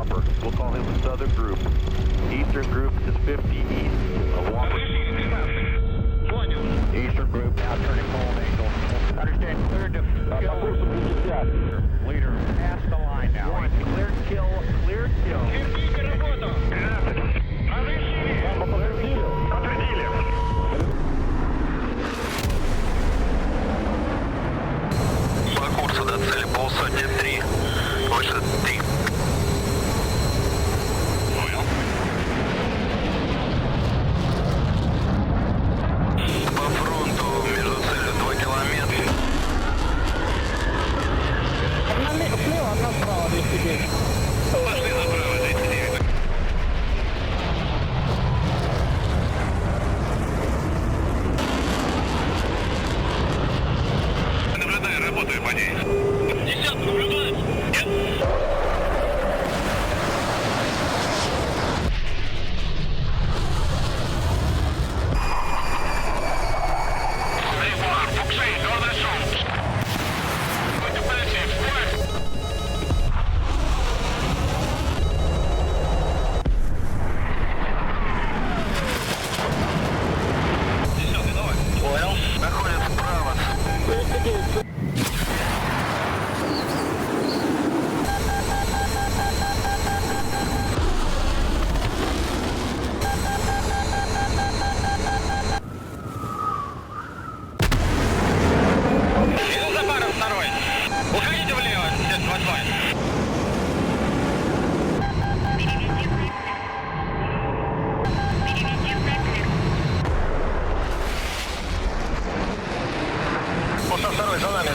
Chopper. We'll call him the Southern Group. Eastern Group is 50 east of Walker. Eastern Group now turning Cold Angel. Understand, cleared to kill. Leader, past the line now. One, cleared kill, cleared kill. По курсу до цели полсотни 3. Выше 3. Понял. По фронту между целью 2 километра. Одна слева, одна справа, 209. Пошли направо, 209. Наблюдаю, работаю по ней. 10 наблюдаешь? Нет? Понял. Находят справа. Иду за баром второй. Уходите влево, 78. Пошел второй, за нами.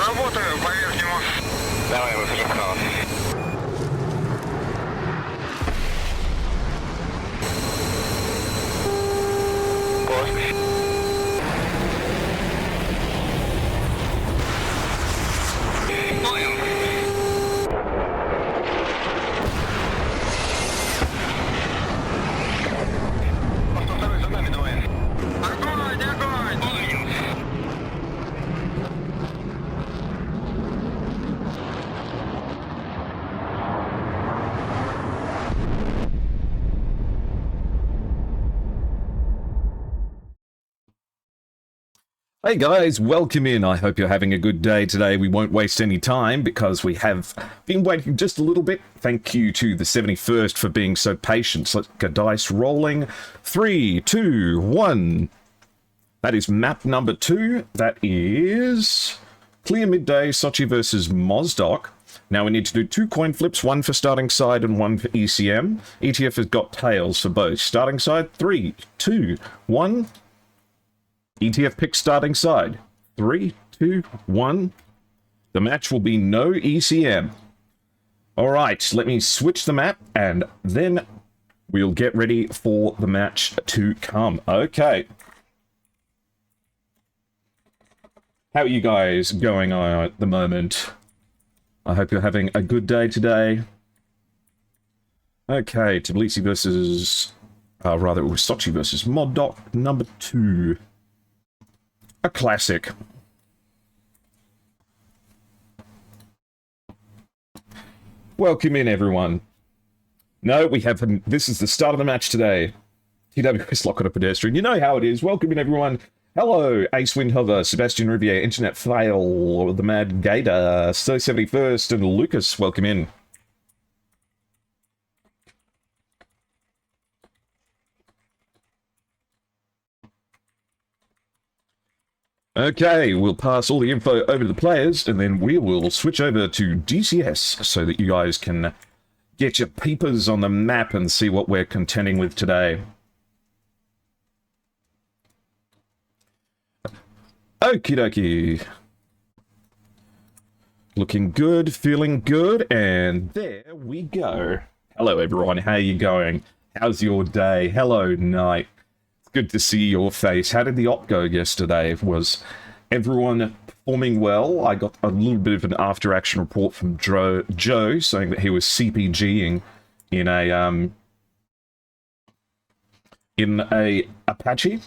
Работаю по верхнему. Давай, выхожу вправо. Понял. Пошел второй, за нами давай. Огонь, огонь! Понял. Hey guys, welcome in. I hope you're having a good day today. We won't waste any time because we have been waiting just a little bit. Thank you to the 71st for being so patient. So let's get dice rolling. 3, 2, 1. That is map number 2. That is clear midday, Sochi versus Mozdok. Now we need to do 2 coin flips, 1 for starting side and 1 for ECM. ETF has got tails for both. Starting side, 3, 2, 1. ETF picks starting side. 3, 2, 1. The match will be no ECM. Alright, let me switch the map and then we'll get ready for the match to come. Okay. How are you guys going on at the moment? I hope you're having a good day today. Okay, Tbilisi versus... rather, it was Sochi versus Mozdok, number 2. A classic. Welcome in, everyone. No, we haven't. This is the start of the match today. TWS lock on a pedestrian. You know how it is. Welcome in, everyone. Hello, Ace Windhover, Sebastian Riviere, Internet Fail, The Mad Gator, 71st, and Lucas. Welcome in. Okay, we'll pass all the info over to the players, and then we will switch over to DCS so that you guys can get your peepers on the map and see what we're contending with today. Okie dokie. Looking good, feeling good, and there we go. Hello everyone, how you going? How's your day? Hello night. It's good to see your face. How did the op go yesterday? Was everyone performing well? I got a little bit of an after-action report from Joe saying that he was CPGing in a Apache.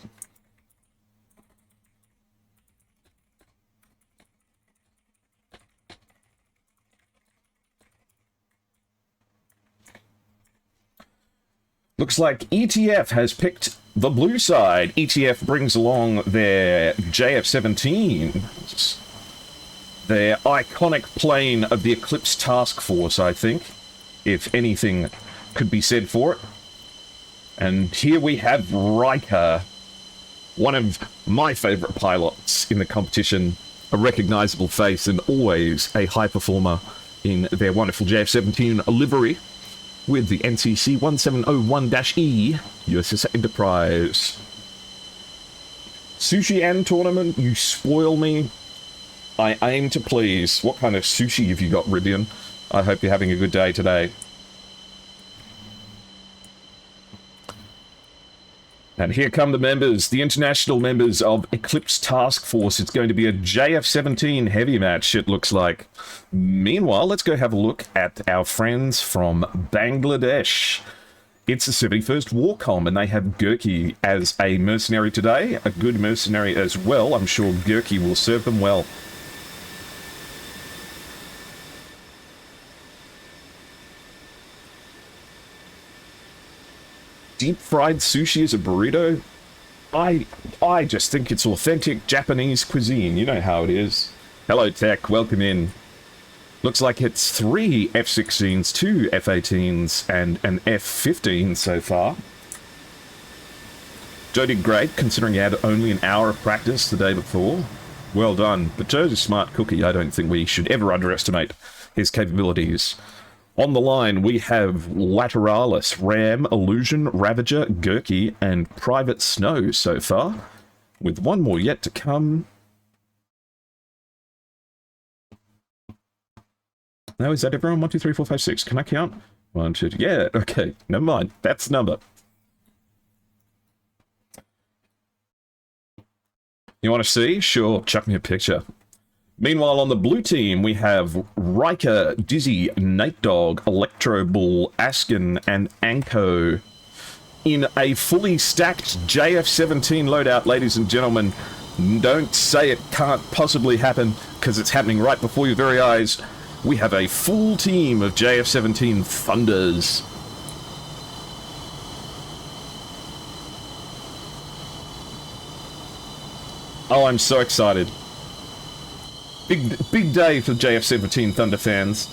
Looks like ETF has picked the blue side. ETF brings along their JF-17, their iconic plane of the Eclipse Task Force, I think, if anything could be said for it. And here we have Riker, one of my favorite pilots in the competition, a recognizable face and always a high performer in their wonderful JF-17 livery, with the NCC 1701-E USS Enterprise. Sushi and tournament, you spoil me. I aim to please. What kind of sushi have you got, Ribian? I hope you're having a good day today. And here come the members, the international members of Eclipse Task Force. It's going to be a JF-17 heavy match, it looks like. Meanwhile, let's go have a look at our friends from Bangladesh. It's the 71st WARCOM, and they have Gurki as a mercenary today. A good mercenary as well. I'm sure Gurki will serve them well. Deep fried sushi as a burrito? I just think it's authentic Japanese cuisine. You know how it is. Hello, Tech. Welcome in. Looks like it's 3 F-16s, 2 F-18s, and an F-15 so far. Joe did great, considering he had only an hour of practice the day before. Well done. But Joe's a smart cookie. I don't think we should ever underestimate his capabilities. On the line, we have Lateralis, Ram, Illusion, Ravager, Gurki, and Private Snow so far, with one more yet to come. Now, is that everyone? 1, 2, 3, 4, 5, 6. Can I count? 1, 2, yeah, okay, never mind. That's the number. You want to see? Sure, chuck me a picture. Meanwhile, on the blue team, we have Riker, Dizzy, Nate Dog, Electro Bull, Askin, and Anko in a fully stacked JF-17 loadout, ladies and gentlemen. Don't say it can't possibly happen, because it's happening right before your very eyes. We have a full team of JF-17 Thunders. Oh, I'm so excited. Big day for JF-17 Thunder fans.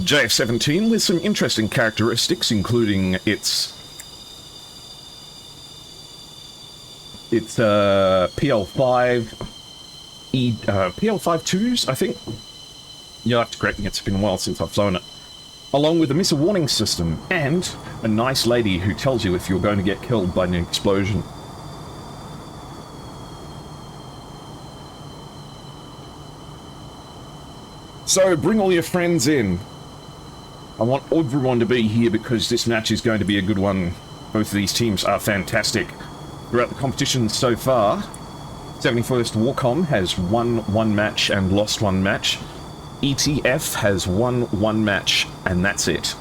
JF-17 with some interesting characteristics, including its PL5 PL52s, I think. You'll have to correct me, it's been a while since I've flown it. Along with a missile warning system, and a nice lady who tells you if you're going to get killed by an explosion. So, bring all your friends in. I want everyone to be here because this match is going to be a good one. Both of these teams are fantastic. Throughout the competition so far, 71st WARCOM has won 1 match and lost 1 match. ETF has won 1 match, and that's it.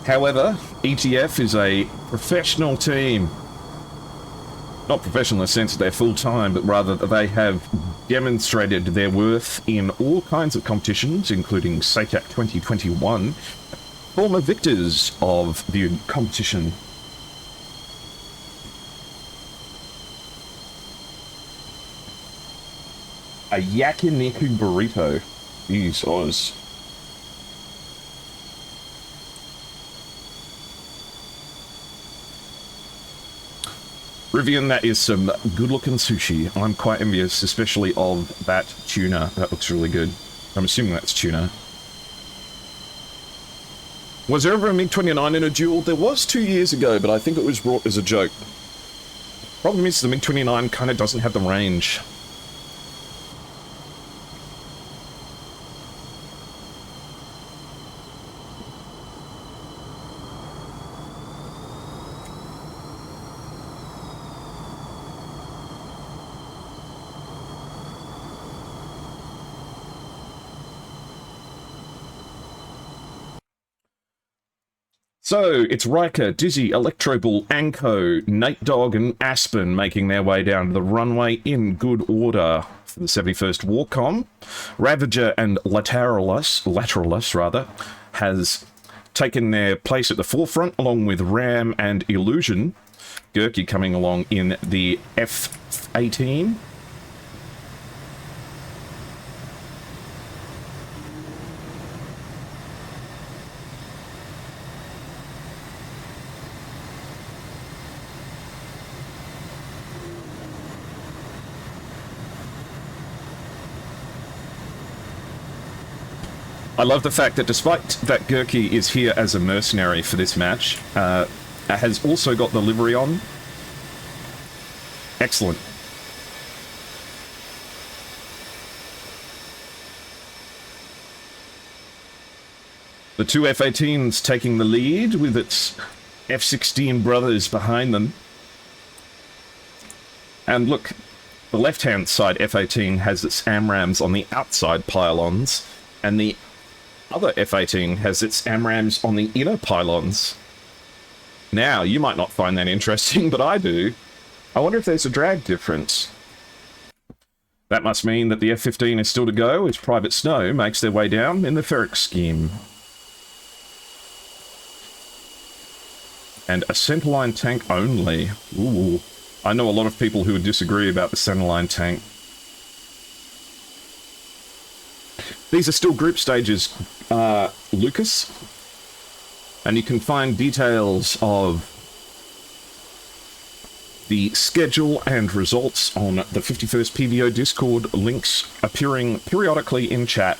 However, ETF is a professional team. Not professional in the sense that they're full-time, but rather that they have demonstrated their worth in all kinds of competitions, including SATAC 2021, former victors of the competition. A yakiniku burrito. Jesus. Rivian, that is some good-looking sushi. I'm quite envious, especially of that tuna. That looks really good. I'm assuming that's tuna. Was there ever a MiG-29 in a duel? There was 2 years ago, but I think it was brought as a joke. Problem is, the MiG-29 kind of doesn't have the range. So, it's Riker, Dizzy, Electrobull, Anko, Nate Dogg, and Aspen making their way down to the runway in good order for the 71st WARCOM. Ravager and Lateralis rather, has taken their place at the forefront, along with Ram and Illusion. Gurky coming along in the F-18. I love the fact that despite that Gurky is here as a mercenary for this match, has also got the livery on. Excellent. The two F-18s taking the lead with its F-16 brothers behind them. And look, the left-hand side F-18 has its AMRAAMs on the outside pylons, and the other F-18 has its AMRAAMs on the inner pylons. Now, you might not find that interesting, but I do. I wonder if there's a drag difference. That must mean that the F-15 is still to go as Private Snow makes their way down in the Ferric scheme. And a centerline tank only. Ooh. I know a lot of people who would disagree about the centerline tank. These are still group stages, Lucas, and you can find details of the schedule and results on the 51st PVO Discord, links appearing periodically in chat.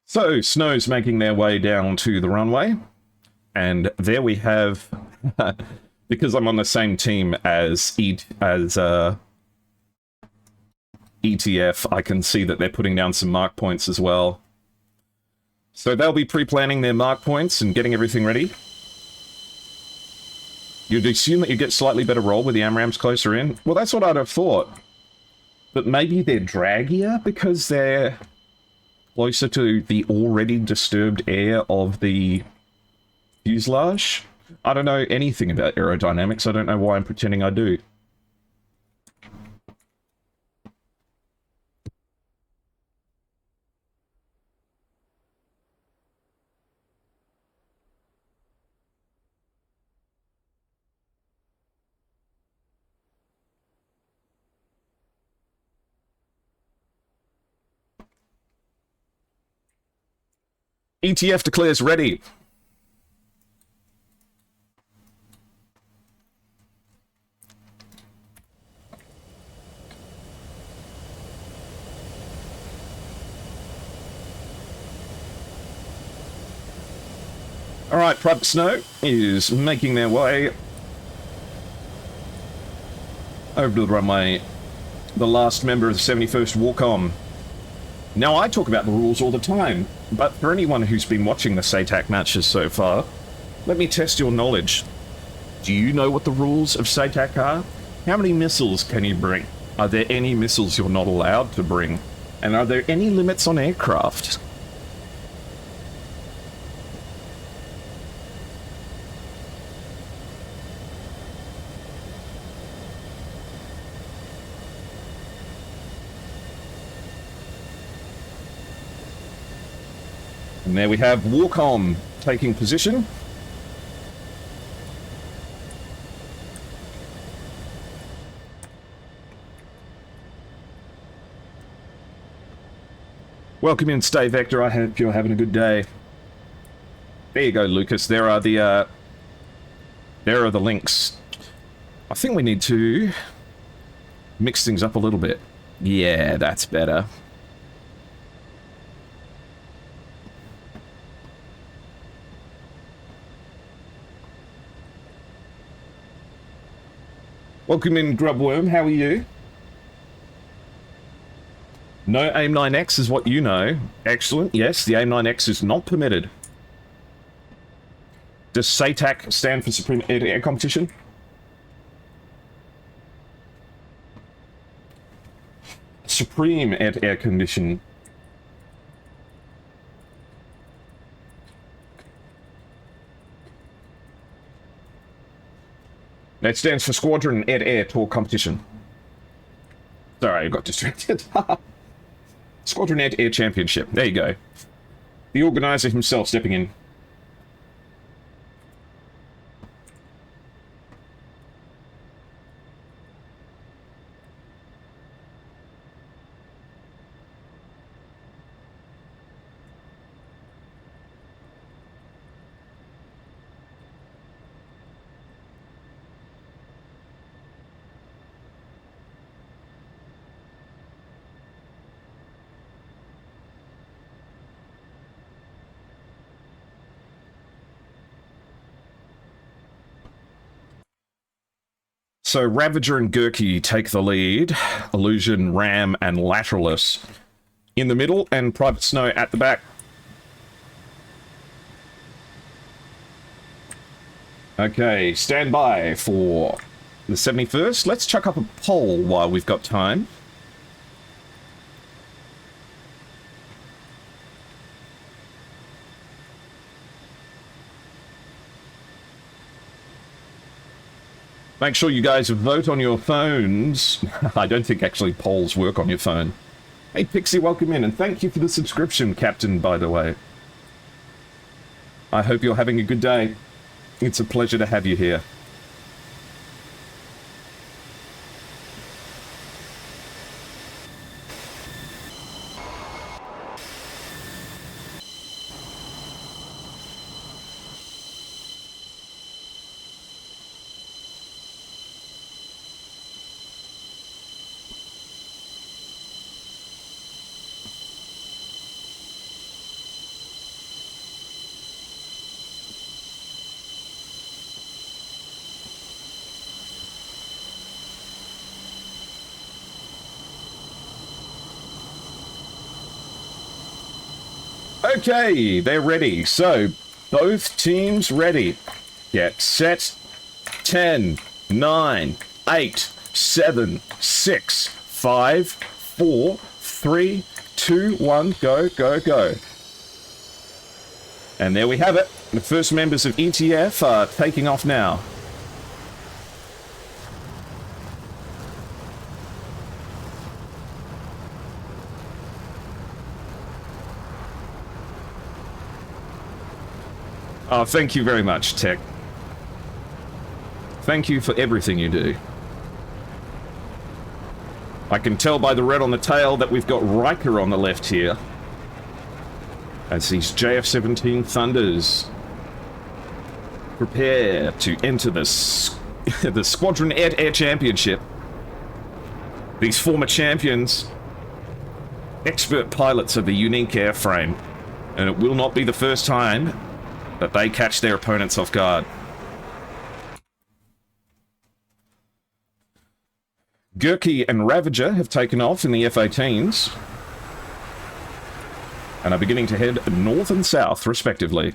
So, Snow's making their way down to the runway, and there we have, because I'm on the same team as ETF, I can see that they're putting down some mark points as well. So they'll be pre-planning their mark points and getting everything ready. You'd assume that you get slightly better roll with the AMRAAMs closer in. Well, that's what I'd have thought. But maybe they're draggier because they're closer to the already disturbed air of the fuselage. I don't know anything about aerodynamics. I don't know why I'm pretending I do. ETF declares ready. Alright, Private Snow is making their way over to the runway. The last member of the 71st WARCOM. Now, I talk about the rules all the time, but for anyone who's been watching the SATAC matches so far, let me test your knowledge. Do you know what the rules of SATAC are? How many missiles can you bring? Are there any missiles you're not allowed to bring? And are there any limits on aircraft? And there we have WARCOM taking position. Welcome in, Stay Vector. I hope you're having a good day. There you go, Lucas. There are the There are the links. I think we need to mix things up a little bit. Yeah, that's better. Welcome in, Grubworm. How are you? No AIM-9X is what you know. Excellent. Yes, the AIM-9X is not permitted. Does SATAC stand for Supreme Air Competition? Supreme Air Condition. That stands for Squadron Air Tour Competition. Sorry, I got distracted. Squadron Air Championship. There you go. The organizer himself stepping in. So Ravager and Gurkey take the lead. Illusion, Ram, and Lateralus in the middle, and Private Snow at the back. Okay, stand by for the 71st. Let's chuck up a poll while we've got time. Make sure you guys vote on your phones. I don't think actually polls work on your phone. Hey Pixie, welcome in, and thank you for the subscription, Captain, by the way. I hope you're having a good day. It's a pleasure to have you here. Okay, they're ready. So, both teams ready. Get set. 10, 9, 8, 7, 6, 5, 4, 3, 2, 1, go, go, go. And there we have it. The first members of ETF are taking off now. Oh, thank you very much, Tech. Thank you for everything you do. I can tell by the red on the tail that we've got Riker on the left here. As these JF-17 Thunders prepare to enter the Squadron Air Championship. These former champions, expert pilots of the unique airframe, and it will not be the first time that they catch their opponents off guard. Gurkey and Ravager have taken off in the F-18s and are beginning to head north and south, respectively.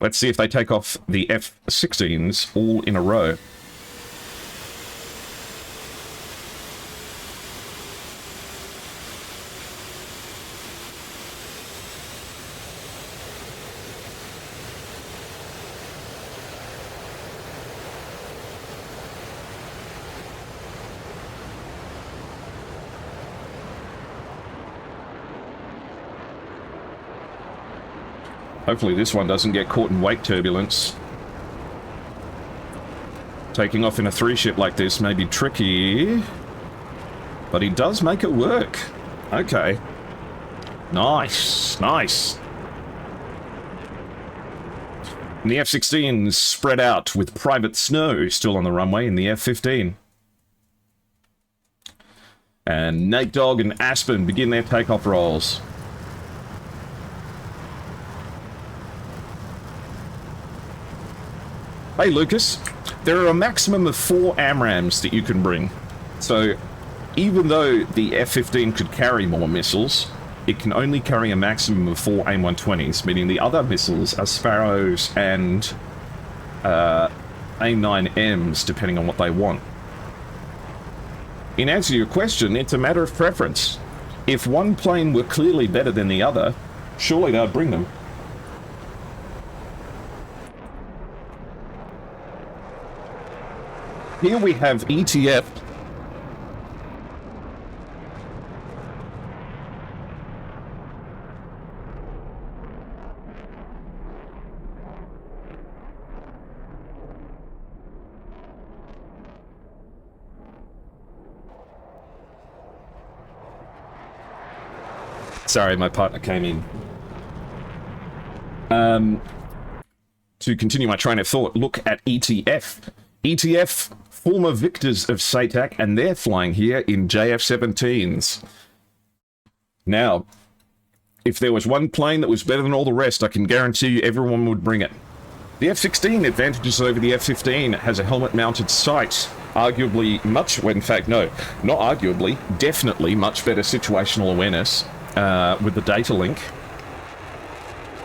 Let's see if they take off the F-16s all in a row. Hopefully this one doesn't get caught in wake turbulence. Taking off in a 3-ship like this may be tricky, but he does make it work. Okay. Nice, nice. And the F-16 spread out with Private Snow still on the runway in the F-15. And Nate Dogg and Aspen begin their takeoff rolls. Hey Lucas, there are a maximum of 4 AMRAAMs that you can bring. So even though the F-15 could carry more missiles, it can only carry a maximum of 4 AIM-120s, meaning the other missiles are Sparrows and AIM-9Ms, depending on what they want. In answer to your question, it's a matter of preference. If one plane were clearly better than the other, surely they'd bring them. Here we have ETF. Sorry, my partner came in. To continue my train of thought, look at ETF. ETF, former victors of SATAC, and they're flying here in JF-17s. Now, if there was one plane that was better than all the rest, I can guarantee you everyone would bring it. The F-16 advantages over the F-15 has a helmet-mounted sight. Arguably much, well, in fact, no, not arguably, definitely much better situational awareness with the data link.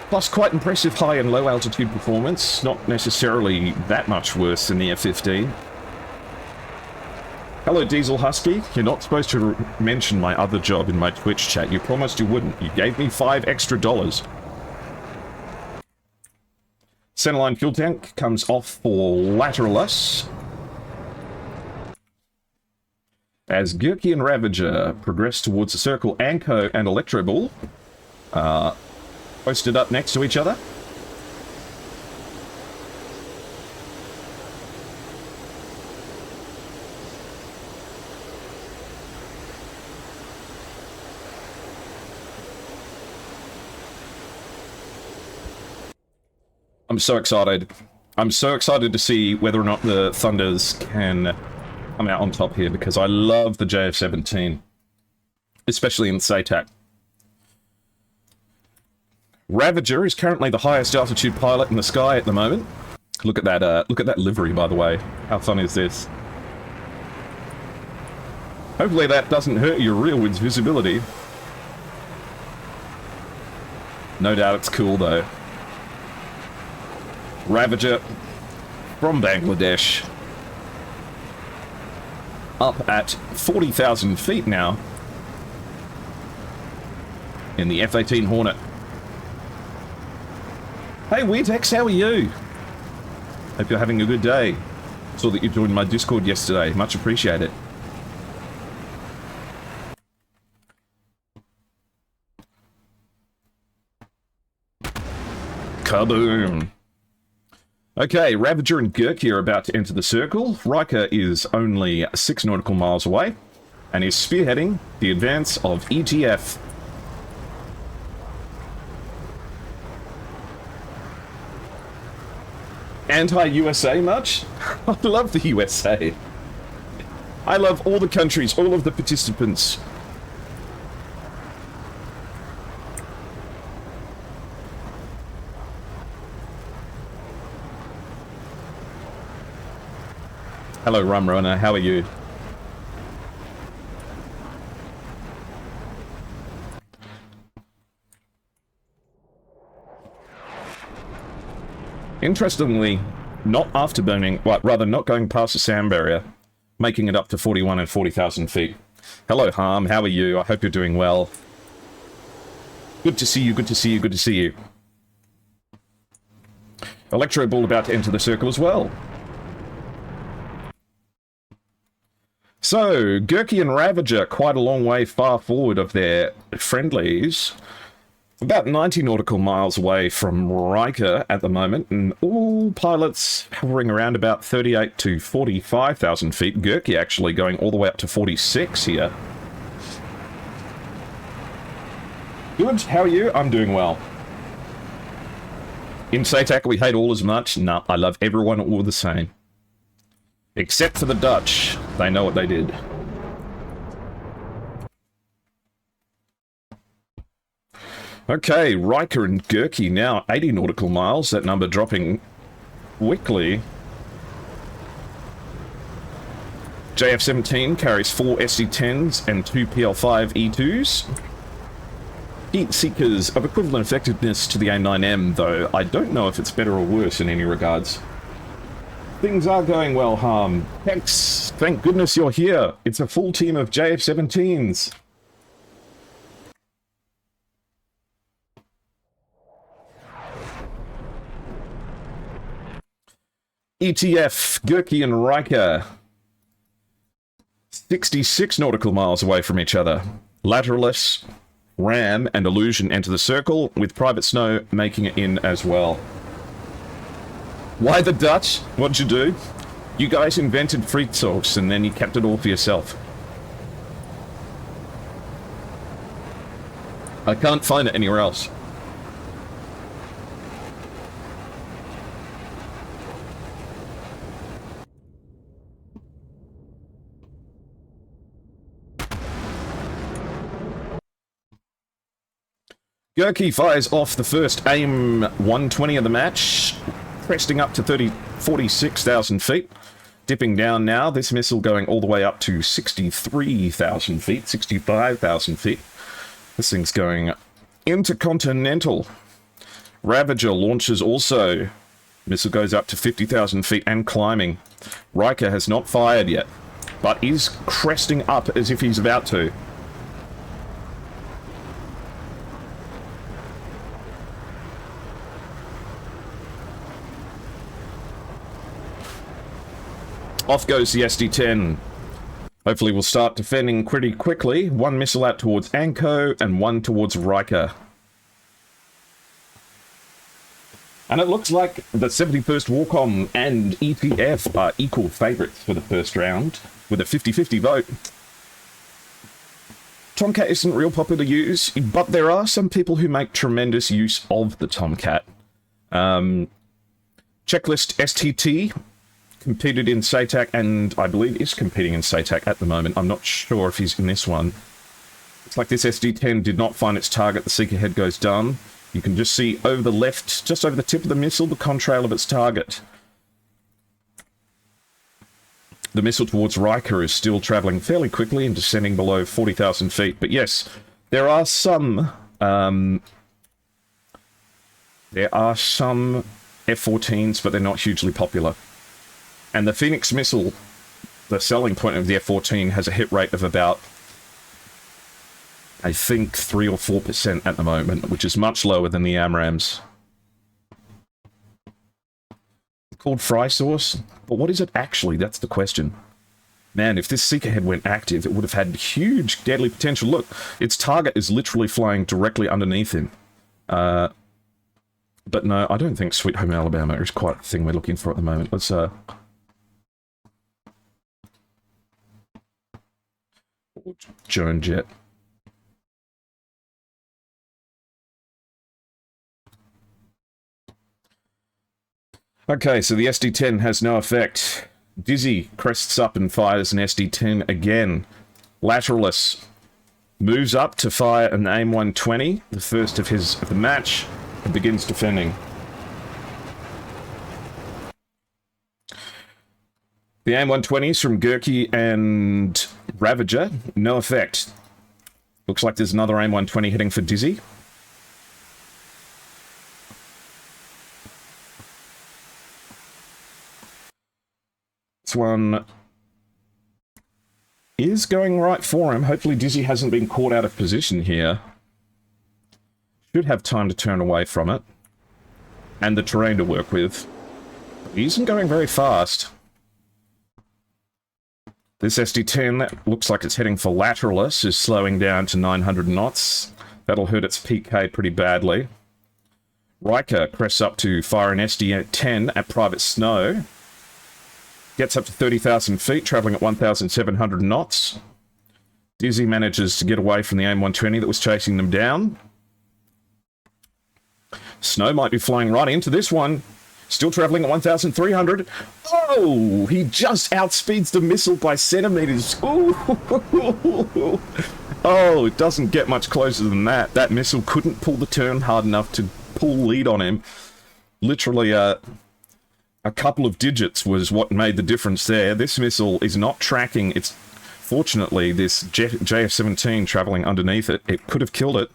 Plus quite impressive high and low altitude performance, not necessarily that much worse than the F-15. Hello Diesel Husky, you're not supposed to mention my other job in my Twitch chat. You promised you wouldn't. You gave me $5 extra. Centerline fuel tank comes off for Lateralus. As Gurkey and Ravager progress towards the circle, Anko and Electro Bull posted up next to each other. I'm so excited. I'm so excited to see whether or not the Thunders can come out on top here, because I love the JF-17, especially in SATAC. Ravager is currently the highest altitude pilot in the sky at the moment. Look at that livery, by the way. How fun is this? Hopefully that doesn't hurt your rear wind's visibility. No doubt it's cool though. Ravager from Bangladesh. Up at 40,000 feet now in the F-18 Hornet. Hey Weirtex, how are you? Hope you're having a good day. Saw that you joined my Discord yesterday. Much appreciated. Kaboom! Okay, Ravager and Gurkey are about to enter the circle. Riker is only 6 nautical miles away and is spearheading the advance of ETF. Anti-USA much? I love the USA. I love all the countries, all of the participants. Hello, Rumrunner. How are you? Interestingly, not afterburning, well, rather not going past the sound barrier, making it up to 41 and 40,000 feet. Hello, Harm. How are you? I hope you're doing well. Good to see you, good to see you, good to see you. Electro Bull about to enter the circle as well. So, Gurkey and Ravager quite a long way far forward of their friendlies. About 90 nautical miles away from Riker at the moment, and all pilots hovering around about 38 to 45,000 feet. Gurkey actually going all the way up to 46 here. Good, how are you? I'm doing well. In SATAC, we hate all as much. Nah, I love everyone all the same. Except for the Dutch. They know what they did. Okay, Riker and Gurkey now 80 nautical miles. That number dropping quickly. JF-17 carries 4 SC-10s and 2 PL-5 E-2s. Heat Seekers of equivalent effectiveness to the A9M, though I don't know if it's better or worse in any regards. Things are going well, Harm. Hex, thank goodness you're here. It's a full team of JF-17s. ETF, Gurkey and Riker. 66 nautical miles away from each other. Lateralis, Ram, and Illusion enter the circle, with Private Snow making it in as well. Why the Dutch? What'd you do? You guys invented free sauce and then you kept it all for yourself. I can't find it anywhere else. Gurkey fires off the first AIM 120 of the match, cresting up to 46,000 feet. Dipping down now, this missile going all the way up to 63,000 feet, 65,000 feet. This thing's going intercontinental. Ravager launches also. Missile goes up to 50,000 feet and climbing. Riker has not fired yet, but is cresting up as if he's about to. Off goes the SD-10. Hopefully we'll start defending pretty quickly. One missile out towards Anko and one towards Riker. And it looks like the 71st WARCOM and ETF are equal favourites for the first round, with a 50-50 vote. Tomcat isn't real popular to use, but there are some people who make tremendous use of the Tomcat. Checklist STT competed in SATAC, and I believe is competing in SATAC at the moment. I'm not sure if he's in this one. It's like this SD-10 did not find its target. The seeker head goes down. You can just see over the left, just over the tip of the missile, the contrail of its target. The missile towards Riker is still travelling fairly quickly and descending below 40,000 feet. But yes, there are some F-14s, but they're not hugely popular. And the Phoenix missile, the selling point of the F-14, has a hit rate of about, I think, 3 or 4% at the moment, which is much lower than the AMRAAMs. Called fry sauce, but what is it actually? That's the question. Man, if this seeker head went active, it would have had huge deadly potential. Look, its target is literally flying directly underneath him. But no, I don't think Sweet Home Alabama is quite the thing we're looking for at the moment. Let's Joan Jet. Okay, so the SD-10 has no effect. Dizzy crests up and fires an SD-10 again. Lateralis moves up to fire an AIM-120, the first of the match, and begins defending. The AIM-120s from Gurkey and Ravager, no effect. Looks like there's another AIM-120 heading for Dizzy. This one is going right for him. Hopefully Dizzy hasn't been caught out of position here. Should have time to turn away from it. And the terrain to work with. He isn't going very fast. This SD-10 that looks like it's heading for Lateralis is slowing down to 900 knots. That'll hurt its PK pretty badly. Riker crests up to fire an SD-10 at Private Snow. Gets up to 30,000 feet, travelling at 1,700 knots. Dizzy manages to get away from the AIM-120 that was chasing them down. Snow might be flying right into this one. Still traveling at 1,300. Oh, he just outspeeds the missile by centimeters. Ooh. Oh, it doesn't get much closer than that. That missile couldn't pull the turn hard enough to pull lead on him. Literally, a couple of digits was what made the difference there. This missile is not tracking. It's fortunately this JF-17 traveling underneath it. It could have killed it.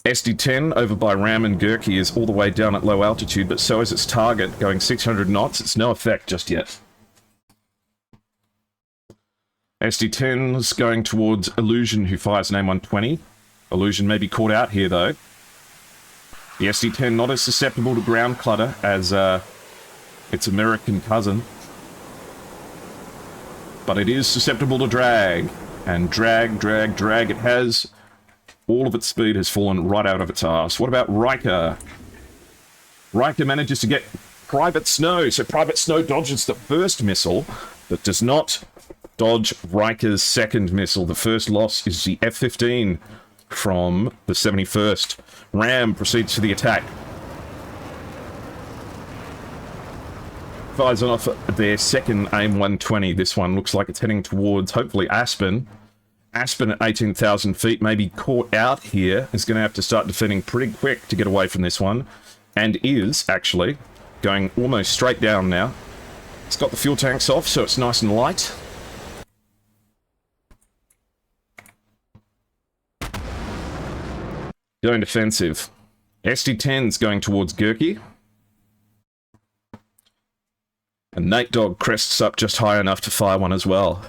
SD-10 over by Ram and Gurkey is all the way down at low altitude, but so is its target, going 600 knots. It's no effect just yet. SD-10's going towards Illusion, who fires an AIM-120. Illusion may be caught out here, though. The SD-10 not as susceptible to ground clutter as its American cousin. But it is susceptible to drag. And drag. It has... all of its speed has fallen right out of its arse. What about Riker? Riker manages to get Private Snow. So Private Snow dodges the first missile, but does not dodge Riker's second missile. The first loss is the F-15 from the 71st. Ram proceeds to the attack. Fires off their second AIM-120. This one looks like it's heading towards, hopefully, Aspen. Aspen at 18,000 feet may be caught out here. Is going to have to start defending pretty quick to get away from this one. And is, actually, going almost straight down now. It's got the fuel tanks off, so it's nice and light. Going defensive. SD-10's going towards Gurkey. And Nate Dogg crests up just high enough to fire one as well.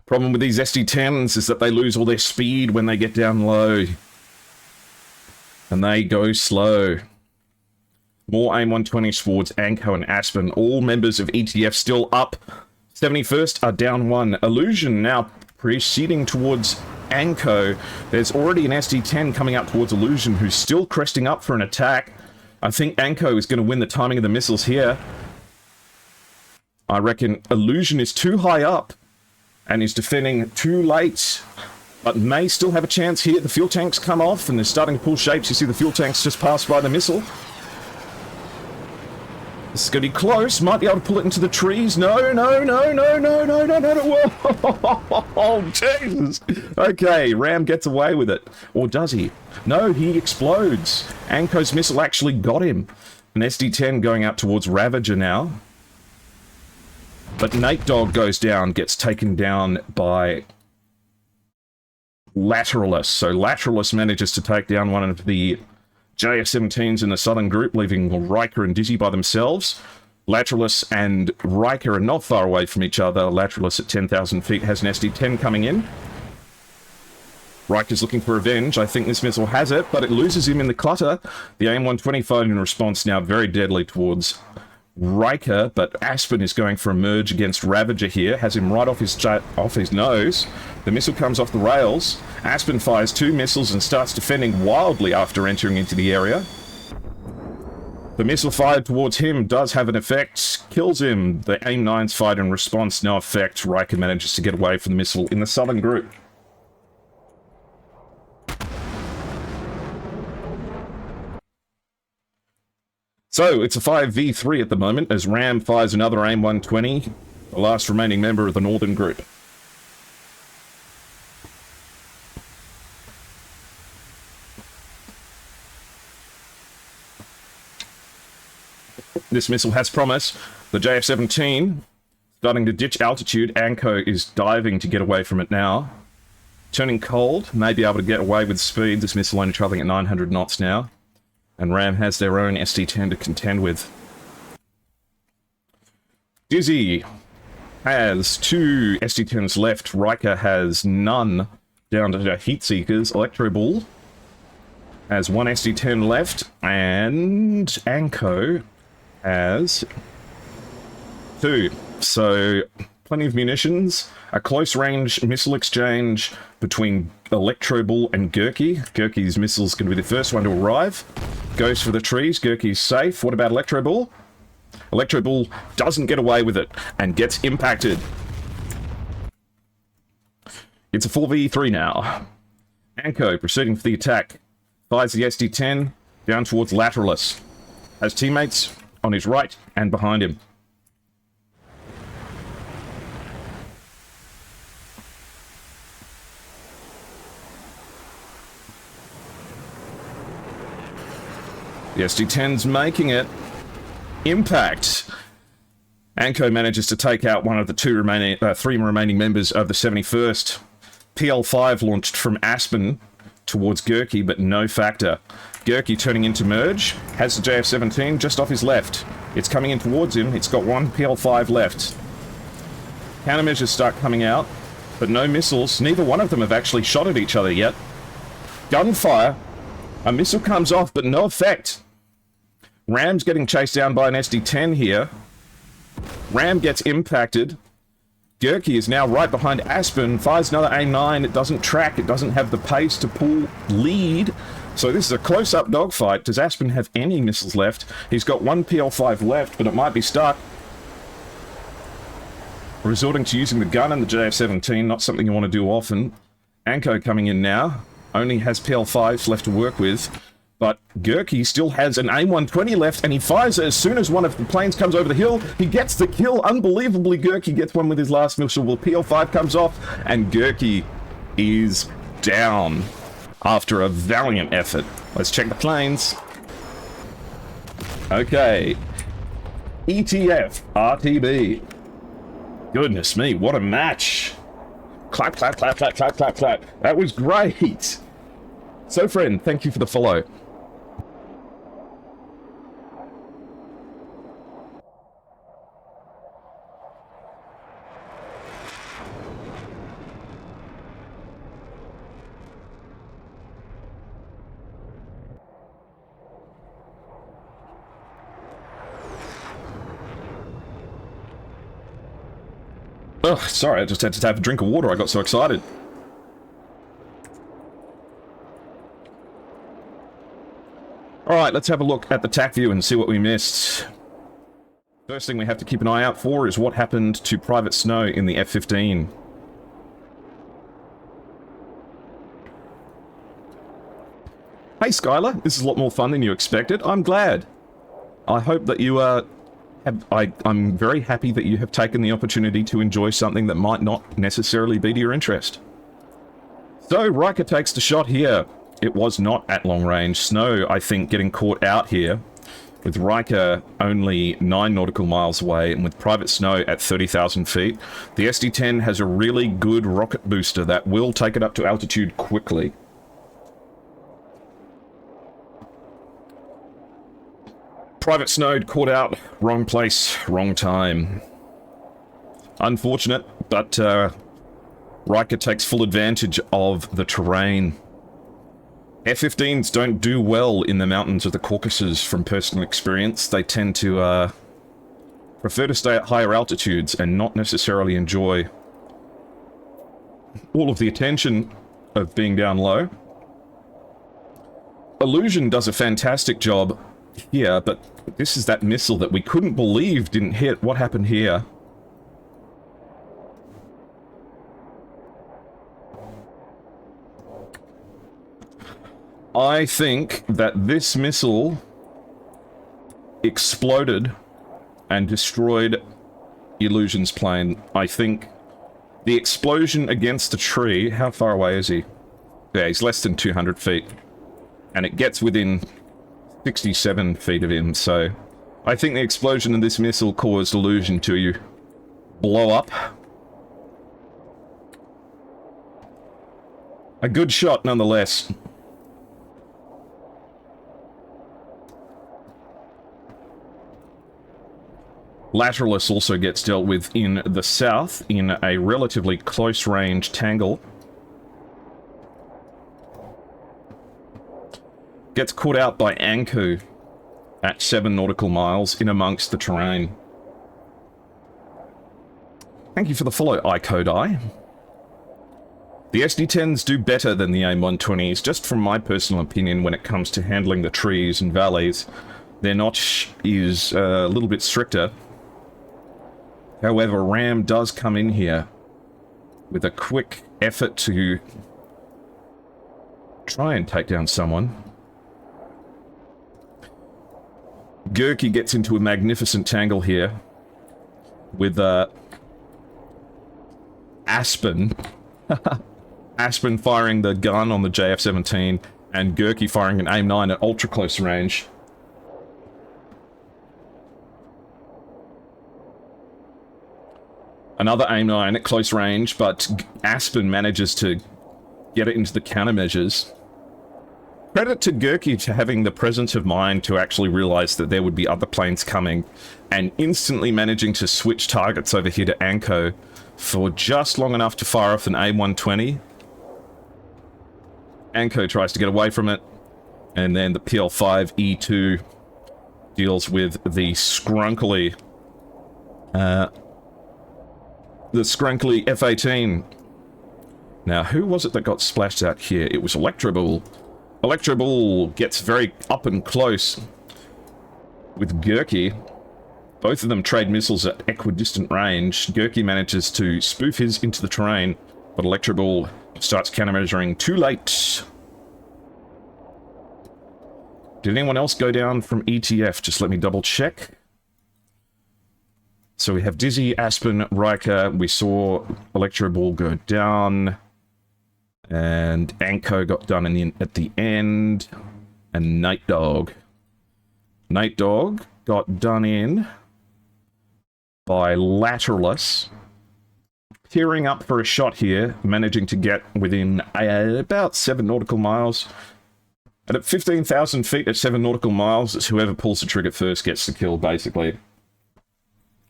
Problem with these SD-10s is that they lose all their speed when they get down low. And they go slow. More AIM-120s towards Anko and Aspen. All members of ETF still up. 71st are down one. Illusion now proceeding towards Anko. There's already an SD-10 coming up towards Illusion, who's still cresting up for an attack. I think Anko is going to win the timing of the missiles here. I reckon Illusion is too high up and is defending too late, but may still have a chance here. The fuel tanks come off and they're starting to pull shapes. You see the fuel tanks just pass by the missile. This is going to be close. Might be able to pull it into the trees. No. Whoa. Oh, Jesus. Okay, Ram gets away with it. Or does he? No, he explodes. Anko's missile actually got him. An SD-10 going out towards Ravager now. But Nate Dogg goes down, gets taken down by Lateralus. So Lateralus manages to take down one of the JF-17s in the southern group, leaving Riker and Dizzy by themselves. Lateralus and Riker are not far away from each other. Lateralus at 10,000 feet has an SD-10 coming in. Riker's looking for revenge. I think this missile has it, but it loses him in the clutter. The AIM-120 fired in response now very deadly towards Riker, but Aspen is going for a merge against Ravager here. Has him right off his nose. The missile comes off the rails. Aspen fires two missiles and starts defending wildly after entering into the area. The missile fired towards him does have an effect. Kills him. The AIM-9's fired in response. No effect. Riker manages to get away from the missile in the southern group. So, it's a 5v3 at the moment, as Ram fires another AIM-120, the last remaining member of the northern group. This missile has promise. The JF-17, starting to ditch altitude. Anko is diving to get away from it now. Turning cold, may be able to get away with speed. This missile only traveling at 900 knots now. And Ram has their own SD-10 to contend with. Dizzy has two SD-10s left. Riker has none, down to Heatseekers. Electro Bull has one SD-10 left, and Anko has two. So, plenty of munitions. A close-range missile exchange between Electro Bull and Gurkey. Gurkey's missile's going to be the first one to arrive. Goes for the trees. Gurkey's safe. What about Electro Bull? Electro Bull doesn't get away with it and gets impacted. It's a 4v3 now. Anko proceeding for the attack. Fires the SD-10 down towards Lateralis. Has teammates on his right and behind him. The SD-10's making it. Impact. Anko manages to take out one of the three remaining members of the 71st. PL5 launched from Aspen towards Gurkey, but no factor. Gurkey turning into merge, has the JF-17 just off his left. It's coming in towards him. It's got one PL5 left. Countermeasures start coming out, but no missiles. Neither one of them have actually shot at each other yet. Gunfire. A missile comes off, but no effect. Ram's getting chased down by an SD-10 here. Ram gets impacted. Gurkey is now right behind Aspen, fires another A9, it doesn't track, it doesn't have the pace to pull lead. So this is a close-up dogfight. Does Aspen have any missiles left? He's got one PL5 left, but it might be stuck. Resorting to using the gun and the JF-17, not something you want to do often. Anko coming in now, only has PL5s left to work with. But Gurkey still has an A120 left, and he fires it as soon as one of the planes comes over the hill. He gets the kill. Unbelievably, Gurkey gets one with his last missile. Well, PL5 comes off, and Gurkey is down after a valiant effort. Let's check the planes. Okay. ETF, RTB. Goodness me, what a match. Clap, clap, clap, clap, clap, clap, clap. That was great. So, friend, thank you for the follow. Oh, sorry, I just had to have a drink of water. I got so excited. Alright, let's have a look at the TAC view and see what we missed. First thing we have to keep an eye out for is what happened to Private Snow in the F-15. Hey Skylar, this is a lot more fun than you expected. I'm glad. I hope that you I'm very happy that you have taken the opportunity to enjoy something that might not necessarily be to your interest. So, Riker takes the shot here. It was not at long range. Snow, I think, getting caught out here, with Riker only 9 nautical miles away, and with Private Snow at 30,000 feet. The SD-10 has a really good rocket booster that will take it up to altitude quickly. Private Snow caught out. Wrong place, wrong time. Unfortunate, but Riker takes full advantage of the terrain. F-15s don't do well in the mountains of the Caucasus from personal experience. They tend to prefer to stay at higher altitudes and not necessarily enjoy all of the attention of being down low. Illusion does a fantastic job here, but this is that missile that we couldn't believe didn't hit. What happened here? I think that this missile exploded and destroyed Illusion's plane. I think the explosion against the tree... How far away is he? Yeah, he's less than 200 feet. And it gets within 67 feet of him, so... I think the explosion of this missile caused Illusion to blow up. A good shot, nonetheless. Lateralis also gets dealt with in the south in a relatively close-range tangle. Gets caught out by Anku at 7 nautical miles in amongst the terrain. Thank you for the follow, iCodeI. The SD-10s do better than the AIM-120s, just from my personal opinion when it comes to handling the trees and valleys. Their notch is a little bit stricter. However, Ram does come in here with a quick effort to try and take down someone. Gurky gets into a magnificent tangle here with Aspen. Aspen firing the gun on the JF-17 and Gurky firing an AIM-9 at ultra close range. Another AIM-9 at close range, but Aspen manages to get it into the countermeasures. Credit to Gurky to having the presence of mind to actually realize that there would be other planes coming and instantly managing to switch targets over here to Anko for just long enough to fire off an A120. Anko tries to get away from it, and then the PL-5E2 deals with the scrunkly F-18. Now, who was it that got splashed out here? It was Electrobull. Electrobull gets very up and close with Gurky. Both of them trade missiles at equidistant range. Gurky manages to spoof his into the terrain, but Electrobull starts countermeasuring too late. Did anyone else go down from ETF? Just let me double check. So we have Dizzy, Aspen, Riker. We saw Electrobull go down. And Anko got done at the end. And Night Dog. Night Dog got done in by Lateralis. Tearing up for a shot here, managing to get within about 7 nautical miles. And at 15,000 feet at 7 nautical miles, it's whoever pulls the trigger first gets the kill, basically.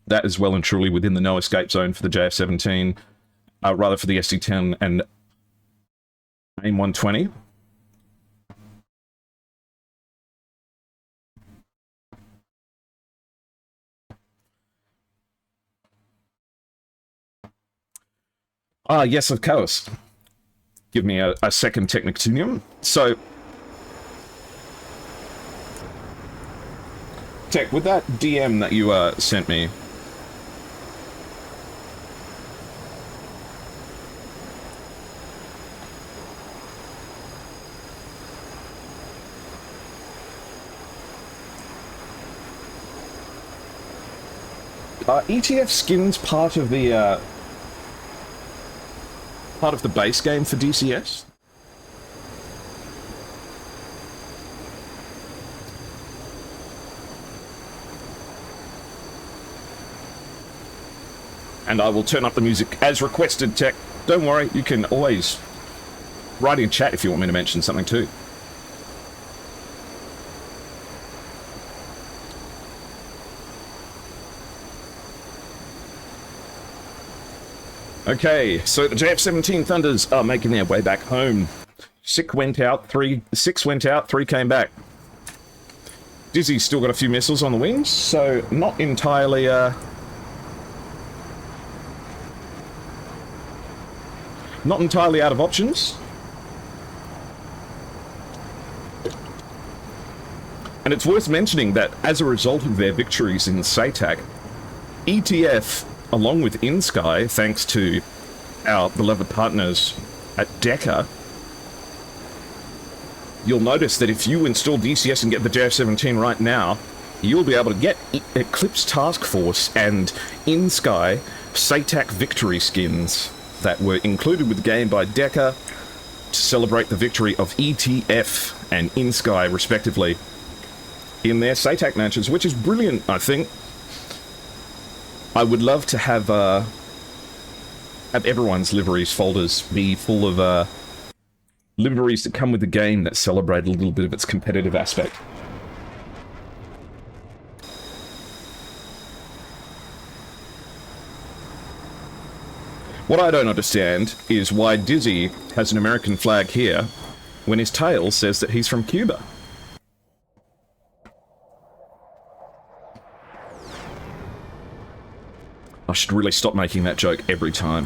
That is well and truly within the no escape zone for the JF-17, rather for the SC-10 and AIM-120. Ah, yes, of course. Give me a second technicunium. So, Tech, with that DM that you sent me, ETF skins part of the base game for DCS? And I will turn up the music as requested, Tech. Don't worry, you can always write in chat if you want me to mention something too. Okay, so the JF-17 Thunders are making their way back home. 6 went out, 3 came back. Dizzy's still got a few missiles on the wings, so not entirely out of options. And it's worth mentioning that as a result of their victories in SATAC, ETF, along with InSky, thanks to our beloved partners at DECA, you'll notice that if you install DCS and get the JF-17 right now, you'll be able to get Eclipse Task Force and InSky SATAC victory skins that were included with the game by DECA to celebrate the victory of ETF and InSky, respectively, in their SATAC matches, which is brilliant, I think. I would love to have everyone's liveries folders be full of liveries that come with the game that celebrate a little bit of its competitive aspect. What I don't understand is why Dizzy has an American flag here when his tail says that he's from Cuba. I should really stop making that joke every time.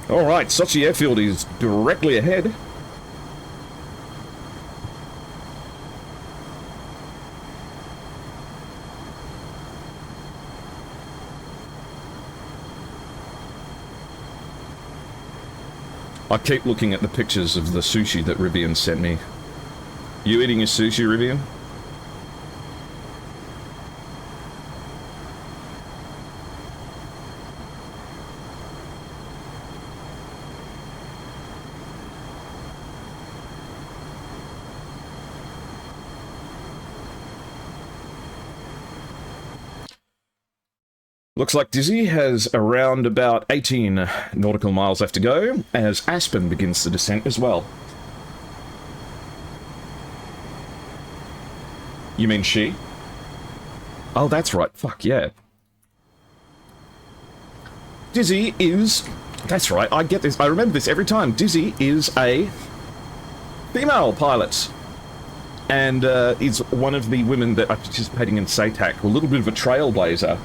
Alright, Sochi Airfield is directly ahead. I keep looking at the pictures of the sushi that Rivian sent me. You eating your sushi, Rivian? Looks like Dizzy has around about 18 nautical miles left to go, as Aspen begins the descent as well. You mean she? Oh, that's right. Fuck, yeah. Dizzy is... That's right, I get this. I remember this every time. Dizzy is a female pilot. And is one of the women that are participating in SATAC. A little bit of a trailblazer.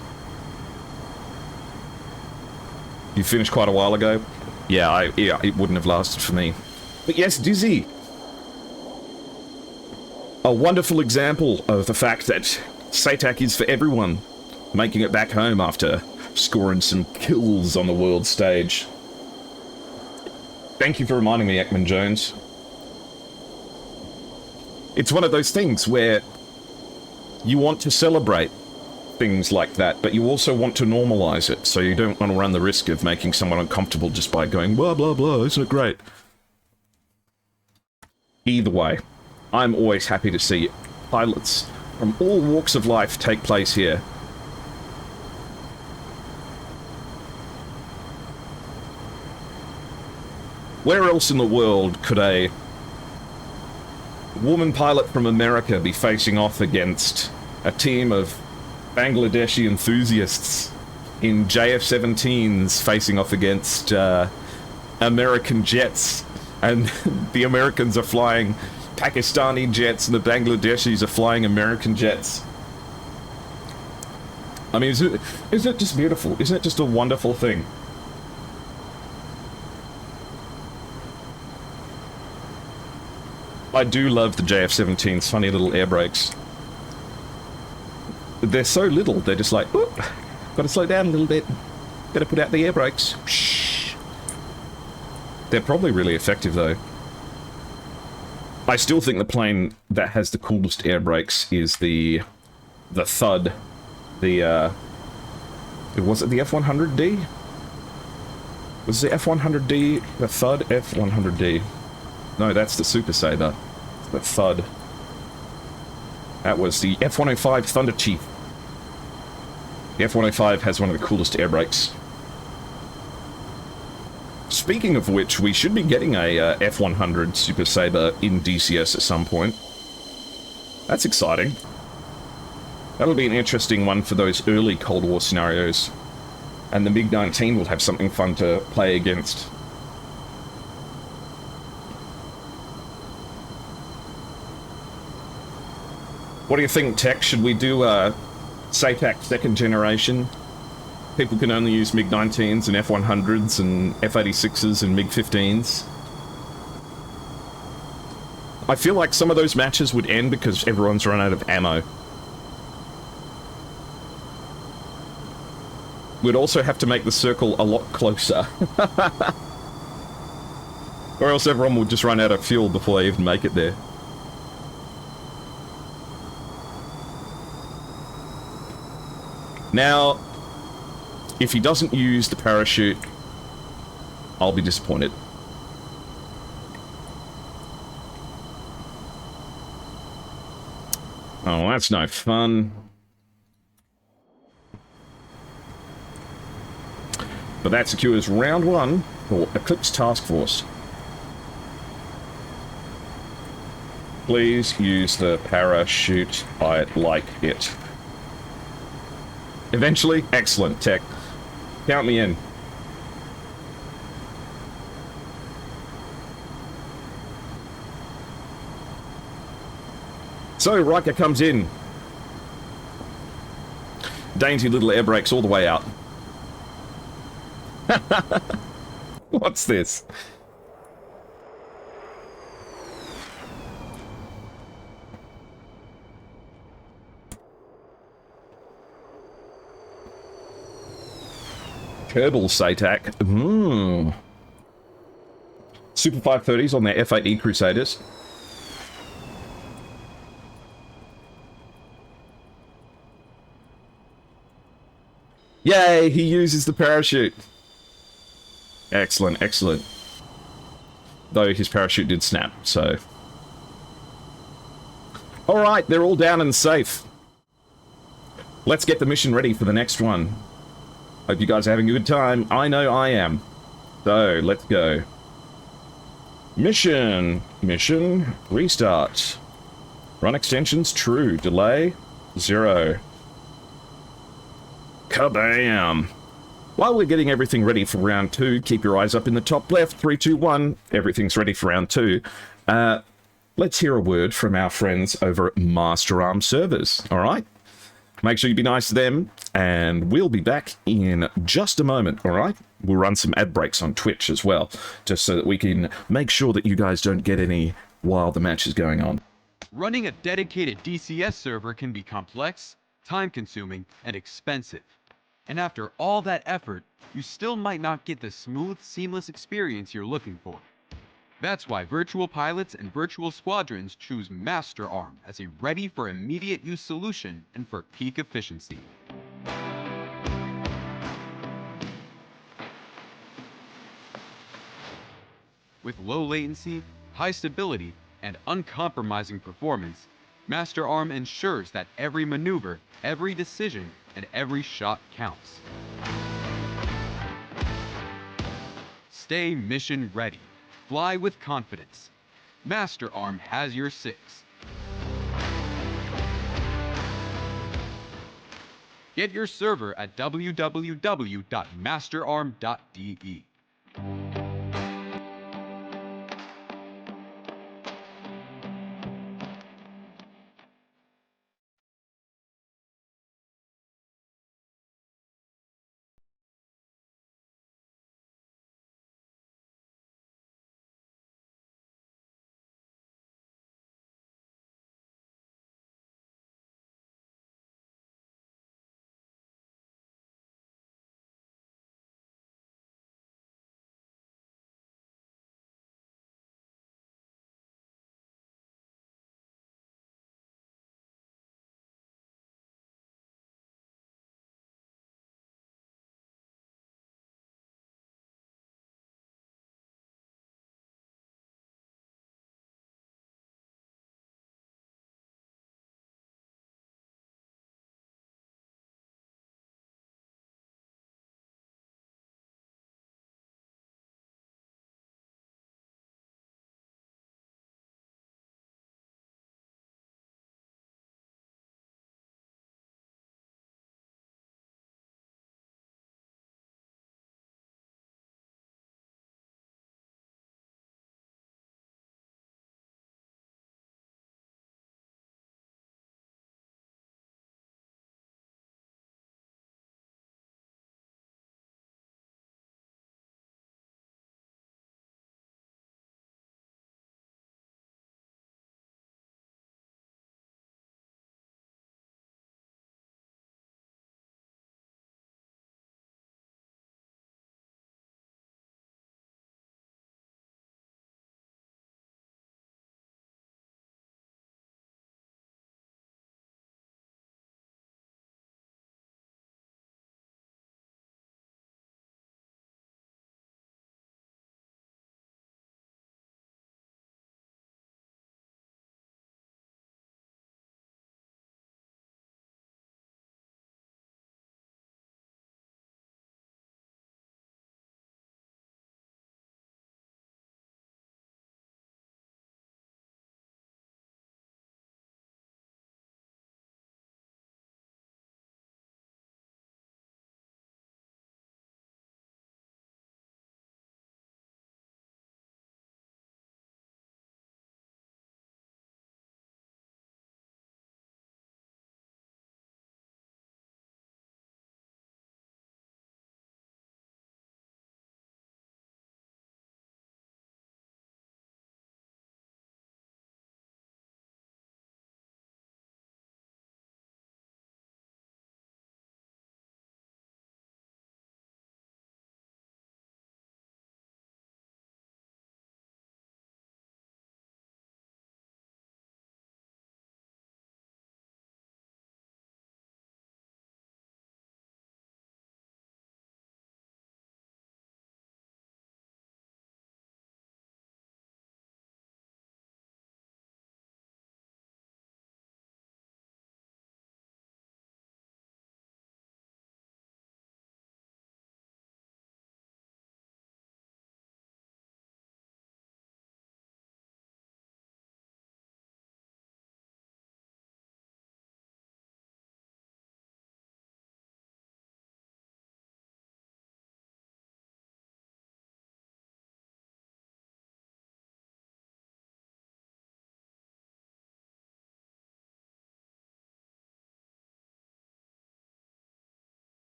You finished quite a while ago? Yeah, yeah, it wouldn't have lasted for me. But yes, Dizzy. A wonderful example of the fact that SATAC is for everyone. Making it back home after scoring some kills on the world stage. Thank you for reminding me, Ekman Jones. It's one of those things where you want to celebrate things like that, but you also want to normalize it, so you don't want to run the risk of making someone uncomfortable just by going, blah, blah, blah, isn't it great? Either way, I'm always happy to see pilots from all walks of life take place here. Where else in the world could a woman pilot from America be facing off against a team of Bangladeshi enthusiasts in JF-17s facing off against American jets, and the Americans are flying Pakistani jets and the Bangladeshis are flying American jets? I mean, isn't it just beautiful? Isn't it just a wonderful thing? I do love the JF-17's funny little air brakes. They're so little, they're just like, oop, gotta slow down a little bit. Gotta put out the air brakes. Shh. They're probably really effective, though. I still think the plane that has the coolest air brakes is the Thud. Was it the F-100D? Was the F-100D the Thud? F-100D. No, that's the Super Sabre. The Thud. That was the F-105 Thunder Chief. The F-105 has one of the coolest air brakes. Speaking of which, we should be getting a F-100 Super Sabre in DCS at some point. That's exciting. That'll be an interesting one for those early Cold War scenarios. And the MiG-19 will have something fun to play against. What do you think, Tech? Should we do SATAC second generation? People can only use MiG-19s and F-100s and F-86s and MiG-15s. I feel like some of those matches would end because everyone's run out of ammo. We'd also have to make the circle a lot closer. Or else everyone would just run out of fuel before they even make it there. Now, if he doesn't use the parachute, I'll be disappointed. Oh, that's no fun. But that secures round one for Eclipse Task Force. Please use the parachute. I like it. Eventually? Excellent, Tech. Count me in. So, Riker comes in. Dainty little air brakes all the way out. What's this? Kerbal SATAC. Super 530s on their F8E Crusaders. Yay, he uses the parachute. Excellent, excellent. Though his parachute did snap, so... Alright, they're all down and safe. Let's get the mission ready for the next one. Hope you guys are having a good time. I know I am. So, let's go. Mission. Mission. Restart. Run extensions, true. Delay, 0. Kabam! While we're getting everything ready for round 2, keep your eyes up in the top left. 3, 2, 1. Everything's ready for round 2. Let's hear a word from our friends over at Master Arm Servers, alright? Make sure you be nice to them, and we'll be back in just a moment, alright? We'll run some ad breaks on Twitch as well, just so that we can make sure that you guys don't get any while the match is going on. Running a dedicated DCS server can be complex, time-consuming, and expensive. And after all that effort, you still might not get the smooth, seamless experience you're looking for. That's why virtual pilots and virtual squadrons choose Master Arm as a ready for immediate use solution and for peak efficiency. With low latency, high stability, and uncompromising performance, Master Arm ensures that every maneuver, every decision, and every shot counts. Stay mission ready. Fly with confidence. Master Arm has your 6. Get your server at www.masterarm.de.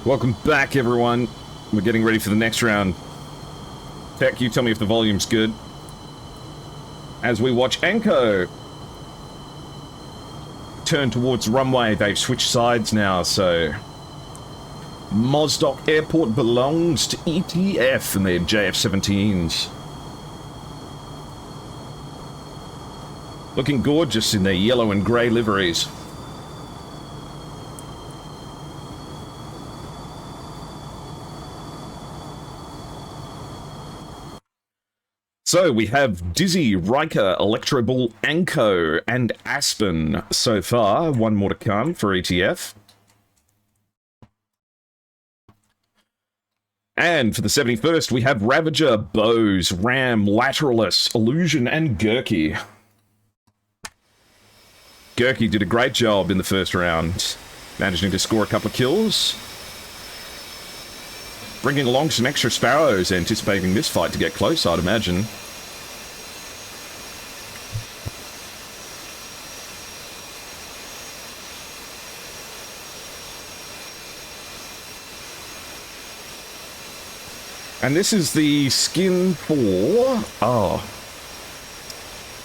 Welcome back, everyone. We're getting ready for the next round. Tech, you tell me if the volume's good. As we watch Anko turn towards runway, they've switched sides now, so... Mozdok Airport belongs to ETF and their JF-17s. Looking gorgeous in their yellow and grey liveries. So we have Dizzy, Riker, Electro Ball, Anko, and Aspen so far. One more to come for ETF. And for the 71st, we have Ravager, Bose, Ram, Lateralis, Illusion, and Gurky. Gurky did a great job in the first round, managing to score a couple of kills. Bringing along some extra Sparrows, anticipating this fight to get close, I'd imagine. And this is the skin for...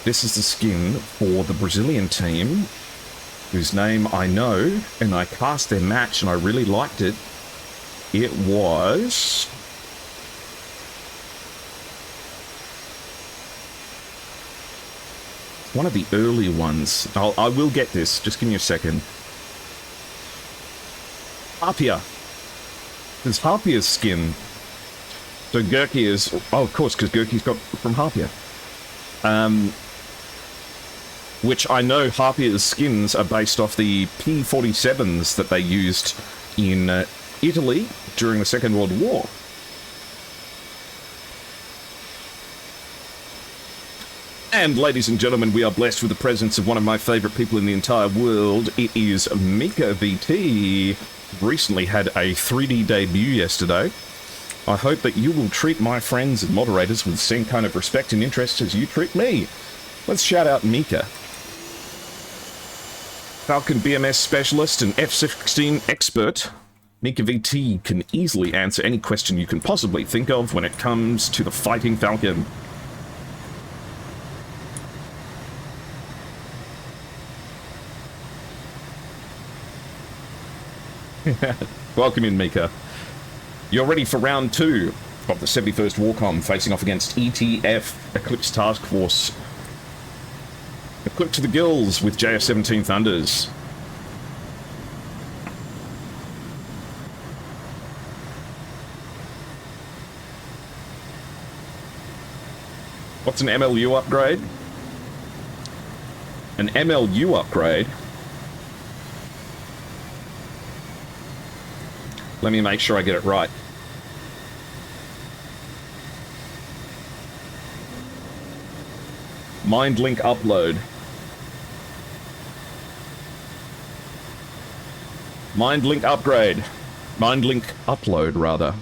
This is the skin for the Brazilian team, whose name I know, and I cast their match and I really liked it. It was... one of the early ones. I will get this, just give me a second. Harpia. There's Harpia's skin. So Gurky is... oh, of course, because Gurky's got from Harpia. Which I know Harpia's skins are based off the P-47s that they used in Italy during the Second World War. And, ladies and gentlemen, we are blessed with the presence of one of my favourite people in the entire world. It is Mika VT. Recently had a 3D debut yesterday. I hope that you will treat my friends and moderators with the same kind of respect and interest as you treat me. Let's shout out Mika. Falcon BMS specialist and F-16 expert, Mika VT can easily answer any question you can possibly think of when it comes to the fighting Falcon. Welcome in, Mika. You're ready for round 2 of the 71st WARCOM, facing off against ETF, Eclipse Task Force. Equipped to the gills with JF-17 Thunders. What's an MLU upgrade? An MLU upgrade? Let me make sure I get it right. Mind link upload. Mind link upgrade. Mind link upload, rather.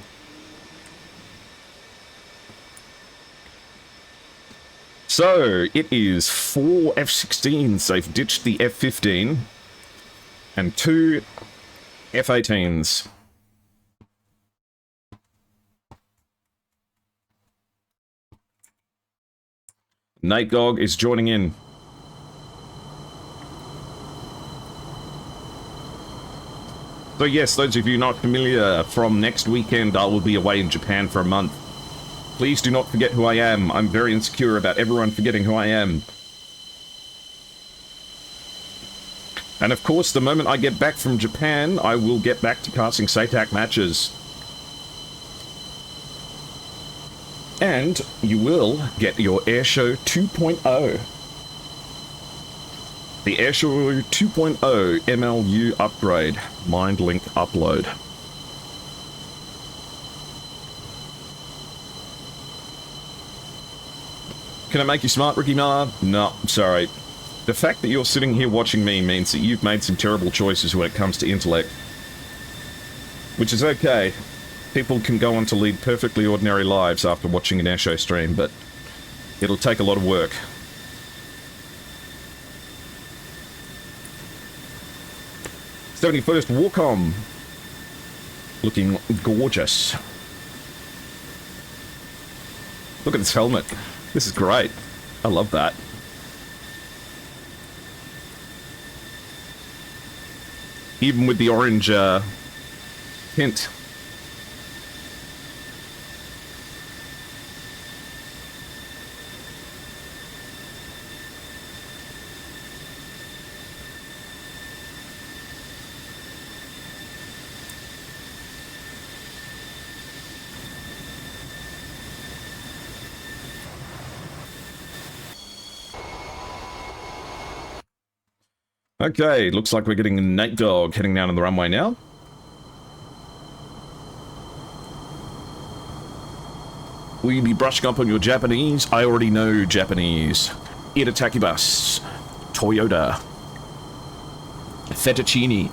So, it is 4 F-16s. They've ditched the F-15. And 2 F-18s. Nate Gog is joining in. So yes, those of you not familiar, from next weekend I will be away in Japan for a month. Please do not forget who I am. I'm very insecure about everyone forgetting who I am. And of course, the moment I get back from Japan, I will get back to casting SATAC matches. And you will get your Airshow 2.0. The Airshow 2.0 MLU upgrade. Mind link upload. Can I make you smart, Ricky Miller? No, sorry. The fact that you're sitting here watching me means that you've made some terrible choices when it comes to intellect. Which is okay. People can go on to lead perfectly ordinary lives after watching an airshow stream, but it'll take a lot of work. '71st WARCOM. Looking gorgeous. Look at this helmet. This is great. I love that. Even with the orange tint. Okay, looks like we're getting a Night Dog heading down on the runway now. Will you be brushing up on your Japanese? I already know Japanese. Itataki bus. Toyota. Fettuccine.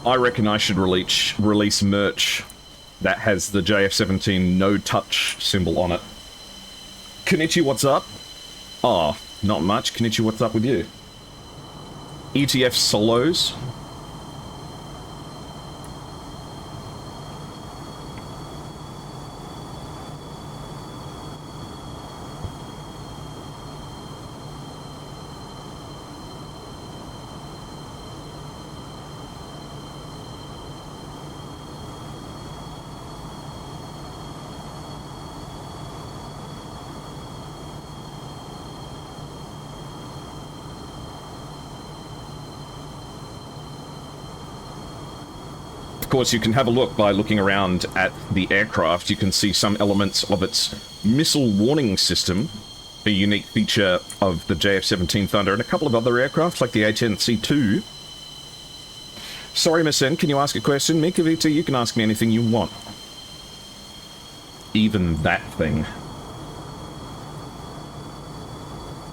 I reckon I should release merch that has the JF-17 no-touch symbol on it. Kenichi, what's up? Oh, not much. Kenichi, what's up with you? ETF solos. Of course, you can have a look by looking around at the aircraft. You can see some elements of its missile warning system, a unique feature of the JF-17 Thunder, and a couple of other aircraft, like the A-10C2. Sorry, Miss N, can you ask a question? Mikavita, you can ask me anything you want. Even that thing.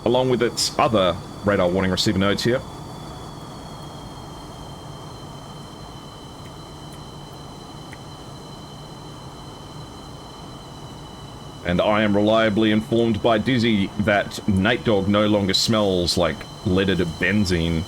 Along with its other radar warning receiver nodes here. And I am reliably informed by Dizzy that Night Dog no longer smells like leaded benzene.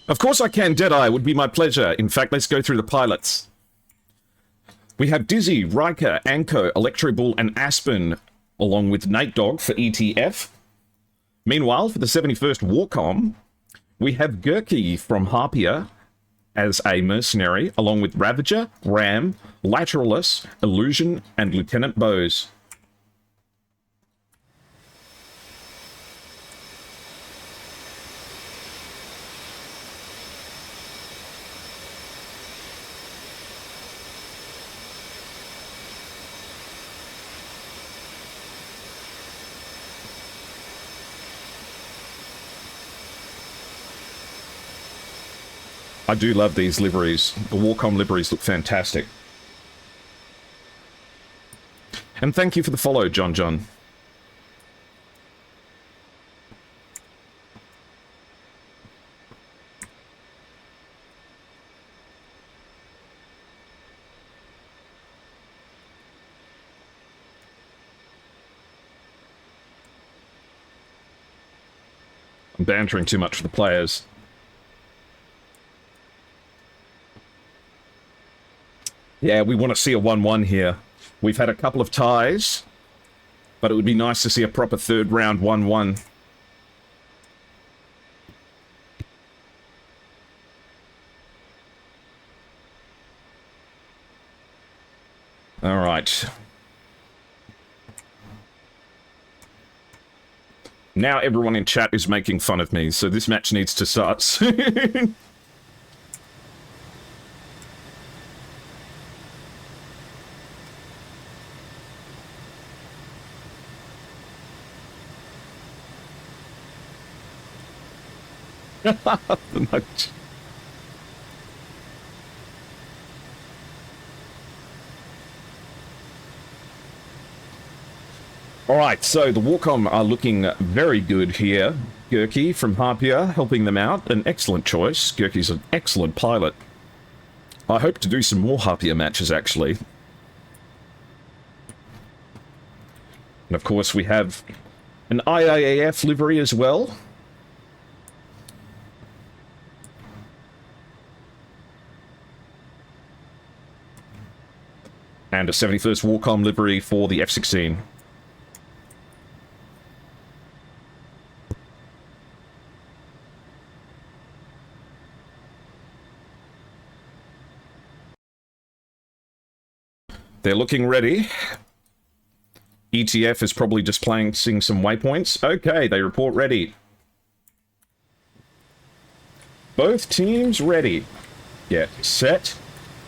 Of course I can, Deadeye. Would be my pleasure. In fact, let's go through the pilots. We have Dizzy, Riker, Anko, Electrobull, and Aspen, along with Night Dog for ETF. Meanwhile, for the 71st WARCOM, we have Gurky from Harpier as a mercenary, along with Ravager, Ram, Lateralis, Illusion, and Lieutenant Bose. I do love these liveries. The WARCOM liveries look fantastic. And thank you for the follow, John John. I'm bantering too much for the players. Yeah, we want to see a 1-1 here. We've had a couple of ties, but it would be nice to see a proper third round 1-1. All right. Now everyone in chat is making fun of me, so this match needs to start soon. The match. Alright, so the WARCOM are looking very good here. Gurky from Harpier helping them out. An excellent choice. Gurky's an excellent pilot. I hope to do some more Harpier matches, actually. And of course we have an IAAF livery as well. And a 71st WARCOM livery for the F-16. They're looking ready. ETF is probably just seeing some waypoints. Okay, they report ready. Both teams ready. Get set.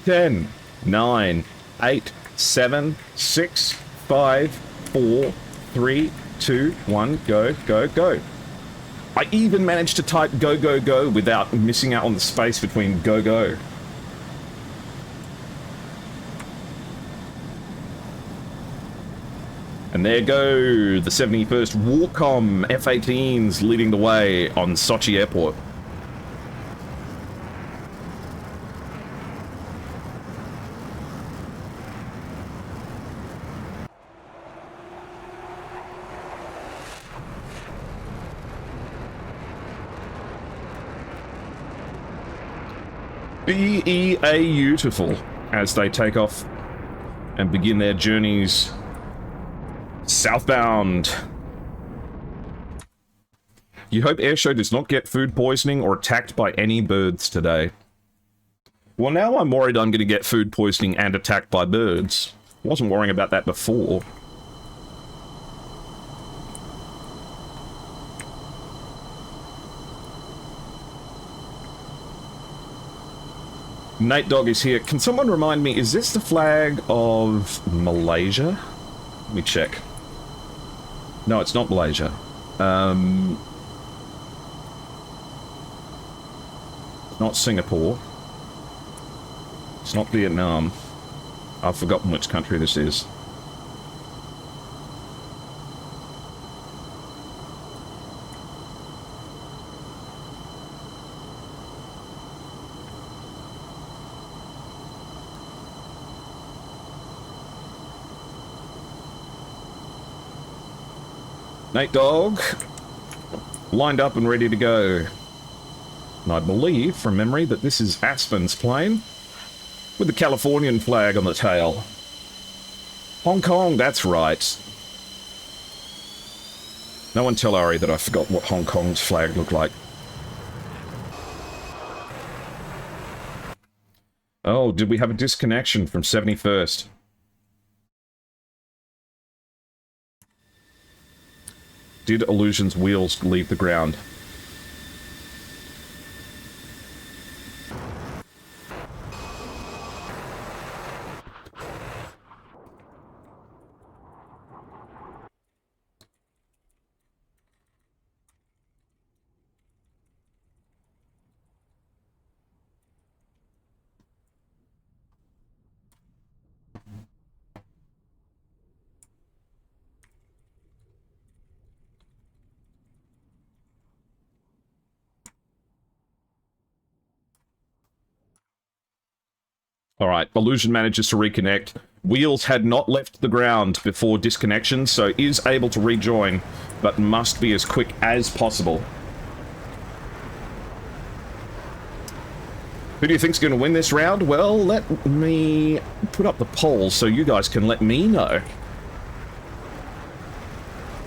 10, 9, 8, 7, 6, 5, 4, 3, 2, 1, go, go, go. I even managed to type go, go, go without missing out on the space between go, go. And there go the 71st WARCOM F-18s leading the way on Sochi Airport. Beautiful as they take off and begin their journeys southbound. You hope Airshow does not get food poisoning or attacked by any birds today. Well, now I'm worried I'm going to get food poisoning and attacked by birds. I wasn't worrying about that before. Nate Dog is here. Can someone remind me, is this the flag of Malaysia? Let me check. No, it's not Malaysia. Not Singapore. It's not Vietnam. I've forgotten which country this is. Nate Dog, lined up and ready to go. And I believe, from memory, that this is Aspen's plane, with the Californian flag on the tail. Hong Kong, that's right. No one tell Ari that I forgot what Hong Kong's flag looked like. Oh, did we have a disconnection from 71st? Did Illusion's wheels leave the ground? Alright, Illusion manages to reconnect. Wheels had not left the ground before disconnection, so is able to rejoin, but must be as quick as possible. Who do you think's going to win this round? Well, let me put up the poll so you guys can let me know.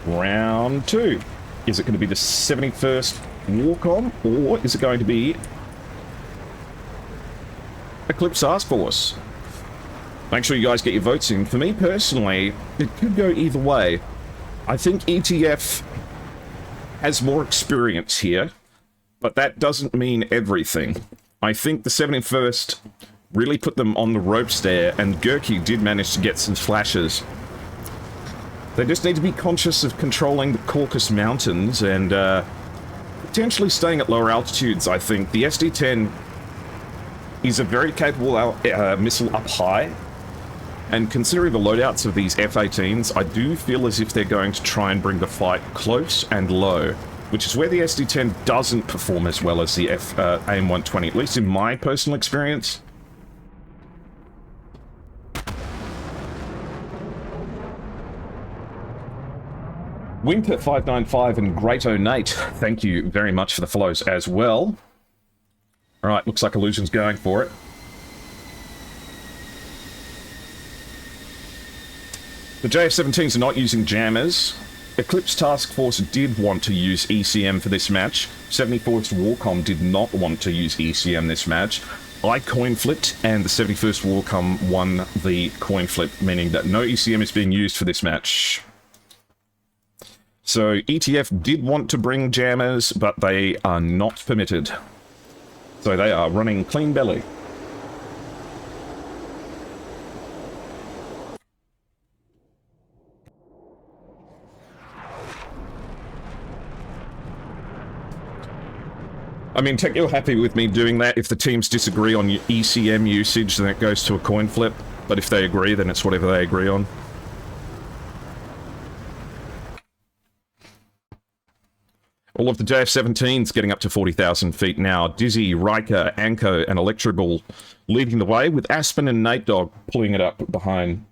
Round 2. Is it going to be the 71st WARCOM, or is it going to be Eclipse Task Force? Make sure you guys get your votes in. For me personally, it could go either way. I think ETF has more experience here, but that doesn't mean everything. I think the 71st really put them on the ropes there, and Gurkey did manage to get some flashes. They just need to be conscious of controlling the Caucasus Mountains and potentially staying at lower altitudes, I think. The SD-10 is a very capable missile up high, and considering the loadouts of these F-18s, I do feel as if they're going to try and bring the fight close and low, which is where the SD-10 doesn't perform as well as the AIM-120, at least in my personal experience. Winter595 and Great Nate, thank you very much for the follows as well. Alright, looks like Illusion's going for it. The JF-17s are not using jammers. Eclipse Task Force did want to use ECM for this match. 74th WARCOM did not want to use ECM this match. I coin flipped, and the 71st WARCOM won the coin flip, meaning that no ECM is being used for this match. So ETF did want to bring jammers, but they are not permitted. So they are running clean belly. I mean, Tech, you're happy with me doing that. If the teams disagree on ECM usage, then it goes to a coin flip. But if they agree, then it's whatever they agree on. All of the JF-17s getting up to 40,000 feet now. Dizzy, Riker, Anko, and Electroball leading the way, with Aspen and Nate Dog pulling it up behind.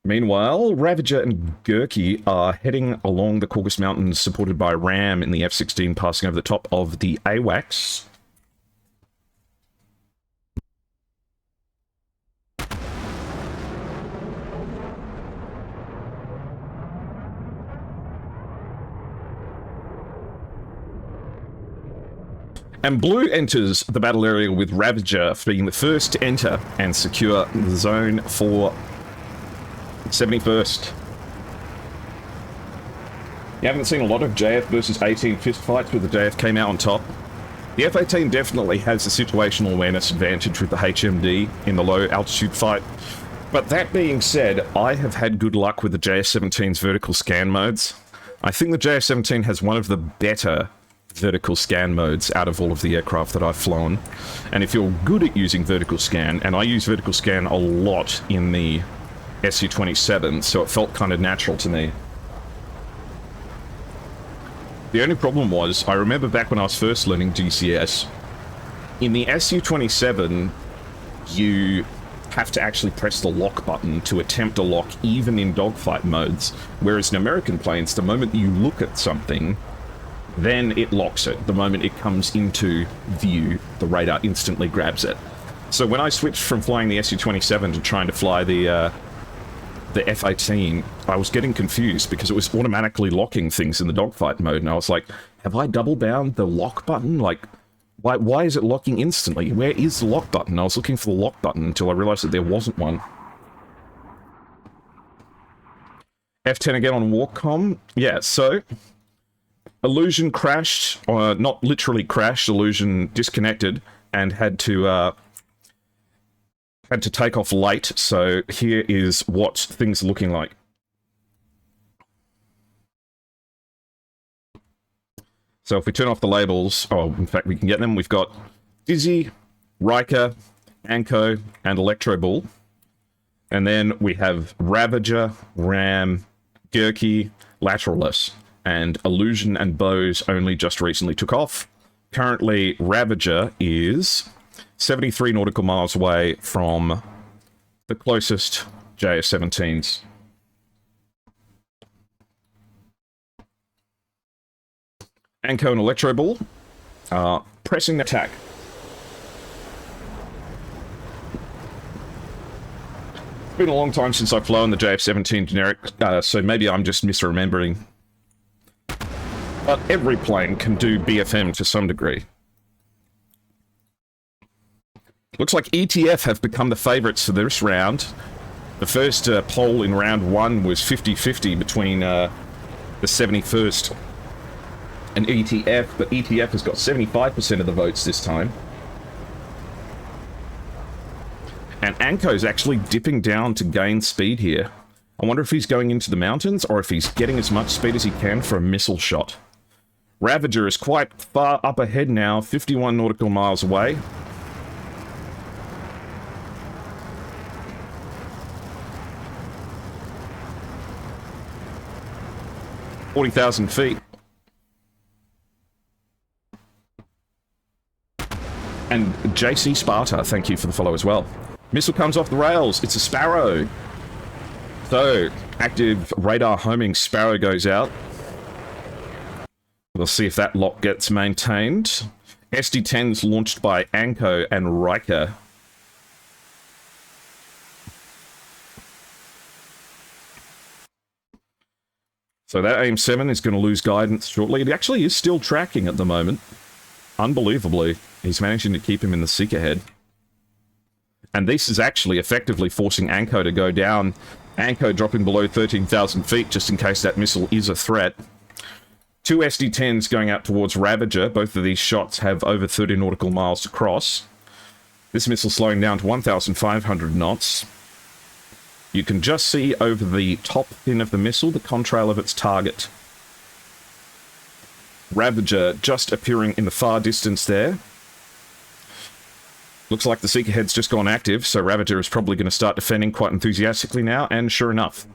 Meanwhile, Ravager and Gurkey are heading along the Caucasus Mountains, supported by Ram in the F-16, passing over the top of the AWACS. And Blue enters the battle area with Ravager being the first to enter and secure the zone for 71st. You haven't seen a lot of JF versus 18 fistfights where the JF came out on top. The F-18 definitely has a situational awareness advantage with the HMD in the low altitude fight. But that being said, I have had good luck with the JF-17's vertical scan modes. I think the JF-17 has one of the better vertical scan modes out of all of the aircraft that I've flown. And if you're good at using vertical scan, and I use vertical scan a lot in the Su-27, so it felt kind of natural to me. The only problem was, I remember back when I was first learning DCS, in the Su-27, you have to actually press the lock button to attempt a lock even in dogfight modes, whereas in American planes, the moment you look at something, then it locks it. The moment it comes into view, the radar instantly grabs it. So when I switched from flying the Su-27 to trying to fly the F-18, I was getting confused because it was automatically locking things in the dogfight mode, and I was like, have I double bound the lock button? Like, why is it locking instantly? Where is the lock button? I was looking for the lock button until I realized that there wasn't one. F-10 again on WARCOM. Yeah, so Illusion crashed, or not literally crashed, Illusion disconnected and had to take off late, so here is what things are looking like. So if we turn off the labels, oh, in fact, we can get them. We've got Dizzy, Riker, Anko, and Electroball. And then we have Ravager, Ram, Gurkey, Lateralus. And Illusion and Bose only just recently took off. Currently, Ravager is 73 nautical miles away from the closest JF-17s. Anko and Electroball are pressing the attack. It's been a long time since I've flown the JF-17 generic, so maybe I'm just misremembering. But every plane can do BFM to some degree. Looks like ETF have become the favourites for this round. The first poll in round 1 was 50-50 between the 71st and ETF, but ETF has got 75% of the votes this time. And Anko's actually dipping down to gain speed here. I wonder if he's going into the mountains or if he's getting as much speed as he can for a missile shot. Ravager is quite far up ahead now, 51 nautical miles away. $40,000 feet. And JC Sparta, thank you for the follow as well. Missile comes off the rails. It's a Sparrow. So, active radar homing Sparrow goes out. We'll see if that lock gets maintained. SD-10s launched by Anko and Riker. So that AIM-7 is going to lose guidance shortly. It actually is still tracking at the moment. Unbelievably. He's managing to keep him in the seek ahead. And this is actually effectively forcing Anko to go down. Anko dropping below 13,000 feet just in case that missile is a threat. 2 SD-10s going out towards Ravager. Both of these shots have over 30 nautical miles to cross. This missile slowing down to 1,500 knots. You can just see over the top fin of the missile the contrail of its target. Ravager just appearing in the far distance there. Looks like the seeker head's just gone active, so Ravager is probably going to start defending quite enthusiastically now, and sure enough.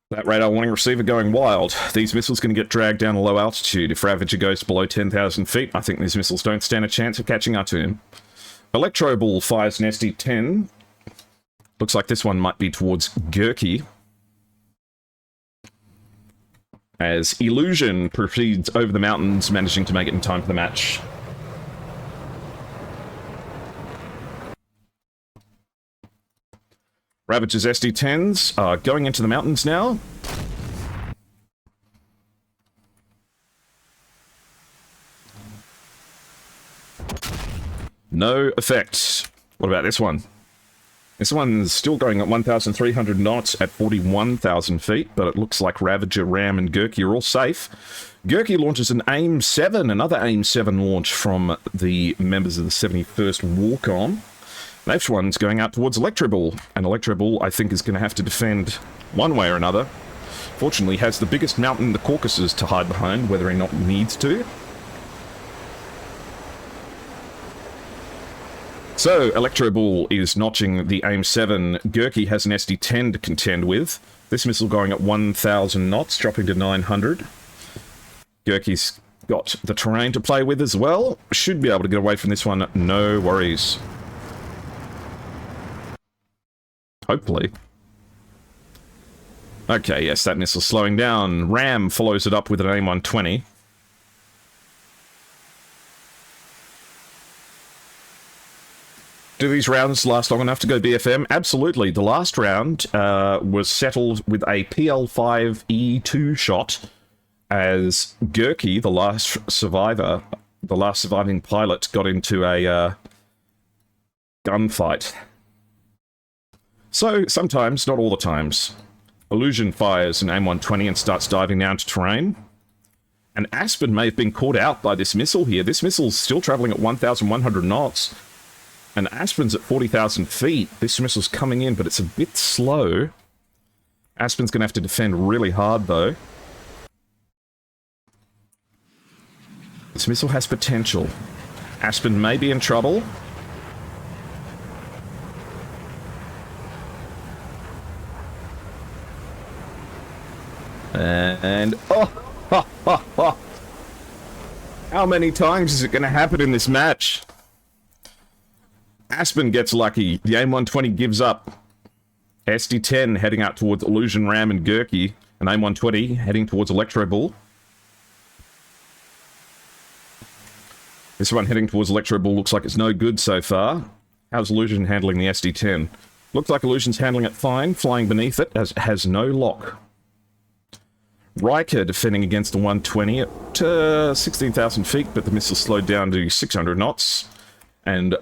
That radar warning receiver going wild. These missiles going to get dragged down a low altitude. If Ravager goes below 10,000 feet, I think these missiles don't stand a chance of catching up to him. Electro Ball fires an SD-10. Looks like this one might be towards Gurkey. As Illusion proceeds over the mountains, managing to make it in time for the match. Ravager's SD-10s are going into the mountains now. No effect. What about this one? This one's still going at 1,300 knots at 41,000 feet, but it looks like Ravager, Ram, and Gurkey are all safe. Gurkey launches an AIM-7, another AIM-7 launch from the members of the 71st WARCOM. Next one's going out towards Electro Ball, and Electro Ball, I think, is going to have to defend one way or another. Fortunately, has the biggest mountain in the Caucasus to hide behind, whether or not needs to. So, Electro Ball is notching the AIM-7. Gurkey has an SD-10 to contend with. This missile going at 1,000 knots, dropping to 900. Gurkey's got the terrain to play with as well. Should be able to get away from this one, no worries. Hopefully. Okay, yes, that missile's slowing down. Ram follows it up with an AIM-120. Do these rounds last long enough to go BFM? Absolutely. The last round was settled with a PL-5E2 shot as Gurkey, the last survivor, the last surviving pilot, got into a gunfight. So, sometimes, not all the times. Illusion fires an AIM-120 and starts diving down to terrain. And Aspen may have been caught out by this missile here. This missile's still traveling at 1,100 knots. And Aspen's at 40,000 feet. This missile's coming in, but it's a bit slow. Aspen's going to have to defend really hard, though. This missile has potential. Aspen may be in trouble. And... oh! How many times is it going to happen in this match? Aspen gets lucky. The AIM-120 gives up. SD-10 heading out towards Illusion, Ram, and Gurkey. And AIM-120 heading towards Electro Ball. This one heading towards Electro Ball looks like it's no good so far. How's Illusion handling the SD-10? Looks like Illusion's handling it fine, flying beneath it as it has no lock. Riker defending against the 120 at 16,000 feet, but the missile slowed down to 600 knots. And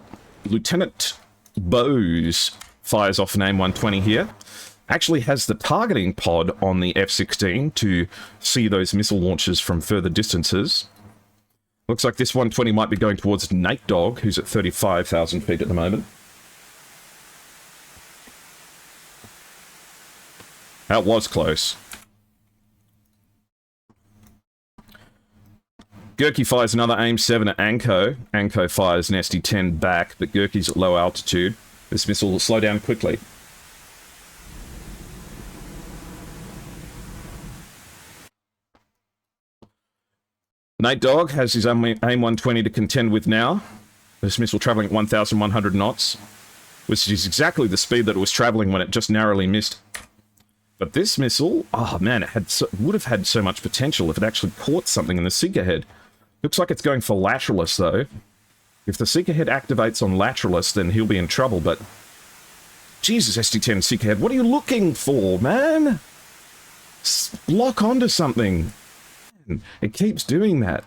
Lieutenant Bose fires off an AIM-120 here. Actually has the targeting pod on the F-16 to see those missile launches from further distances. Looks like this 120 might be going towards Nate Dogg, who's at 35,000 feet at the moment. That was close. Gurkey fires another AIM-7 at Anko. Anko fires an SD-10 back, but Gurkey's at low altitude. This missile will slow down quickly. Nate Dogg has his AIM-120 to contend with now. This missile traveling at 1,100 knots, which is exactly the speed that it was traveling when it just narrowly missed. But this missile, oh man, it would have had so much potential if it actually caught something in the seeker head. Looks like it's going for lateralus though. If the seeker head activates on lateralus, then he'll be in trouble, but... Jesus, SD-10 seeker head, what are you looking for, man? Lock onto something. It keeps doing that.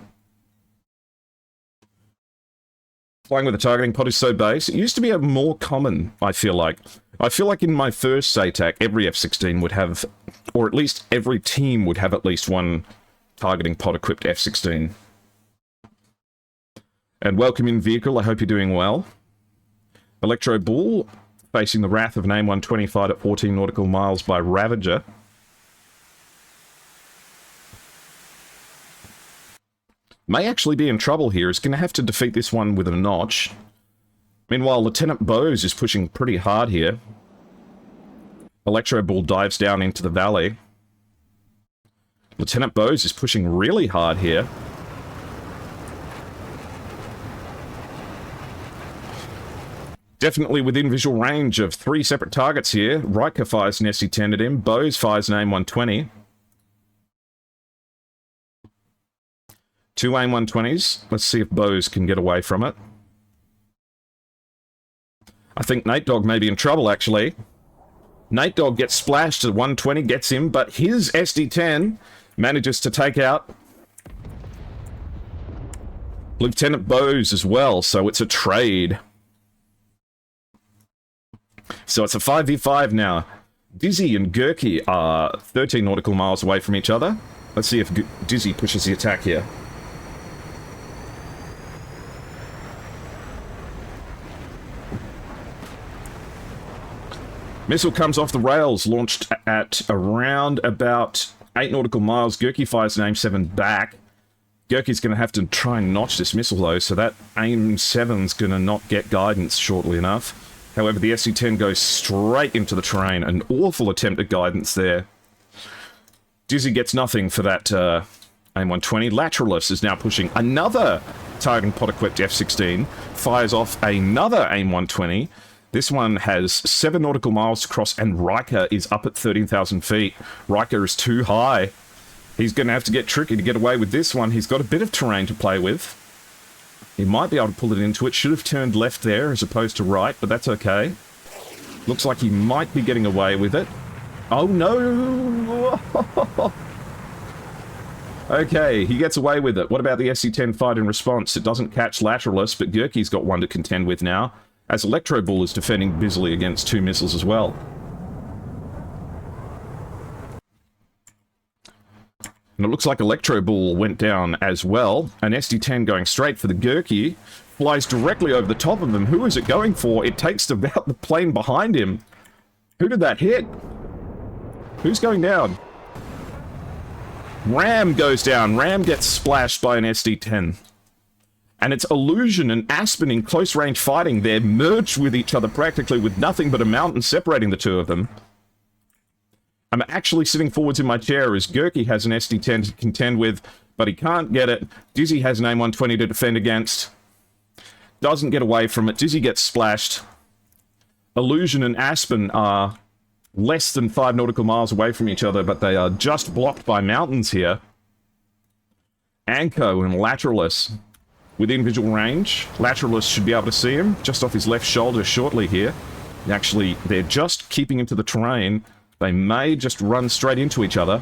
Flying with a targeting pod is so base. It used to be a more common, I feel like. I feel like in my first SATAC, every F-16 would have, or at least every team would have at least one targeting pod-equipped F-16. And welcome in vehicle, I hope you're doing well. Electro Bull, facing the wrath of an AIM-120 fired at 14 nautical miles by Ravager. May actually be in trouble here. He's going to have to defeat this one with a notch. Meanwhile, Lieutenant Bose is pushing pretty hard here. Electro Bull dives down into the valley. Lieutenant Bose is pushing really hard here. Definitely within visual range of 3 separate targets here. Riker fires an SD-10 at him. Bose fires an AIM-120. 2 AIM-120s. Let's see if Bose can get away from it. I think Nate Dogg may be in trouble, actually. Nate Dogg gets splashed at 120, gets him, but his SD-10 manages to take out Lieutenant Bose as well, so it's a trade. So it's a 5v5 now. Dizzy and Gurkey are 13 nautical miles away from each other. Let's see if Dizzy pushes the attack here. Missile comes off the rails, launched at around about 8 nautical miles. Gurkey fires an AIM-7 back. Gurkey's going to have to try and notch this missile though, so that AIM-7's going to not get guidance shortly enough. However, the SC-10 goes straight into the terrain. An awful attempt at guidance there. Dizzy gets nothing for that AIM-120. Lateralus is now pushing another targeting pod-equipped F-16. Fires off another AIM-120. This one has 7 nautical miles to cross, and Riker is up at 13,000 feet. Riker is too high. He's going to have to get tricky to get away with this one. He's got a bit of terrain to play with. He might be able to pull it into it. Should have turned left there as opposed to right, but that's okay. Looks like he might be getting away with it. Oh no! Okay, he gets away with it. What about the SC-10 fight in response? It doesn't catch Lateralus, but Gurkey's got one to contend with now, as Electro Bull is defending busily against 2 missiles as well. And it looks like Electro Bull went down as well. An SD-10 going straight for the Gurkey. Flies directly over the top of him. Who is it going for? It takes about the plane behind him. Who did that hit? Who's going down? Ram goes down. Ram gets splashed by an SD-10. And it's Illusion and Aspen in close range fighting. They're merged with each other practically with nothing but a mountain separating the two of them. I'm actually sitting forwards in my chair as Gurkey has an SD-10 to contend with, but he can't get it. Dizzy has an AIM-120 to defend against. Doesn't get away from it. Dizzy gets splashed. Illusion and Aspen are less than 5 nautical miles away from each other, but they are just blocked by mountains here. Anko and Lateralus within visual range. Lateralus should be able to see him just off his left shoulder shortly here. Actually, they're just keeping into the terrain. They may just run straight into each other.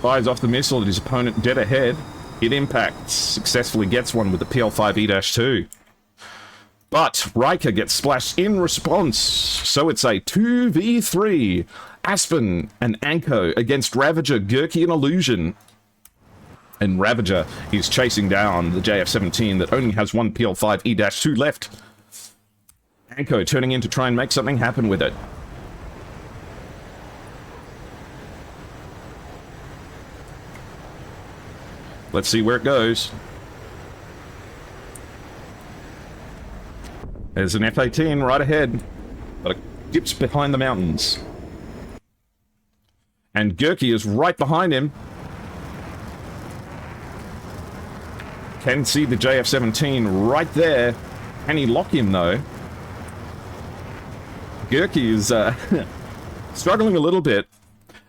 Fires off the missile at his opponent dead ahead. It impacts, successfully gets one with the PL5E-2. But Riker gets splashed in response, so it's a 2v3. Aspen and Anko against Ravager, Gurky, and Illusion. And Ravager is chasing down the JF-17 that only has one PL5E-2 left. Anko turning in to try and make something happen with it. Let's see where it goes. There's an F-18 right ahead, but it dips behind the mountains. And Gurky is right behind him. Can see the JF-17 right there. Can he lock him, though? Gurky is struggling a little bit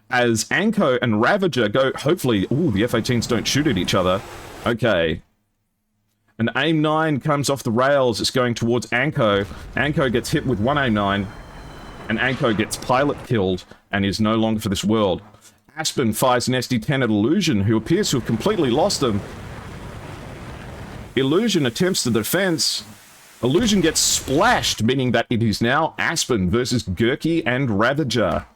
as Anko and Ravager go, hopefully, ooh, the F-18s don't shoot at each other. Okay. An AIM-9 comes off the rails. It's going towards Anko. Anko gets hit with one AIM-9, and Anko gets pilot killed and is no longer for this world. Aspen fires an SD-10 at Illusion, who appears to have completely lost them. Illusion attempts the defense. Illusion gets splashed, meaning that it is now Aspen versus Gurky and Ravager.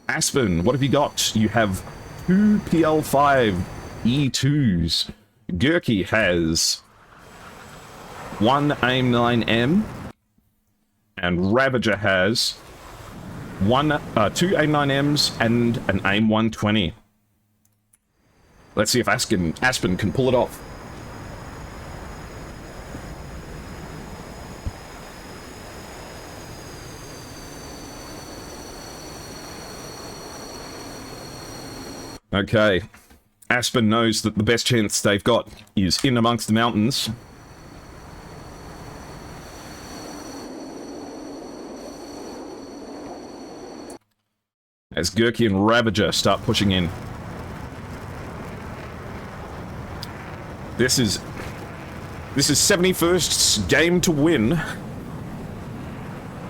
Aspen, what have you got? You have two PL5 E2s. Gurky has one AIM-9M, and Ravager has two AIM-9Ms and an AIM-120. Let's see if Aspen can pull it off. Okay, Aspen knows that the best chance they've got is in amongst the mountains. As Gurky and Ravager start pushing in. This is 71st's game to win.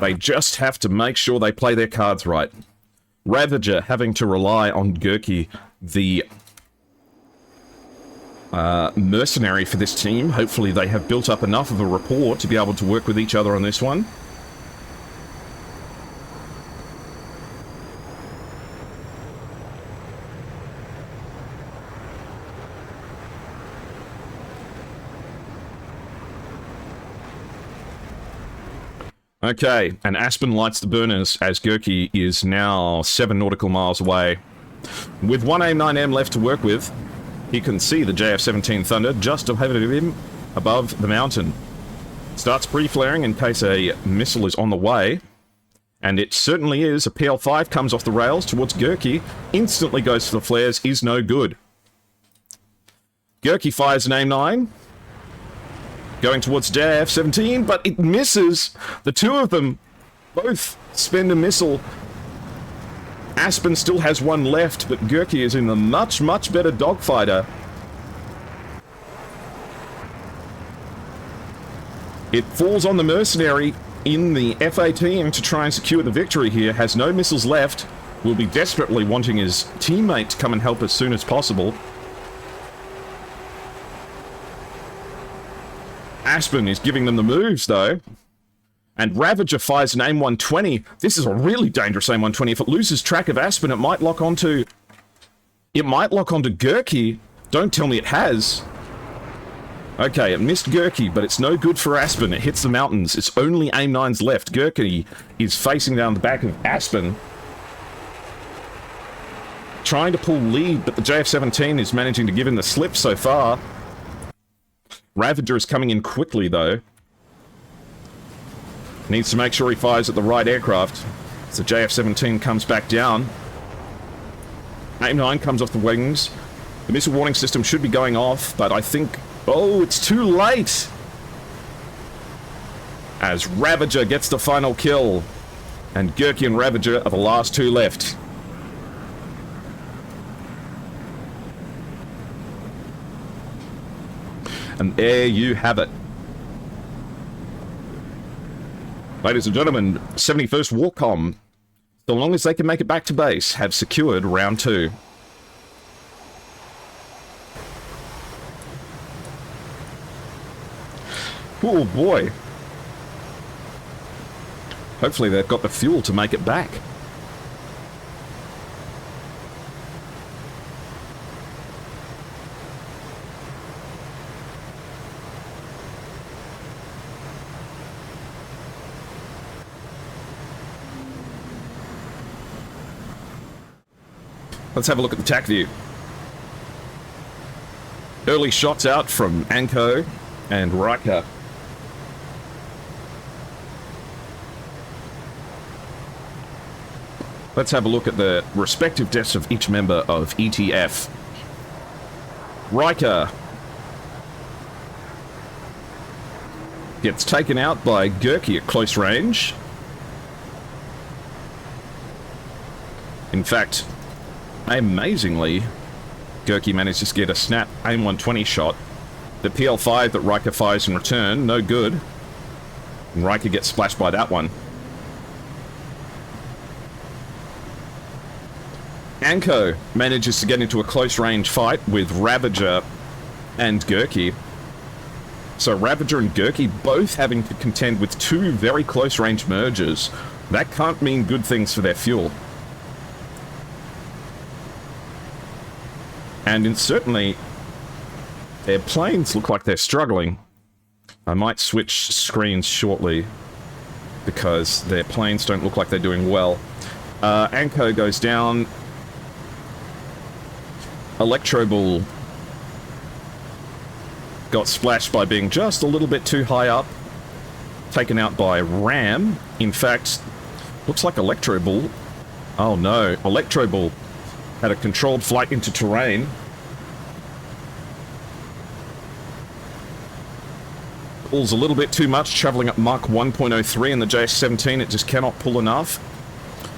They just have to make sure they play their cards right. Ravager having to rely on Gurky, the mercenary for this team. Hopefully they have built up enough of a rapport to be able to work with each other on this one. Okay, and Aspen lights the burners as Gurky is now 7 nautical miles away. With one AIM-9M left to work with, he can see the JF-17 Thunder just ahead of him above the mountain. Starts pre-flaring in case a missile is on the way, and it certainly is. A PL-5 comes off the rails towards Gurky, instantly goes for the flares, is no good. Gurky fires an AIM-9. Going towards JF-17, but it misses. The two of them both spend a missile. Aspen still has one left, but Gurky is in a much, much better dogfighter. It falls on the mercenary in the F-18 to try and secure the victory here. Has no missiles left. Will be desperately wanting his teammate to come and help as soon as possible. Aspen is giving them the moves, though. And Ravager fires an AIM-120. This is a really dangerous AIM-120. If it loses track of Aspen, it might lock onto... Gurky. Don't tell me it has. Okay, it missed Gurky, but it's no good for Aspen. It hits the mountains. It's only AIM-9s left. Gurky is facing down the back of Aspen. Trying to pull lead, but the JF-17 is managing to give him the slip so far. Ravager is coming in quickly, though. Needs to make sure he fires at the right aircraft. So JF-17 comes back down. AIM-9 comes off the wings. The missile warning system should be going off, but I think... Oh, it's too late! As Ravager gets the final kill. And Gurky and Ravager are the last two left. And there you have it. Ladies and gentlemen, 71st WARCOM, so long as they can make it back to base, have secured round 2. Oh boy. Hopefully they've got the fuel to make it back. Let's have a look at the TAC view. Early shots out from Anko and Riker. Let's have a look at the respective deaths of each member of ETF. Riker gets taken out by Gurky at close range. In fact, amazingly, Gurky manages to get a snap AIM 120 shot. The PL5 that Riker fires in return, no good. And Riker gets splashed by that one. Anko manages to get into a close range fight with Ravager and Gurky. So Ravager and Gurky both having to contend with 2 very close range mergers. That can't mean good things for their fuel. And certainly, their planes look like they're struggling. I might switch screens shortly, because their planes don't look like they're doing well. Anko goes down. Electroball got splashed by being just a little bit too high up. Taken out by Ram. In fact, looks like Electroball. Oh no, Electroball had a controlled flight into terrain. Pulls a little bit too much, traveling up Mach 1.03 in the JS-17. It just cannot pull enough.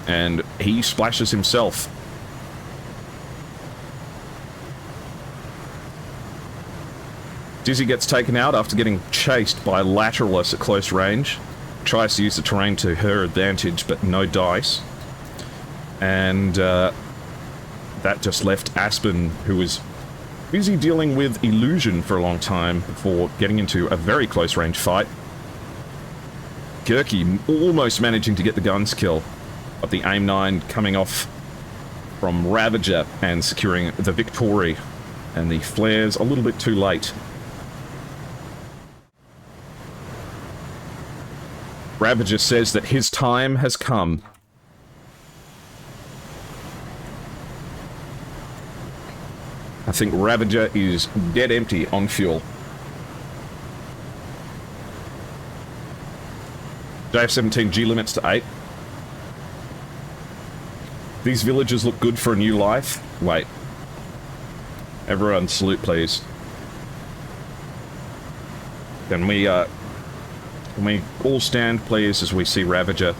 And he splashes himself. Dizzy gets taken out after getting chased by Lateralus at close range. Tries to use the terrain to her advantage, but no dice. And that just left Aspen, who was busy dealing with Illusion for a long time before getting into a very close range fight. Gurky almost managing to get the guns kill, but the AIM-9 coming off from Ravager and securing the victory. And the flares a little bit too late. Ravager says that his time has come. I think Ravager is dead empty on fuel. JF-17 G limits to 8. These villagers look good for a new life. Wait. Everyone salute, please. Can we all stand, please, as we see Ravager?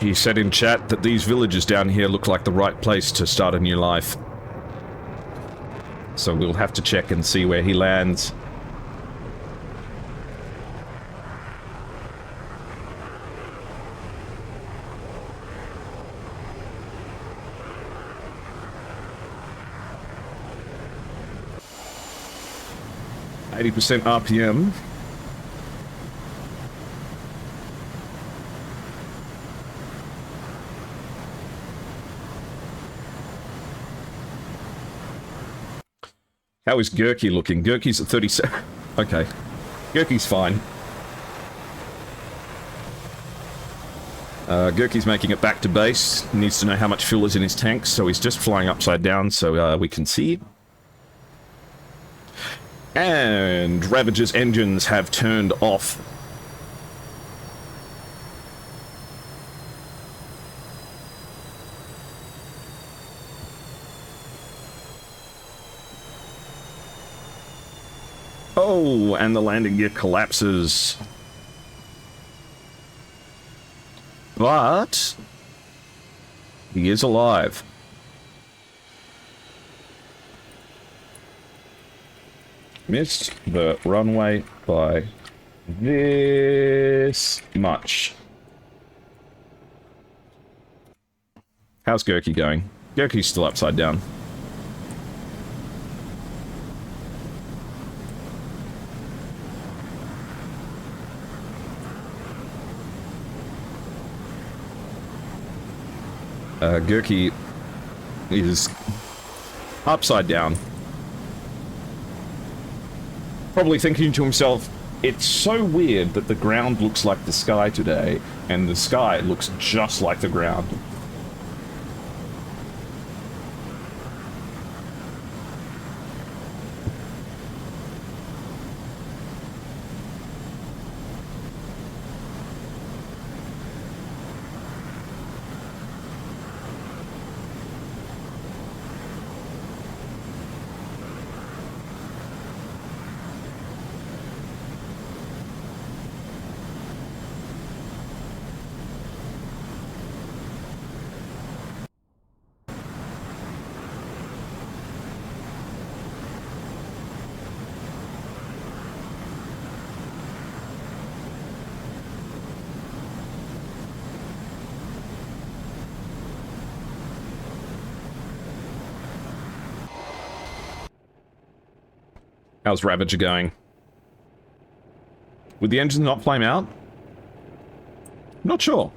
He said in chat that these villages down here look like the right place to start a new life. So we'll have to check and see where he lands. %, RPM. How is Gurky looking? Gurky's at 37. Okay. Gurky's fine. Gurky's making it back to base. Needs to know how much fuel is in his tanks, so he's just flying upside down so we can see. And Ravager's engines have turned off. Oh, and the landing gear collapses. But he is alive. Missed the runway by this much. How's Gurky going? Gurky's still upside down. Gurky is upside down. Probably thinking to himself, it's so weird that the ground looks like the sky today, and the sky looks just like the ground. How's Ravager going? Would the engine not flame out? Not sure.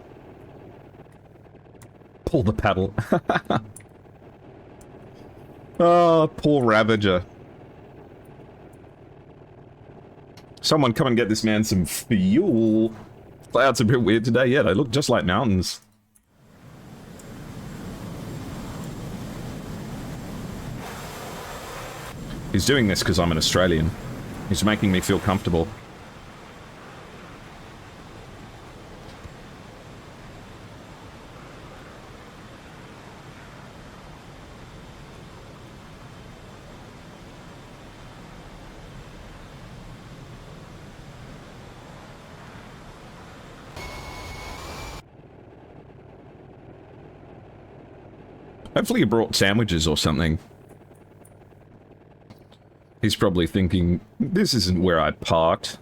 Pull the paddle. Oh, poor Ravager. Someone come and get this man some fuel. Clouds are a bit weird today. Yeah, they look just like mountains. He's doing this because I'm an Australian. He's making me feel comfortable. Hopefully you brought sandwiches or something. He's probably thinking, this isn't where I parked.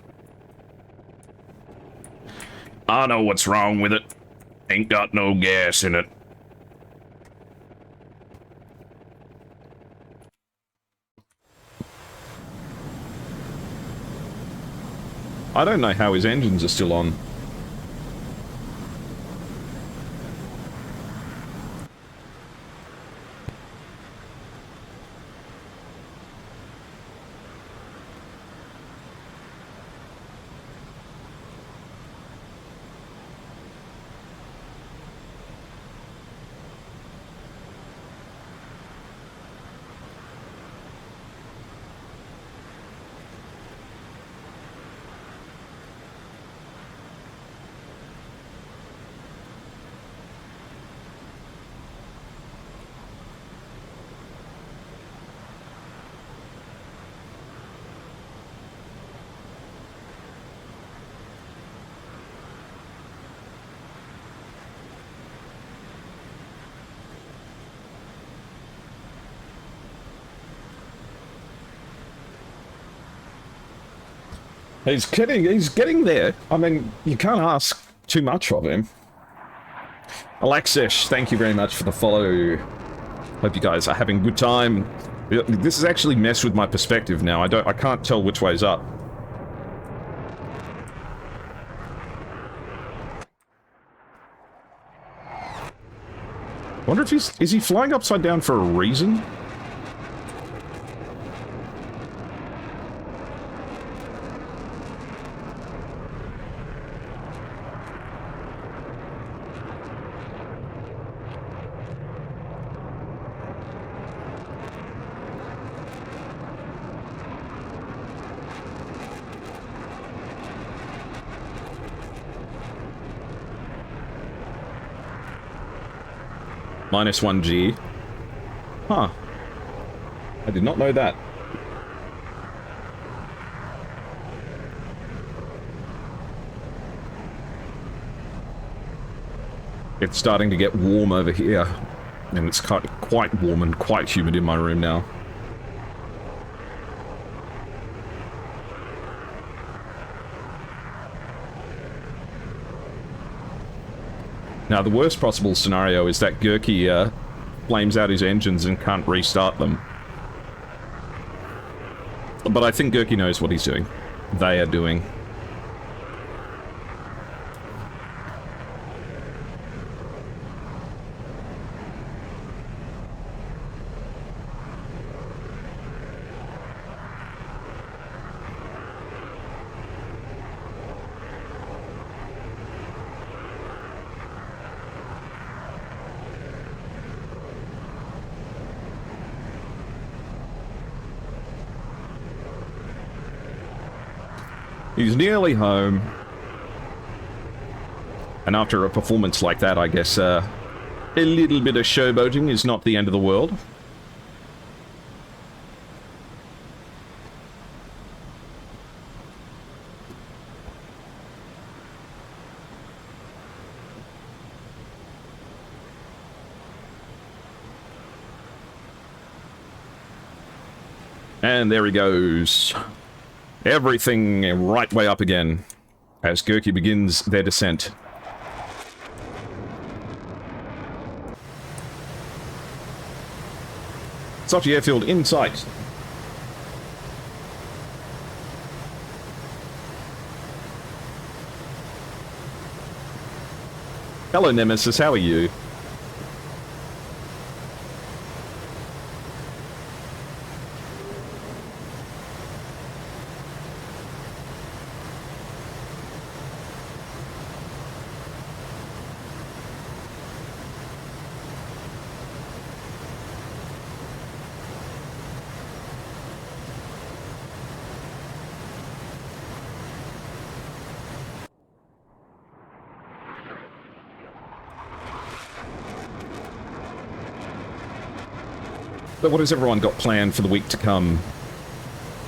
I know what's wrong with it. Ain't got no gas in it. I don't know how his engines are still on. He's getting there. I mean, you can't ask too much of him. Alexis, thank you very much for the follow. Hope you guys are having a good time. This has actually messed with my perspective now. I can't tell which way's up. Wonder if is he flying upside down for a reason? Minus 1G. Huh. I did not know that. It's starting to get warm over here. And it's quite warm and quite humid in my room now. Now, the worst possible scenario is that Gurky flames out his engines and can't restart them. But I think Gurky knows what he's doing. They are doing. He's nearly home. And after a performance like that, I guess a little bit of showboating is not the end of the world. And there he goes. Everything right way up again as Gurky begins their descent. Sochi Airfield in sight. Hello, Nemesis. How are you? So what has everyone got planned for the week to come?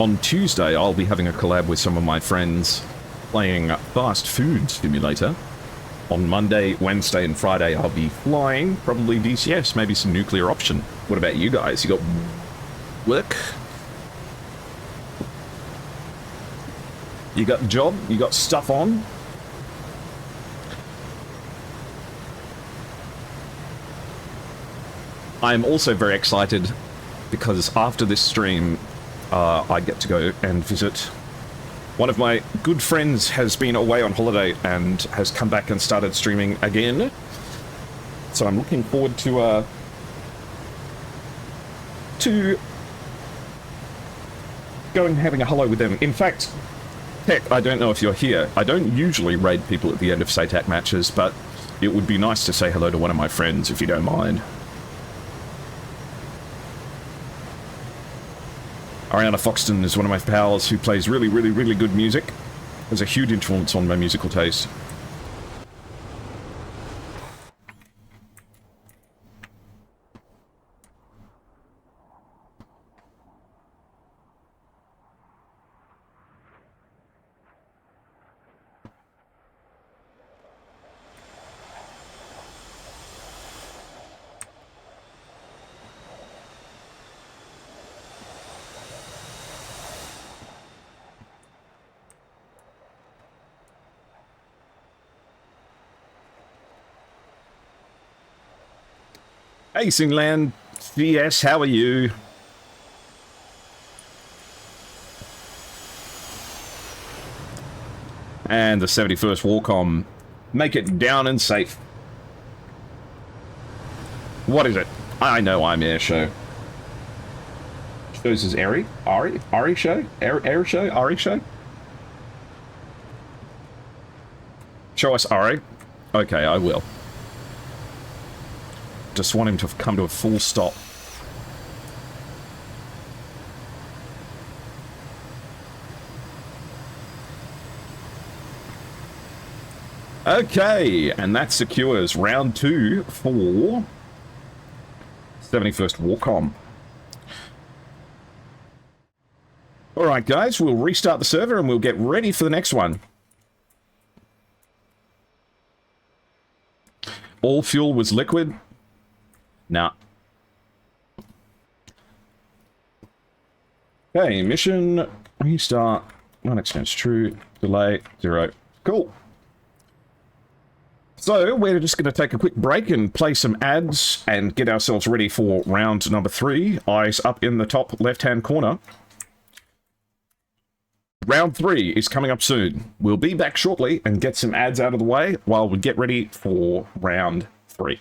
On Tuesday, I'll be having a collab with some of my friends playing Fast Food Simulator. On Monday, Wednesday, and Friday, I'll be flying, probably DCS, maybe some nuclear option. What about you guys? You got work? You got a job? You got stuff on? I am also very excited because after this stream, I get to go and visit. One of my good friends has been away on holiday and has come back and started streaming again. So I'm looking forward to going and having a hello with them. In fact, Tech, I don't know if you're here. I don't usually raid people at the end of SATAC matches, but it would be nice to say hello to one of my friends if you don't mind. Ariana Foxton is one of my pals who plays really, really, really good music. Has a huge influence on my musical taste. Hey, Singland. VS, how are you? And the 71st WARCOM. Make it down and safe. What is it? I know I'm Air Show. Shows is Ari? Ari Show? Air Show? Ari Show? Show us Ari. Okay, I will. Just want him to come to a full stop. Okay, and that secures round 2 for 71st WARCOM. Alright guys, we'll restart the server and we'll get ready for the next one. All fuel was liquid? Nah. Okay, mission, restart, non-extends true, delay, 0. Cool. So, we're just going to take a quick break and play some ads and get ourselves ready for round number 3. Eyes up in the top left-hand corner. Round 3 is coming up soon. We'll be back shortly and get some ads out of the way while we get ready for round 3.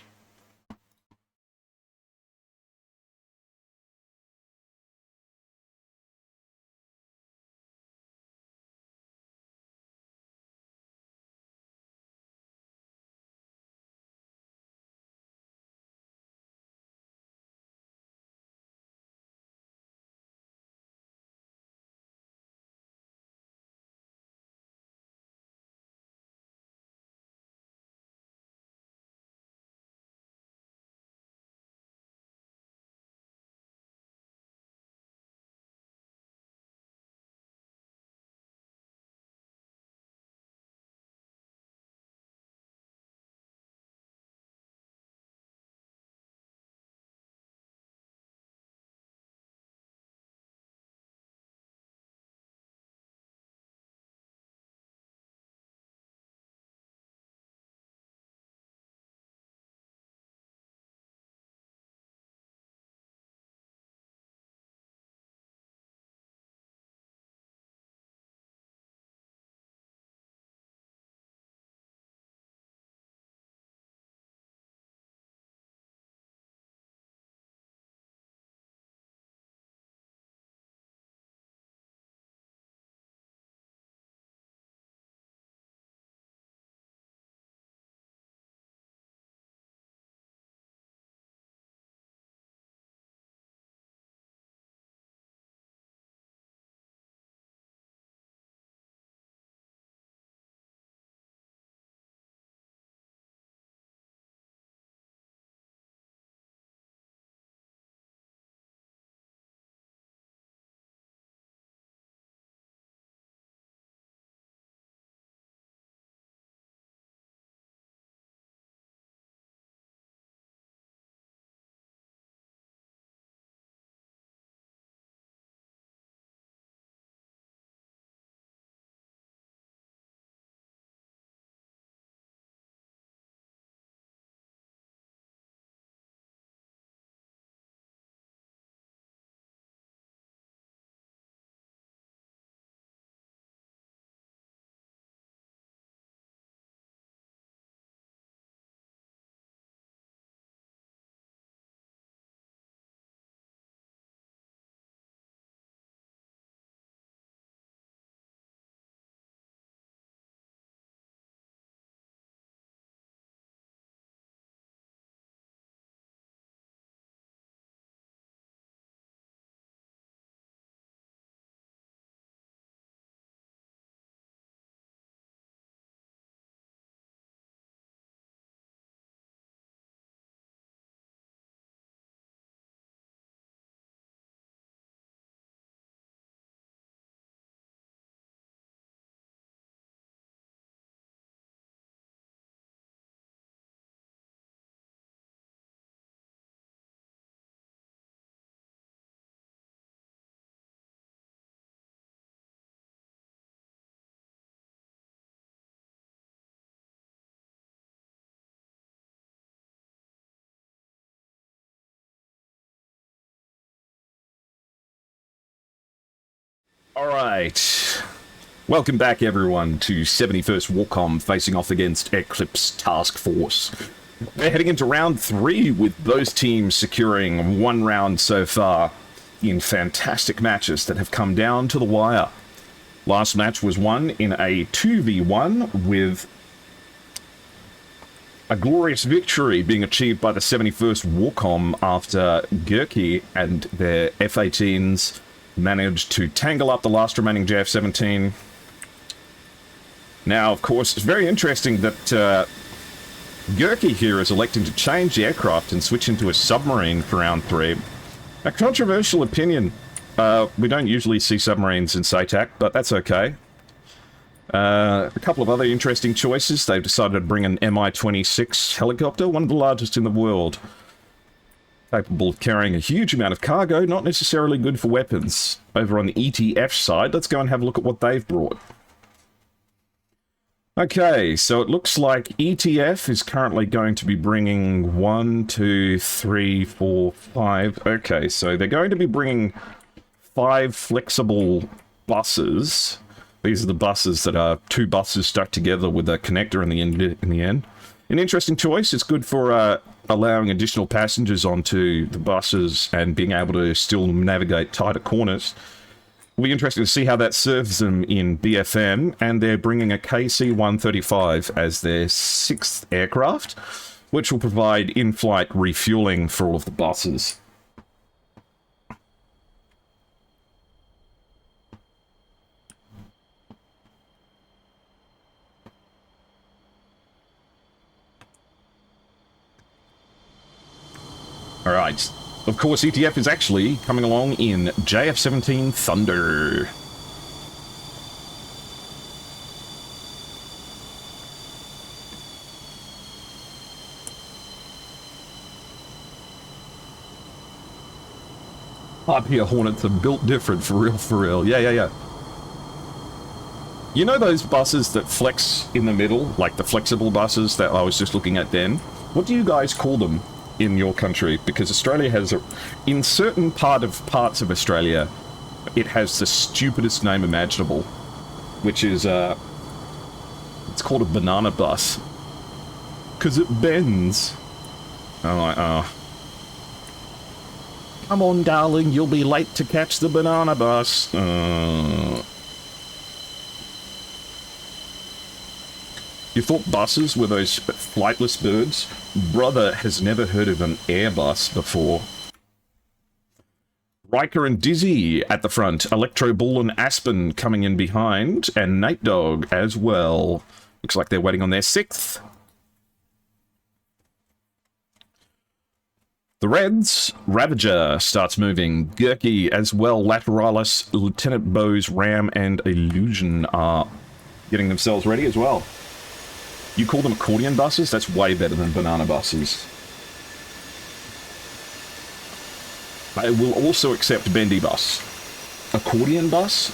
Alright. Welcome back, everyone, to 71st WARCOM facing off against Eclipse Task Force. We're heading into round 3 with both teams securing 1 round so far in fantastic matches that have come down to the wire. Last match was won in a 2v1 with a glorious victory being achieved by the 71st WARCOM after Gurkey and their F-18s managed to tangle up the last remaining JF-17. Now, of course, it's very interesting that Gurkey here is electing to change the aircraft and switch into a submarine for round 3. A controversial opinion. We don't usually see submarines in SATAC, but that's okay. A couple of other interesting choices. They've decided to bring an Mi-26 helicopter, one of the largest in the world. Capable of carrying a huge amount of cargo, not necessarily good for weapons. Over on the ETF side, let's go and have a look at what they've brought. Okay, so it looks like ETF is currently going to be bringing 1, 2, 3, 4, 5. Okay, so they're going to be bringing 5 flexible buses. These are the buses that are 2 buses stuck together with a connector in the end. An interesting choice. It's good for allowing additional passengers onto the buses and being able to still navigate tighter corners. It'll be interesting to see how that serves them in BFM, and they're bringing a KC-135 as their 6th aircraft, which will provide in-flight refueling for all of the buses. Alright, of course ETF is actually coming along in JF-17 Thunder. Harpier Hornets are built different, for real. Yeah. You know those buses that flex in the middle, like the flexible buses that I was just looking at then? What do you guys call them in your country? Because Australia has in certain parts of Australia, it has the stupidest name imaginable, which is it's called a banana bus because it bends. I'm like, oh, come on darling, you'll be late to catch the banana bus. You thought buses were those flightless birds? Brother has never heard of an Airbus before. Riker and Dizzy at the front. Electro Bull and Aspen coming in behind. And Nate Dogg as well. Looks like they're waiting on their 6th. The Reds. Ravager starts moving. Gurkey as well. Lateralis, Lieutenant Bose, Ram and Illusion are getting themselves ready as well. You call them accordion buses? That's way better than banana buses. They will also accept bendy bus. Accordion bus?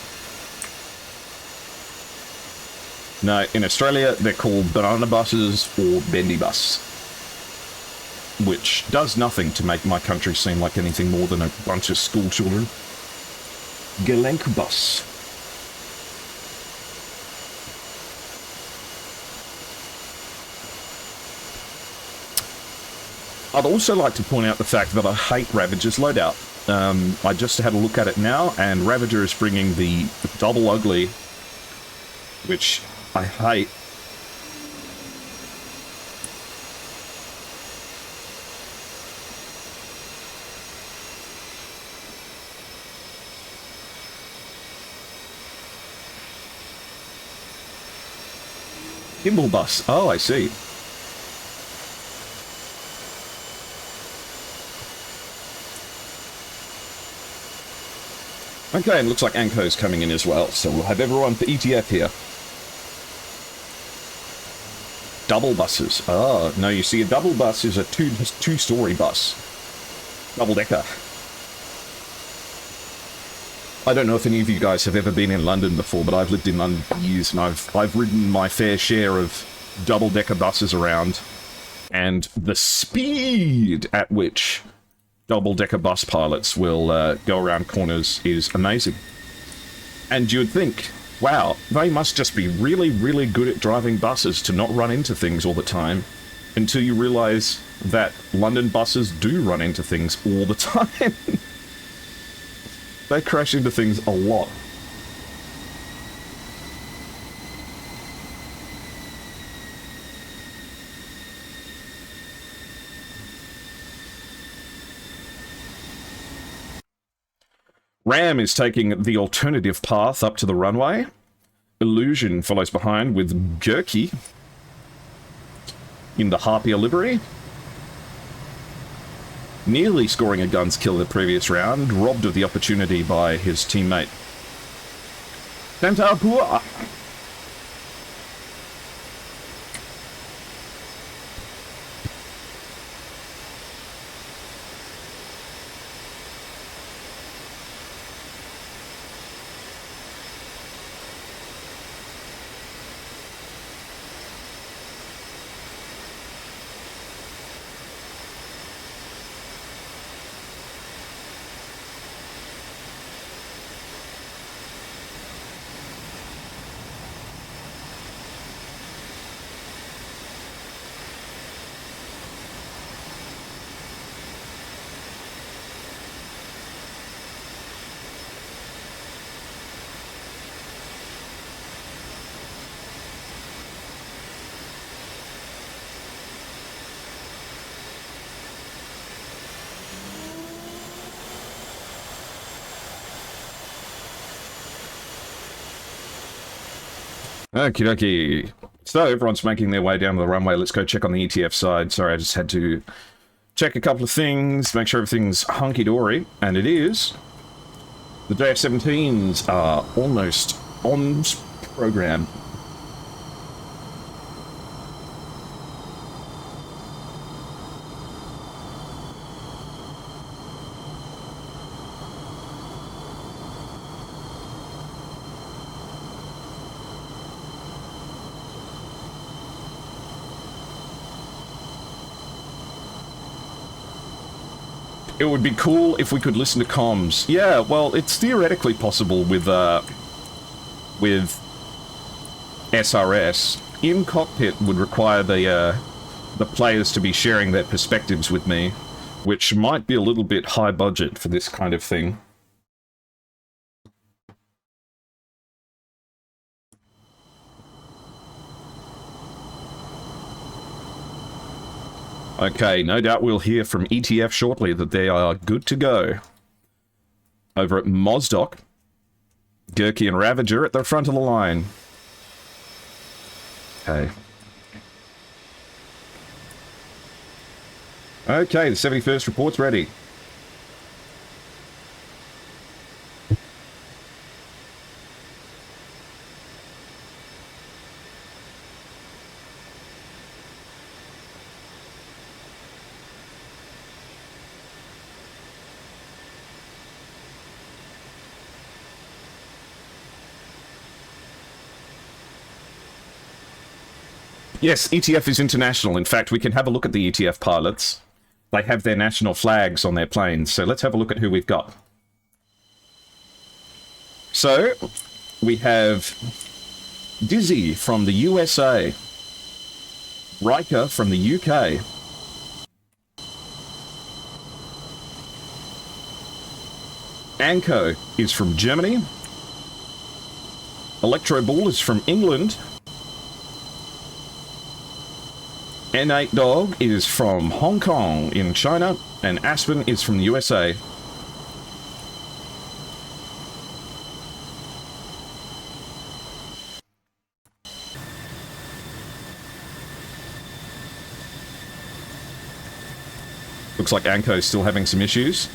No, in Australia they're called banana buses or bendy bus. Which does nothing to make my country seem like anything more than a bunch of school children. Gelenk bus. I'd also like to point out the fact that I hate Ravager's loadout. I just had a look at it now, and Ravager is bringing the double ugly, which I hate. Gimbal bus. Oh, I see. Okay, and looks like Anko's coming in as well, so we'll have everyone for ETF here. Double buses. Oh, no, you see, a double bus is a two-story bus. Double-decker. I don't know if any of you guys have ever been in London before, but I've lived in London for years, and I've ridden my fair share of double-decker buses around, and the speed at which double-decker bus pilots will go around corners is amazing. And you would think, wow, they must just be really, really good at driving buses to not run into things all the time, until you realise that London buses do run into things all the time. They crash into things a lot. Ram is taking the alternative path up to the runway. Illusion follows behind with Gurkey. in the Harpier livery. Nearly scoring a guns kill in the previous round, robbed of the opportunity by his teammate. Tantarpur. Okie dokie. So everyone's making their way down the runway. Let's go check on the ETF side. Sorry, I just had to check a couple of things, make sure everything's hunky-dory, and it is. The JF-17s are almost on program. It would be cool if we could listen to comms. Yeah, well, it's theoretically possible with SRS. In cockpit would require the players to be sharing their perspectives with me, which might be a little bit high budget for this kind of thing. Okay, no doubt we'll hear from ETF shortly that they are good to go. Over at Mozdok, Gurky and Ravager at the front of the line. Okay. Okay, the 71st report's ready. Yes, ETF is international. In fact, we can have a look at the ETF pilots. They have their national flags on their planes, so let's have a look at who we've got. So, we have Dizzy from the USA, Riker from the UK, Anko is from Germany, Electro Bull is from England, N8 Dog is from Hong Kong in China, and Aspen is from the USA. Looks like Anko's still having some issues.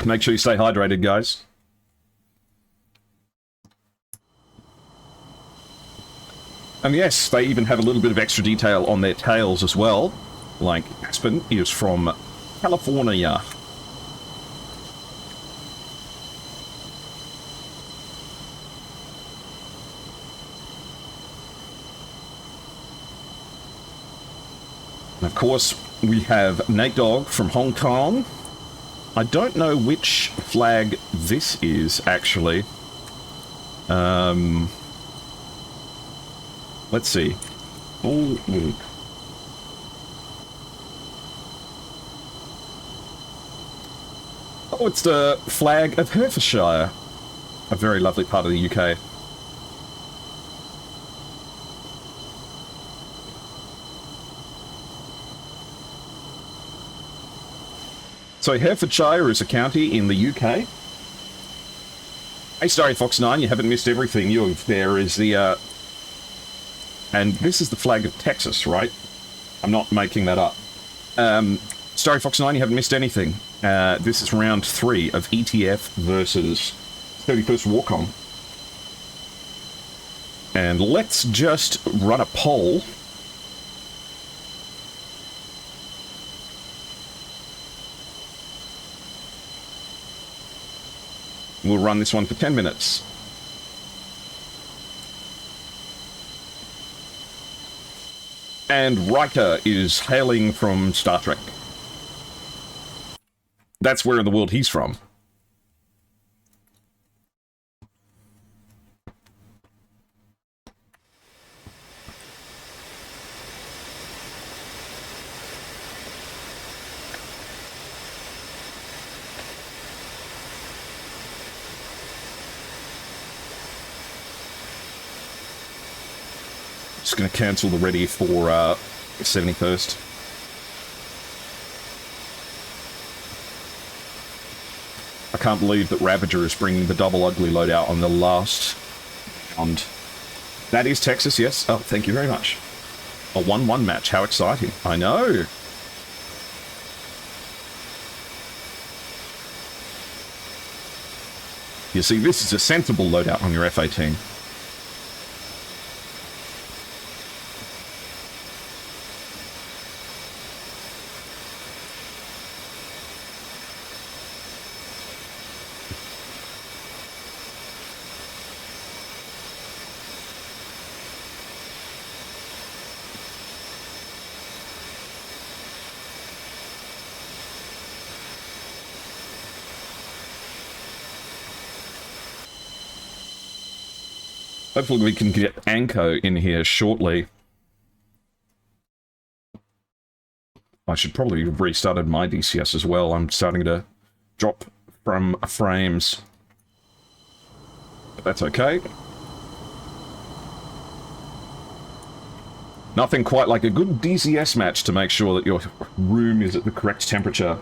Make sure you stay hydrated, guys. And yes, they even have a little bit of extra detail on their tails as well. Like, Aspen is from California. And of course, we have Nate Dogg from Hong Kong. I don't know which flag this is, actually. Let's see. Oh, Oh, it's the flag of Hertfordshire. A very lovely part of the UK. So Hertfordshire is a county in the UK. Hey, Starry Fox 9, you haven't missed everything. There is the, and this is the flag of Texas, right? I'm not making that up. Starry Fox 9, you haven't missed anything. This is round 3 of ETF versus 71st WARCOM. And let's just run a poll. We'll run this one for 10 minutes. And Riker is hailing from Star Trek. That's where in the world he's from. Just going to cancel the ready for 71st. I can't believe that Ravager is bringing the double ugly loadout on the last round. That is Texas, yes. Oh, thank you very much. A 1-1 match. How exciting. I know. You see, this is a sensible loadout on your F-18. Hopefully we can get Anko in here shortly. I should probably have restarted my DCS as well. I'm starting to drop from frames. But that's okay. Nothing quite like a good DCS match to make sure that your room is at the correct temperature.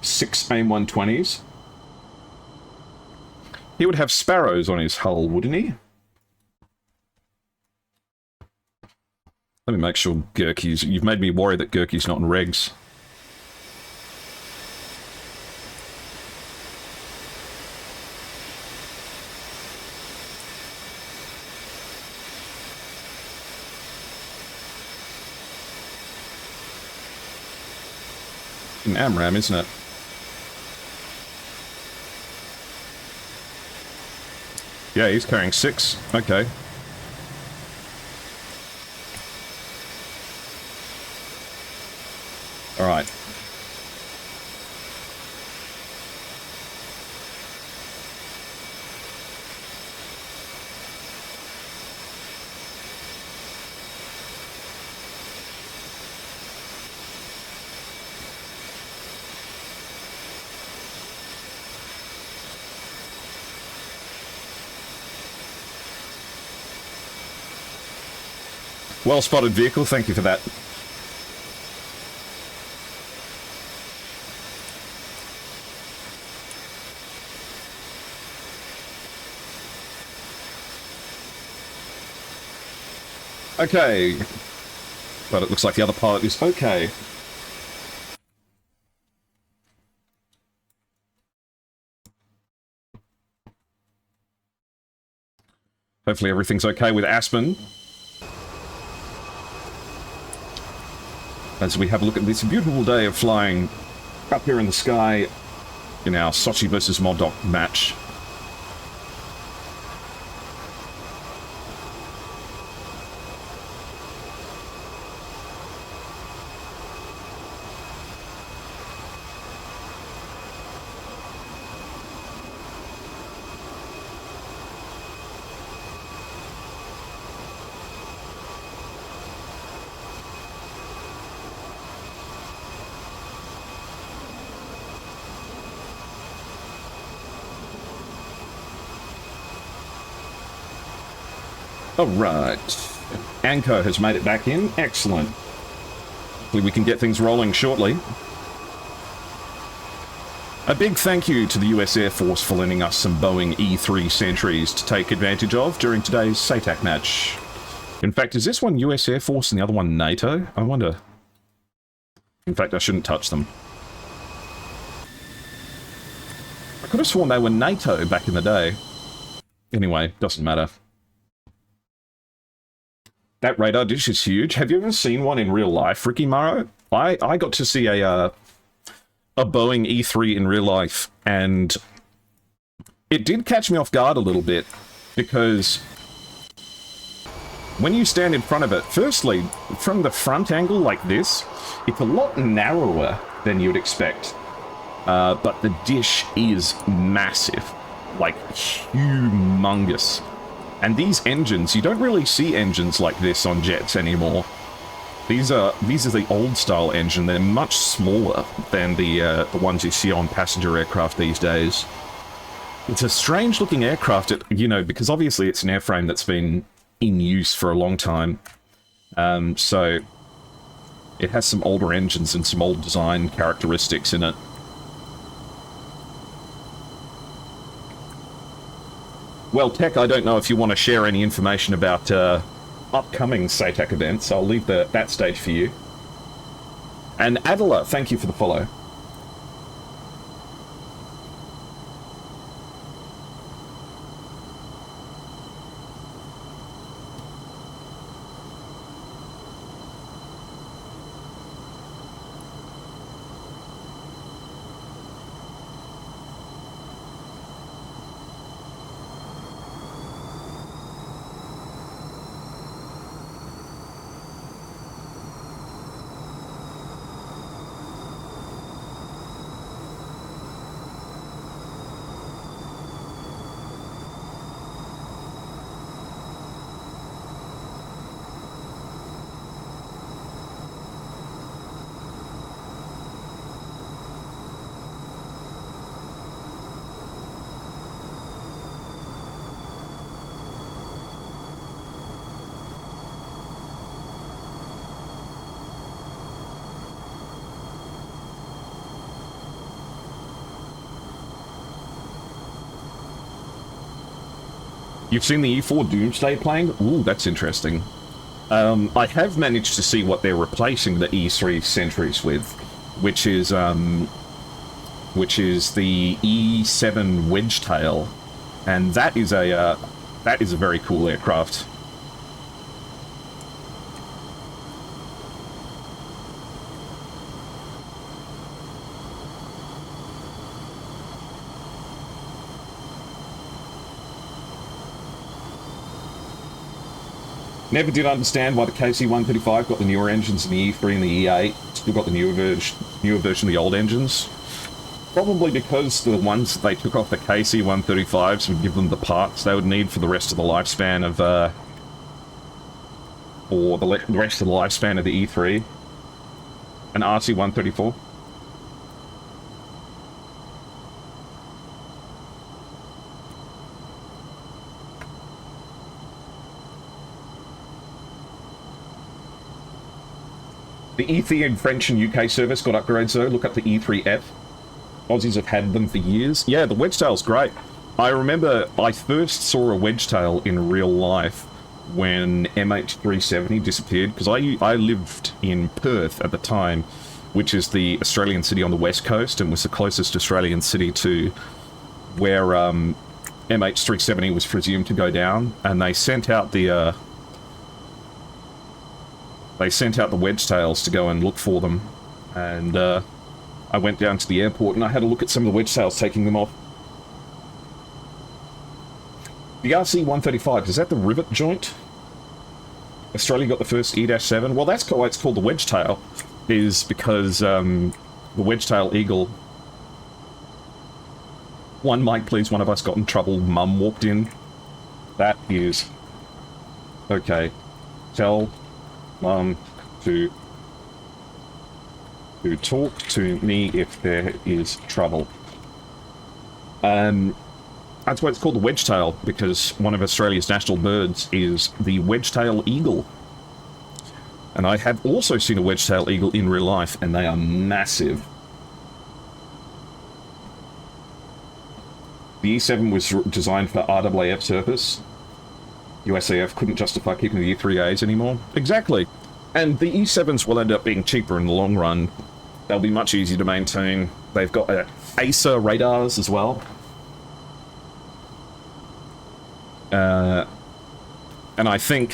6 AIM-120s. He would have sparrows on his hull, wouldn't he? Let me make sure Gurky's... You've made me worry that Gurky's not in regs. An AMRAM, isn't it? Yeah, he's carrying 6. Okay. Alright. Well spotted vehicle, thank you for that. Okay. But it looks like the other pilot is okay. Hopefully everything's okay with Aspen. As we have a look at this beautiful day of flying up here in the sky in our Sochi versus Modoc match. Alright. Anko has made it back in. Excellent. Hopefully we can get things rolling shortly. A big thank you to the US Air Force for lending us some Boeing E-3 Sentries to take advantage of during today's SATAC match. In fact, is this one US Air Force and the other one NATO? I wonder. In fact, I shouldn't touch them. I could have sworn they were NATO back in the day. Anyway, doesn't matter. That radar dish is huge. Have you ever seen one in real life, Ricky Morrow? I got to see a Boeing E3 in real life, and it did catch me off guard a little bit, because when you stand in front of it, firstly, from the front angle like this, it's a lot narrower than you'd expect. But the dish is massive, like humongous. And these engines, you don't really see engines like this on jets anymore. These are the old style engine. They're much smaller than the ones you see on passenger aircraft these days. It's a strange looking aircraft, you know, because obviously it's an airframe that's been in use for a long time. So it has some older engines and some old design characteristics in it. Well, Tech, I don't know if you want to share any information about upcoming SATAC events. I'll leave that stage for you. And Adela, thank you for the follow. You've seen the E4 Doomsday plane? Ooh, that's interesting. I have managed to see what they're replacing the E3 Sentries with, which is the E7 Wedgetail, and that is a very cool aircraft. Never did understand why the KC-135 got the newer engines in the E3 and the E8. Still got the newer version of the old engines. Probably because the ones that they took off the KC-135s would give them the parts they would need for the rest of the lifespan of, or the rest of the lifespan of the E3. An RC-134. The E3 in French and UK service got upgrades though. Look up the E3F. Aussies have had them for years. Yeah, the Wedgetail's great. I remember I first saw a Wedgetail in real life when MH370 disappeared, because I lived in Perth at the time, which is the Australian city on the west coast, and was the closest Australian city to where MH370 was presumed to go down, and they sent out the Wedgetails to go and look for them, and I went down to the airport and I had a look at some of the Wedgetails taking them off. The RC-135, is that the rivet joint? Australia got the first E-7. Well, that's why it's called the Wedgetail, is because the Wedgetail Eagle... One mic, please, one of us got in trouble. Mum walked in. That is... Okay. Tell... to talk to me if there is trouble. That's why it's called the wedge-tail, because one of Australia's national birds is the wedge-tail eagle. And I have also seen a wedge-tail eagle in real life, and they are massive. The E7 was designed for RAAF surface. USAF couldn't justify keeping the E3As anymore. Exactly. And the E7s will end up being cheaper in the long run. They'll be much easier to maintain. They've got ASA radars as well. And I think...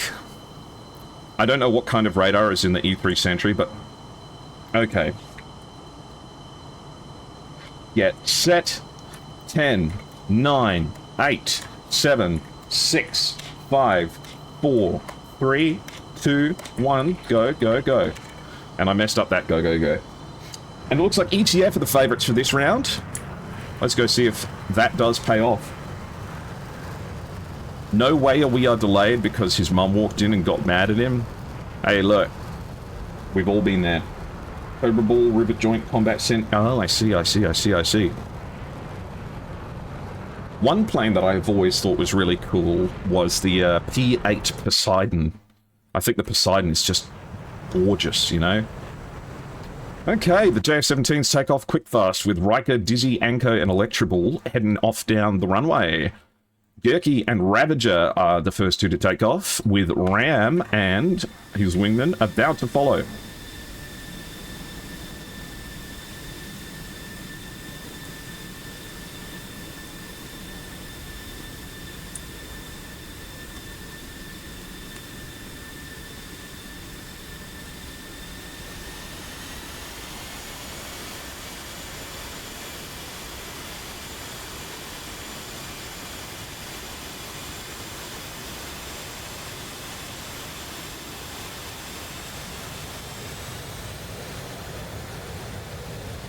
I don't know what kind of radar is in the E3 Sentry, but... Okay. Yeah, set 10, 9, 8, 7, 6, 5, 4, 3, 2, 1, go, go, go. And I messed up that go, go, go. And it looks like ETF are the favourites for this round. Let's go see if that does pay off. No way we are delayed because his mum walked in and got mad at him. Hey, look. We've all been there. Cobra Ball, Rivet Joint, Combat Cent. Oh, I see. One plane that I've always thought was really cool was the P8 Poseidon. I think the Poseidon is just gorgeous, you know? Okay, the JF-17s take off quick fast with Riker, Dizzy, Anko, and Electroball heading off down the runway. Gurky and Ravager are the first two to take off, with Ram and his wingman about to follow.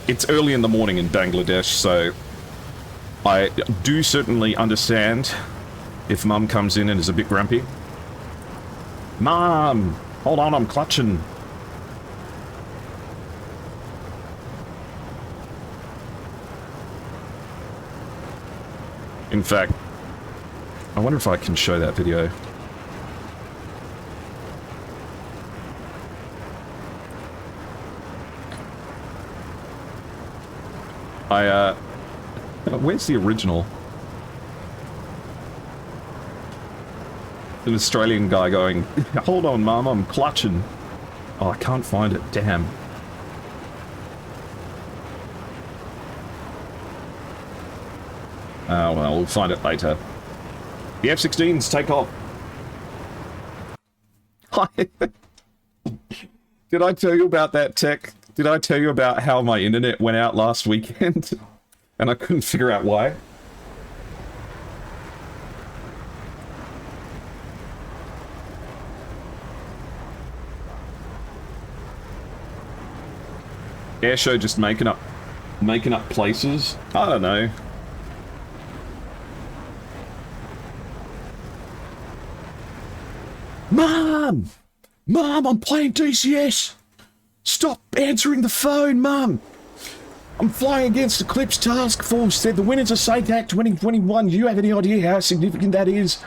It's early in the morning in Bangladesh, so I do certainly understand if Mum comes in and is a bit grumpy. Mum! Hold on, I'm clutching. In fact, I wonder if I can show that video. Where's the original? An Australian guy going, hold on, Mum, I'm clutching. Oh, I can't find it, damn. Oh, well, we'll find it later. The F-16s take off. Did I tell you about that tech? Did I tell you about how my internet went out last weekend? And I couldn't figure out why? Airshow just making up places? I don't know. Mom! Mom, I'm playing DCS! Stop answering the phone, Mum! I'm flying against Eclipse Task Force. They're the winners of SATAC 2021. Do you have any idea how significant that is?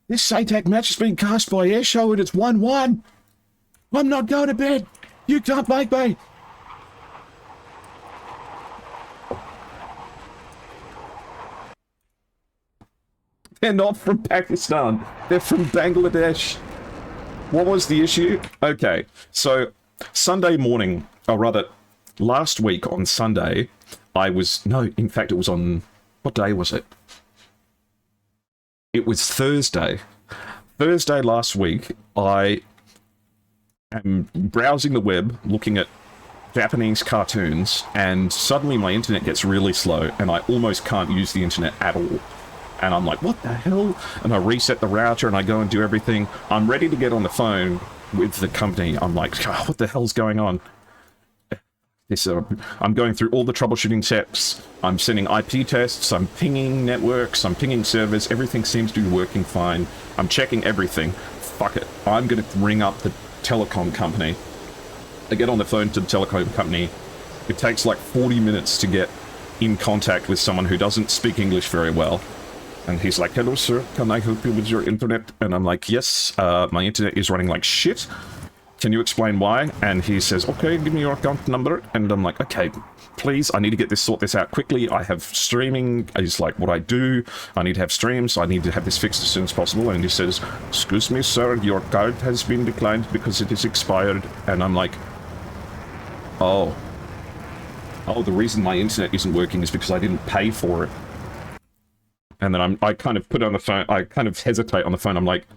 This SATAC match has been cast by Airshow and it's 1-1. I'm not going to bed. You can't make me. They're not from Pakistan. They're from Bangladesh. What was the issue? Okay, so Sunday morning, or rather, last week on Sunday, in fact it was on, what day was it? It was Thursday. Thursday last week, I am browsing the web, looking at Japanese cartoons, and suddenly my internet gets really slow, and I almost can't use the internet at all. And I'm like, what the hell? And I reset the router, and I go and do everything. I'm ready to get on the phone with the company. I'm like, oh, what the hell's going on? I'm going through all the troubleshooting steps. I'm sending IP tests. I'm pinging networks. I'm pinging servers. Everything seems to be working fine. I'm checking everything. Fuck it. I'm going to ring up the telecom company. I get on the phone to the telecom company. It takes like 40 minutes to get in contact with someone who doesn't speak English very well. And he's like, hello, sir, can I help you with your internet? And I'm like, yes, my internet is running like shit. Can you explain why? And he says, okay, give me your account number. And I'm like, okay, please, I need to sort this out quickly. I have streaming is like what I do. I need to have streams. I need to have this fixed as soon as possible. And he says, excuse me, sir, your card has been declined because it is expired. And I'm like, oh, the reason my internet isn't working is because I didn't pay for it. And then I kind of put on the phone, I kind of hesitate on the phone. I'm like,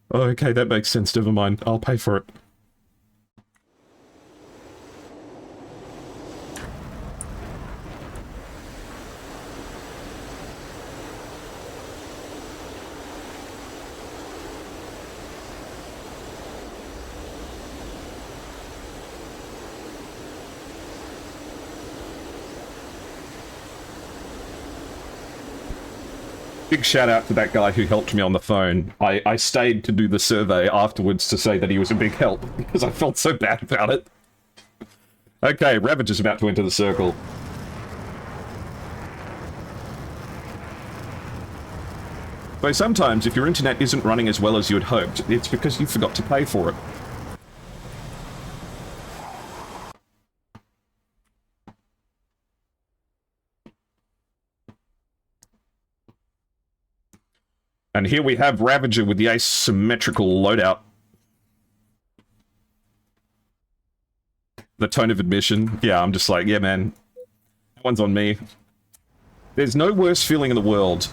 oh, okay, that makes sense. Never mind. I'll pay for it. Big shout out to that guy who helped me on the phone. I stayed to do the survey afterwards to say that he was a big help, because I felt so bad about it. Okay, Ravager's about to enter the circle. So sometimes, if your internet isn't running as well as you had hoped, it's because you forgot to pay for it. And here we have Ravager with the asymmetrical loadout. The tone of admission. Yeah, I'm just like, yeah, man. That one's on me. There's no worse feeling in the world.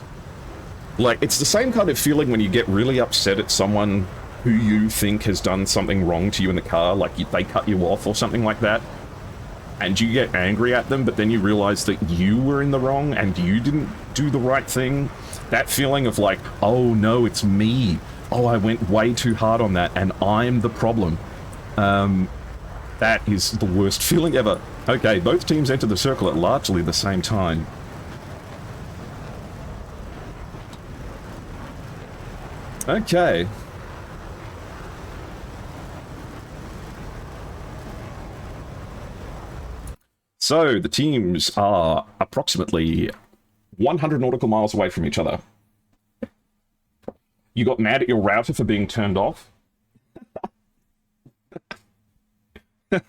Like, it's the same kind of feeling when you get really upset at someone who you think has done something wrong to you in the car, like they cut you off or something like that. And you get angry at them, but then you realize that you were in the wrong and you didn't do the right thing. That feeling of like, oh no, it's me. Oh, I went way too hard on that and I'm the problem. That is the worst feeling ever. Okay, both teams enter the circle at largely the same time. Okay. So, the teams are approximately 100 nautical miles away from each other. You got mad at your router for being turned off?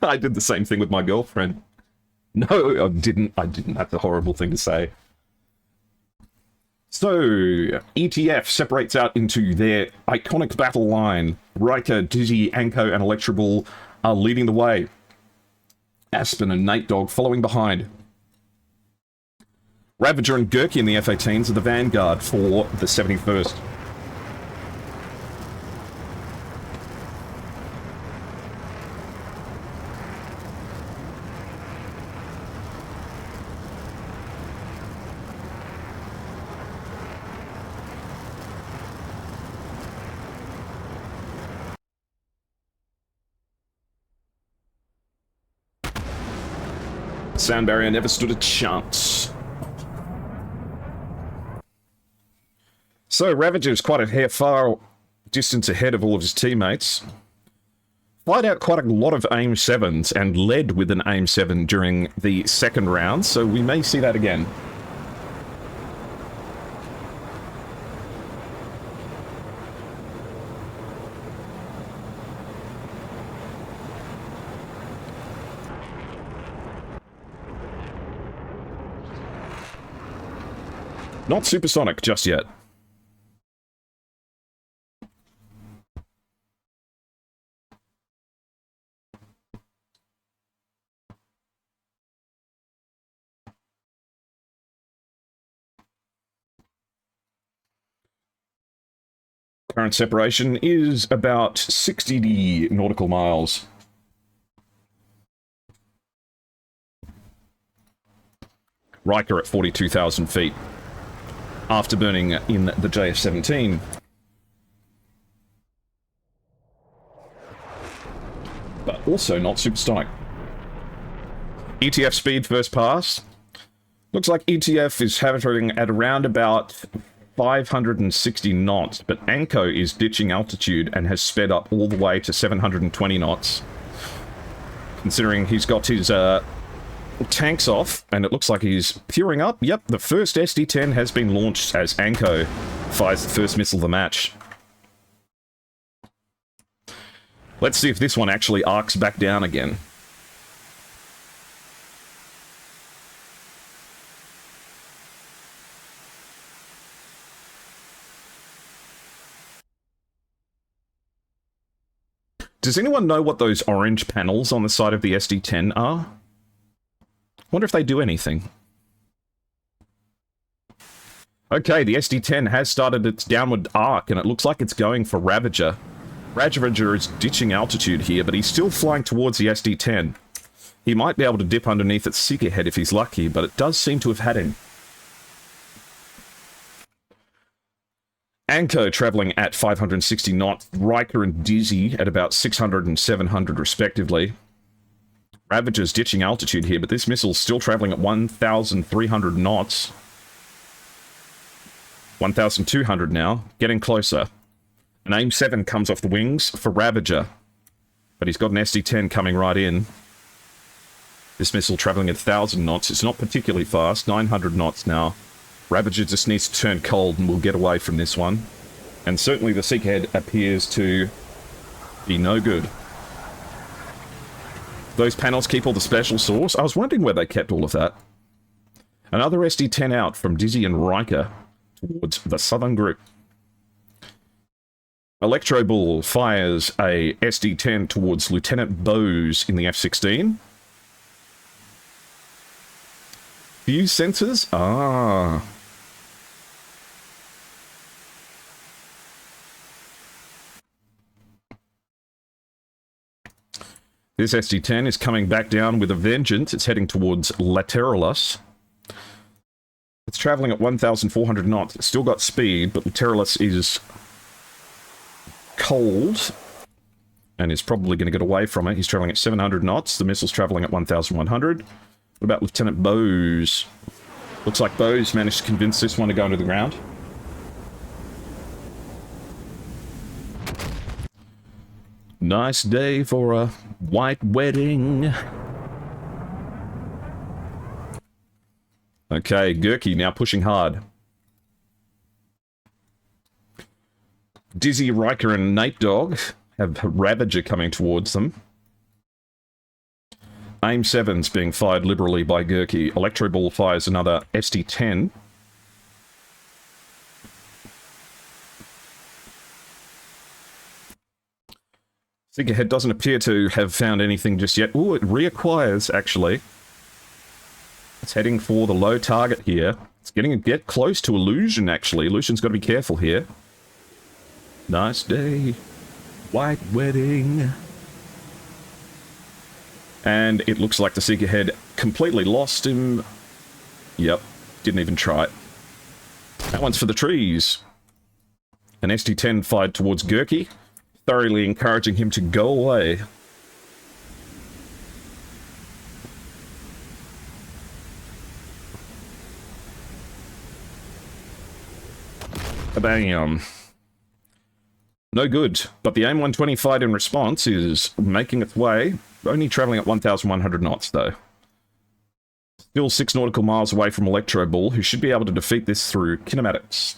I did the same thing with my girlfriend. No, I didn't. That's a horrible thing to say. So, ETF separates out into their iconic battle line. Riker, Dizzy, Anko, and Electroball are leading the way. Aspen and Nate Dogg following behind. Ravager and Gurky in the F-18s are the vanguard for the 71st. Sound barrier never stood a chance. So Ravager is quite a far distance ahead of all of his teammates. Fired out quite a lot of AIM 7s and led with an AIM 7 during the second round, so we may see that again. Not supersonic just yet. Current separation is about 60 nautical miles. Riker at 42,000 feet. After burning in the JF-17. But also not supersonic. ETF speed first pass. Looks like ETF is hovering at around about 560 knots, but Anko is ditching altitude and has sped up all the way to 720 knots. Considering he's got his tanks off. And it looks like he's peering up. Yep, the first SD-10 has been launched as Anko fires the first missile of the match. Let's see if this one actually arcs back down again. Does anyone know what those orange panels on the side of the SD-10 are? Wonder if they do anything. Okay, the SD-10 has started its downward arc, and it looks like it's going for Ravager. Ravager is ditching altitude here, but he's still flying towards the SD-10. He might be able to dip underneath its seeker head if he's lucky, but it does seem to have had him. Anko travelling at 560 knots, Riker and Dizzy at about 600 and 700 respectively. Ravager's ditching altitude here, but this missile's still travelling at 1,300 knots. 1,200 now, getting closer. An AIM-7 comes off the wings for Ravager, but he's got an SD-10 coming right in. This missile travelling at 1,000 knots. It's not particularly fast, 900 knots now. Ravager just needs to turn cold and we'll get away from this one. And certainly the seeker head appears to be no good. Those panels keep all the special sauce. I was wondering where they kept all of that. Another SD-10 out from Dizzy and Riker towards the southern group. Electro Bull fires a SD-10 towards Lieutenant Bose in the F-16. Fuse sensors? Ah. This SD-10 is coming back down with a vengeance. It's heading towards Lateralus. It's travelling at 1,400 knots. It's still got speed, but Lateralus is cold and is probably going to get away from it. He's travelling at 700 knots. The missile's travelling at 1,100. What about Lieutenant Bose? Looks like Bose managed to convince this one to go into the ground. Nice day for a white wedding. Okay, Gurkey now pushing hard. Dizzy, Riker, and Nate Dog have Ravager coming towards them. AIM-7's being fired liberally by Gurkey. Electro Ball fires another SD-10. Seekerhead doesn't appear to have found anything just yet. Ooh, it reacquires, actually. It's heading for the low target here. It's getting a get close to Illusion, actually. Illusion's got to be careful here. Nice day. White wedding. And it looks like the Seekerhead completely lost him. Yep, didn't even try it. That one's for the trees. An SD-10 fired towards Gurkey, thoroughly encouraging him to go away. Bam. No good, but the AIM-120 fight in response is making its way, only travelling at 1,100 knots though. Still 6 nautical miles away from Electro Bull, who should be able to defeat this through kinematics.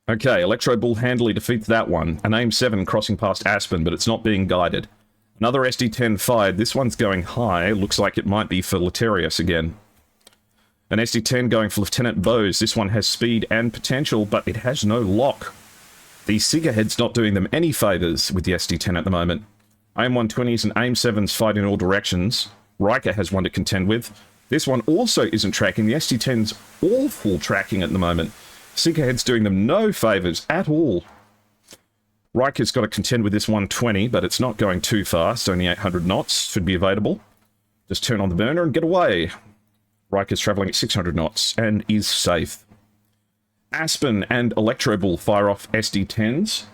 Okay, Electro Bull handily defeats that one. An AIM-7 crossing past Aspen, but it's not being guided. Another SD-10 fired. This one's going high. Looks like it might be for Laterius again. An SD-10 going for Lieutenant Bose. This one has speed and potential, but it has no lock. The Seekerhead's not doing them any favours with the SD-10 at the moment. AIM-120s and AIM-7s fight in all directions. Riker has one to contend with. This one also isn't tracking. The SD-10's awful tracking at the moment. Seekerhead's doing them no favours at all. Riker's got to contend with this 120, but it's not going too fast. Only 800 knots should be available. Just turn on the burner and get away. Riker's travelling at 600 knots and is safe. Aspen and Electro Bull fire off SD-10s.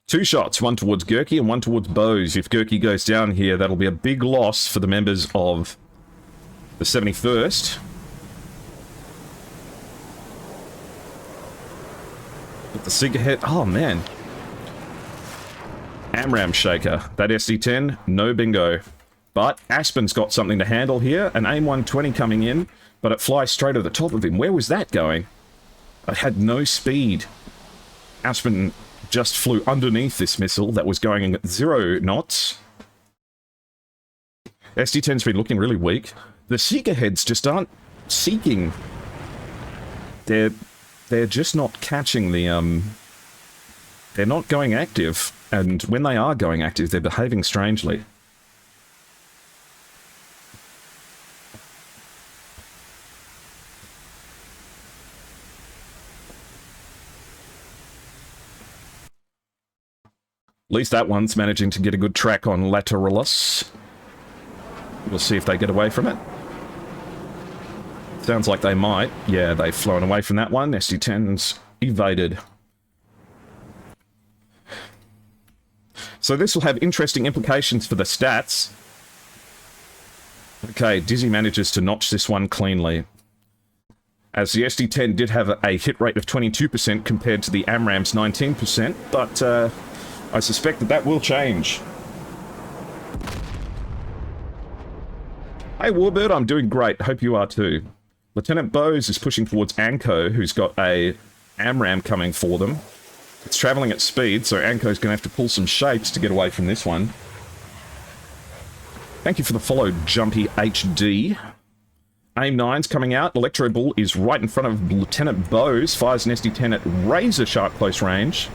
Two shots, one towards Gurkey and one towards Bose. If Gurkey goes down here, that'll be a big loss for the members of the 71st. The Seeker head. Oh, man. AMRAM shaker. That SD10, no bingo. But Aspen's got something to handle here. An AIM-120 coming in, but it flies straight over the top of him. Where was that going? It had no speed. Aspen just flew underneath this missile that was going at 0 knots. SD10's been looking really weak. The Seeker heads just aren't seeking. They're just not catching the, they're not going active. And when they are going active, they're behaving strangely. At least that one's managing to get a good track on Lateralis. We'll see if they get away from it. Sounds like they might. Yeah, they've flown away from that one. SD10's evaded. So this will have interesting implications for the stats. Okay, Dizzy manages to notch this one cleanly. As the SD10 did have a hit rate of 22% compared to the AMRAM's 19%, but I suspect that that will change. Hey Warbird, I'm doing great. Hope you are too. Lieutenant Bose is pushing towards Anko, who's got a AMRAM coming for them. It's travelling at speed, so Anko's going to have to pull some shapes to get away from this one. Thank you for the follow, Jumpy HD. AIM-9's coming out. Electro Bull is right in front of Lieutenant Bose. Fires an SD-10 at razor-sharp close range.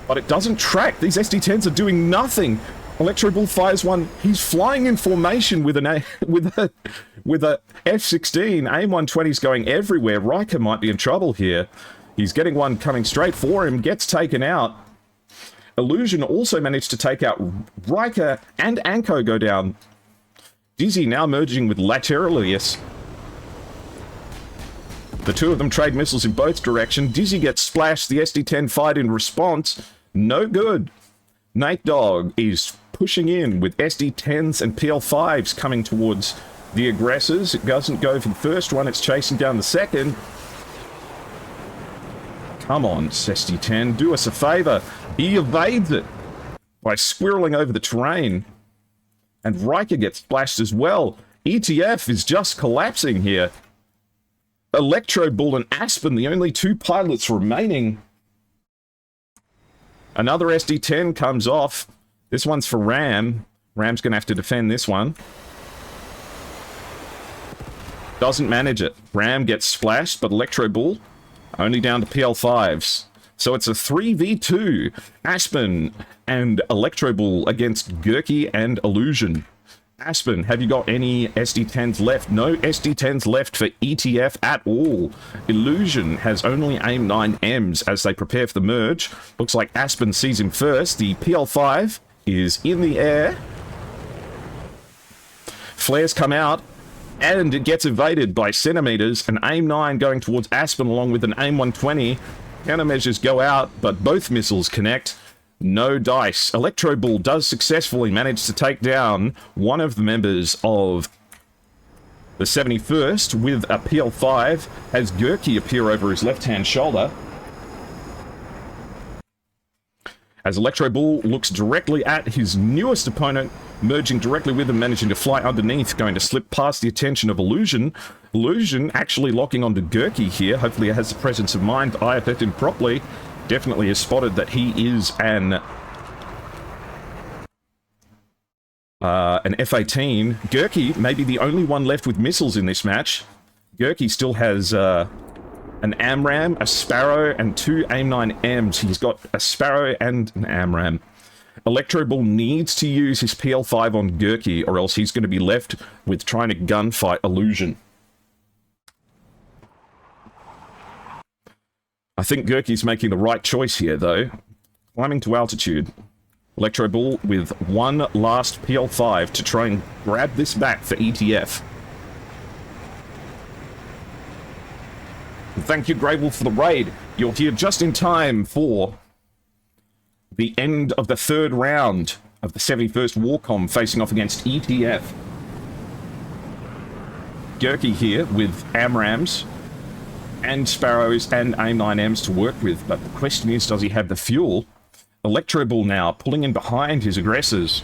But it doesn't track. These SD-10s are doing nothing. Electro Bull fires one. He's flying in formation with an with a F-16. AIM-120's going everywhere. Riker might be in trouble here. He's getting one coming straight for him. Gets taken out. Illusion also managed to take out Riker, and Anko go down. Dizzy now merging with Lateralis. The two of them trade missiles in both directions. Dizzy gets splashed. The SD-10 fired in response. No good. Nate Dogg is pushing in with SD-10s and PL-5s coming towards the aggressors. It doesn't go for the first one. It's chasing down the second. Come on, SD-10. Do us a favor. He evades it by squirreling over the terrain. And Riker gets splashed as well. ETF is just collapsing here. Electro Bull and Aspen, the only two pilots remaining. Another SD-10 comes off. This one's for Ram. Ram's going to have to defend this one. Doesn't manage it. Ram gets splashed, but Electro Bull only down to PL-5s. So it's a 3v2. Aspen and Electro Bull against Gurky and Illusion. Aspen, have you got any SD-10s left? No SD-10s left for ETF at all. Illusion has only AIM-9Ms as they prepare for the merge. Looks like Aspen sees him first. The PL-5 is in the air. Flares come out, and it gets evaded by centimeters. An AIM-9 going towards Aspen along with an AIM-120. Countermeasures go out, but both missiles connect. No dice. Electro Bull does successfully manage to take down one of the members of the 71st with a PL-5, has Gurky appear over his left-hand shoulder. As Electro Bull looks directly at his newest opponent, merging directly with him, managing to fly underneath, going to slip past the attention of Illusion. Illusion actually locking onto Gurky here. Hopefully it has the presence of mind to IFF him properly. Definitely has spotted that he is an F-18. Gurky may be the only one left with missiles in this match. Gurky still has an AMRAM, a Sparrow, and two AIM-9Ms. He's got a Sparrow and an AMRAM. Electro Bull needs to use his PL-5 on Gurky, or else he's going to be left with trying to gunfight Illusion. I think Gurky's making the right choice here, though. Climbing to altitude. Electro Bull with one last PL-5 to try and grab this back for ETF. Thank you, Grey Wolf, for the raid. You're here just in time for the end of the third round of the 71st WARCOM facing off against ETF. Gurky here with AMRAMs and Sparrows and AIM-9Ms to work with, but the question is, does he have the fuel? Electro Bull now pulling in behind his aggressors.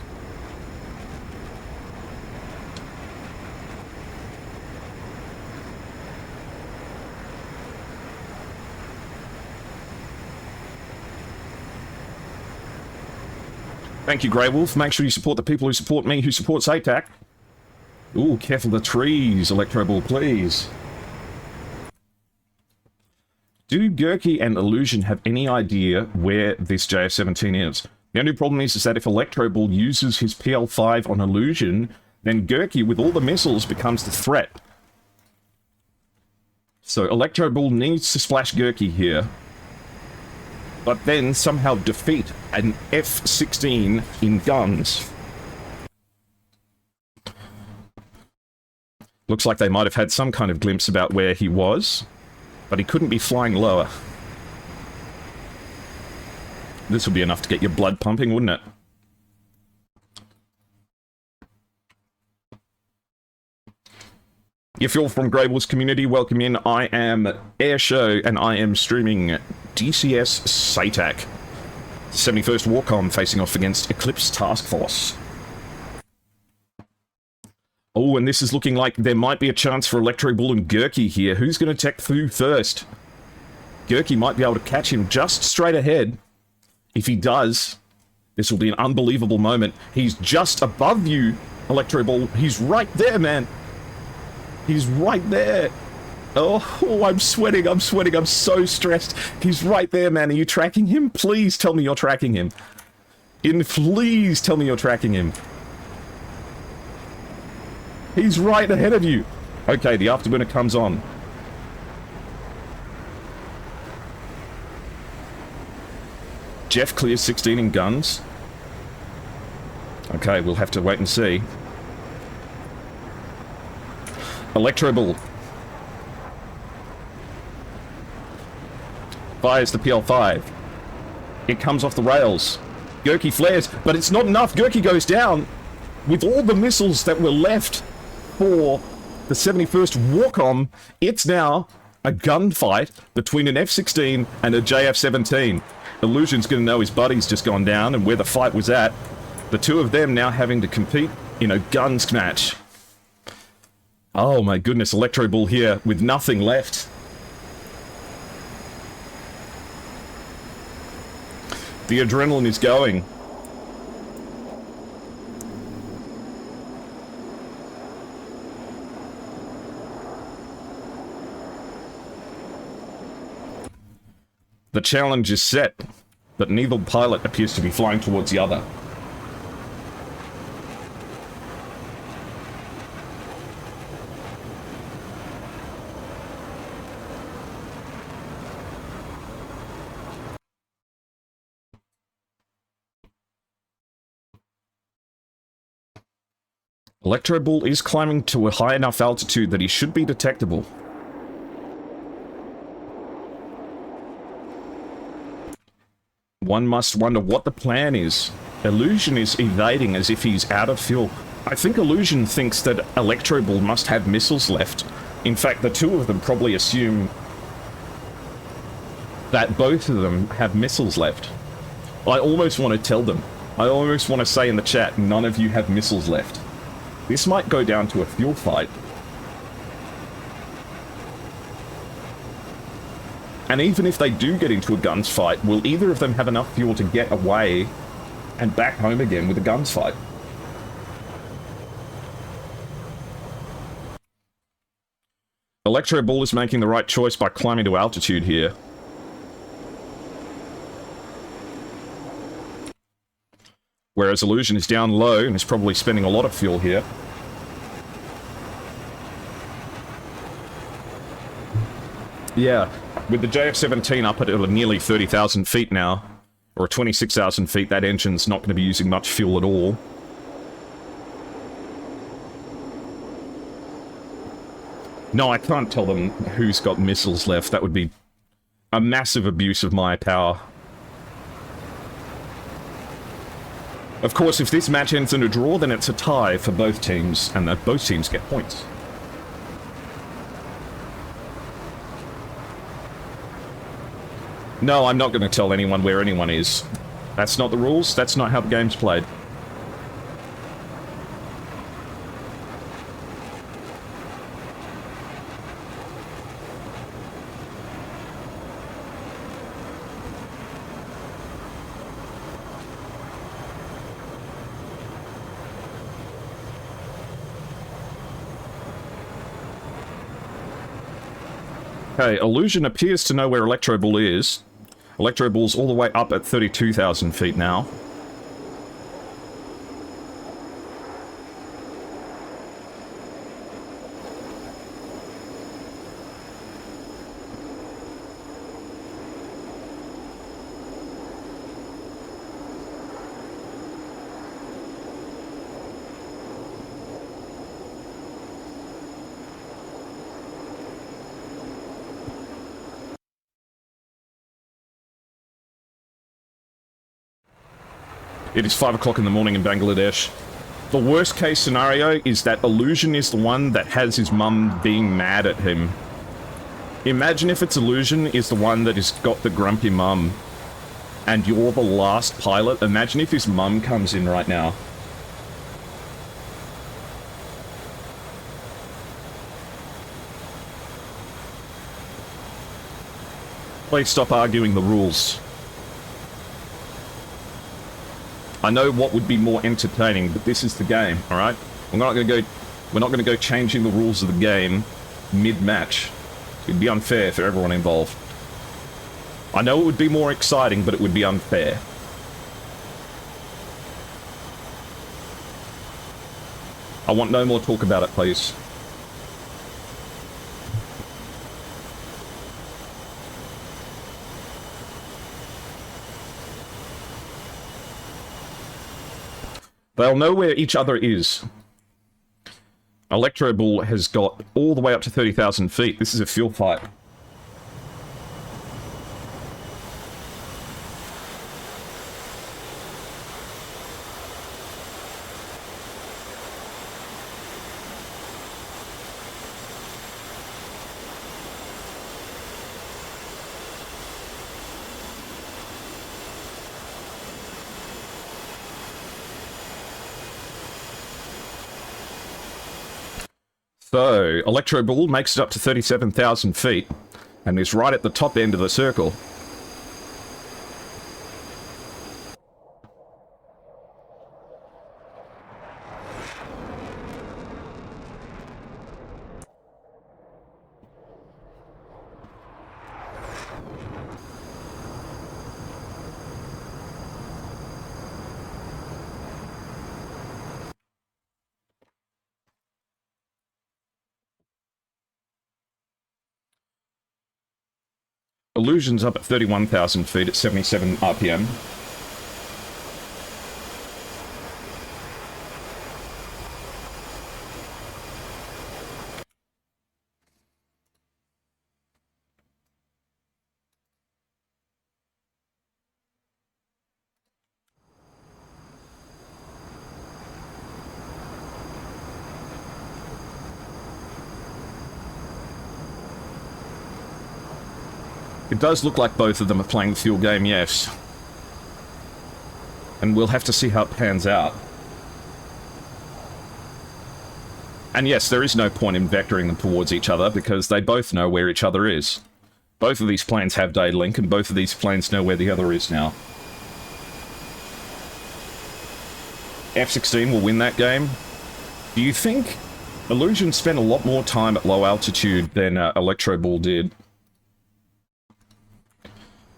Thank you, Grey Wolf. Make sure you support the people who support me, who support SATAC. Ooh, careful the trees, Electro Bull, please. Do Gurky and Illusion have any idea where this JF-17 is? The only problem is that if Electro Bull uses his PL-5 on Illusion, then Gurky, with all the missiles, becomes the threat. So Electro Bull needs to splash Gurky here, but then somehow defeat an F-16 in guns. Looks like they might have had some kind of glimpse about where he was, but he couldn't be flying lower. This would be enough to get your blood pumping, wouldn't it? If you're from Grey Wolf's community, welcome in. I am Air Show, and I am streaming DCS SATAC. 71st WARCOM facing off against Eclipse Task Force. Oh, and this is looking like there might be a chance for Electro Bull and Gurky here. Who's going to tech through first? Gurky might be able to catch him just straight ahead. If he does, this will be an unbelievable moment. He's just above you, Electro Bull. He's right there, man. He's right there. Oh, I'm sweating, I'm sweating, I'm so stressed. He's right there, man. Are you tracking him? Please tell me you're tracking him. Please tell me you're tracking him. He's right ahead of you. Okay, the afterburner comes on. Jeff clears 16 in guns. Okay, we'll have to wait and see. Electro Bull fires the PL-5. It comes off the rails. Gurky flares, but it's not enough. Gurky goes down. With all the missiles that were left for the 71st WARCOM, it's now a gunfight between an F-16 and a JF-17. Illusion's gonna know his buddy's just gone down and where the fight was at. The two of them now having to compete in a guns match. Oh my goodness, Electro Bull here with nothing left. The adrenaline is going. The challenge is set, but neither pilot appears to be flying towards the other. Electro Bull is climbing to a high enough altitude that he should be detectable. One must wonder what the plan is. Illusion is evading as if he's out of fuel. I think Illusion thinks that Electro Bull must have missiles left. In fact, the two of them probably assume that both of them have missiles left. I almost want to tell them. I almost want to say in the chat, none of you have missiles left. This might go down to a fuel fight. And even if they do get into a guns fight, will either of them have enough fuel to get away and back home again with a guns fight? Electro Bull is making the right choice by climbing to altitude here. Whereas Illusion is down low and is probably spending a lot of fuel here. Yeah, with the JF-17 up at nearly 30,000 feet now, or 26,000 feet, that engine's not going to be using much fuel at all. No, I can't tell them who's got missiles left. That would be a massive abuse of my power. Of course, if this match ends in a draw, then it's a tie for both teams, and that both teams get points. No, I'm not going to tell anyone where anyone is. That's not the rules. That's not how the game's played. Okay, Illusion appears to know where Electro Bull is. Electro Bull's all the way up at 32,000 feet now. It is 5 o'clock in the morning in Bangladesh. The worst case scenario is that Illusion is the one that has his mum being mad at him. Imagine if it's Illusion is the one that has got the grumpy mum, and you're the last pilot. Imagine if his mum comes in right now. Please stop arguing the rules. I know what would be more entertaining, but this is the game, alright? We're not gonna go changing the rules of the game mid-match. It'd be unfair for everyone involved. I know it would be more exciting, but it would be unfair. I want no more talk about it, please. They'll know where each other is. Electro Bull has got all the way up to 30,000 feet. This is a fuel fight. So, Electro Bull makes it up to 37,000 feet, and is right at the top end of the circle. Illusion's up at 31,000 feet at 77 RPM. It does look like both of them are playing the fuel game, yes. And we'll have to see how it pans out. And yes, there is no point in vectoring them towards each other, because they both know where each other is. Both of these planes have data link, and both of these planes know where the other is now. F-16 will win that game. Do you think Illusion spent a lot more time at low altitude than Electro Bull did?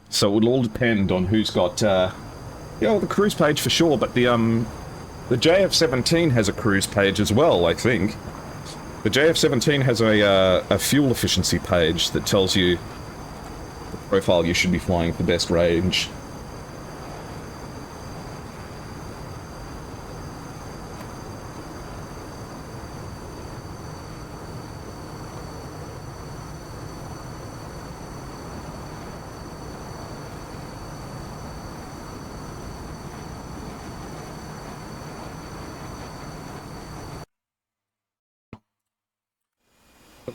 So it would all depend on who's got, yeah, well, the cruise page for sure, but the JF-17 has a cruise page as well, I think. The JF-17 has a fuel efficiency page that tells you the profile you should be flying for best range.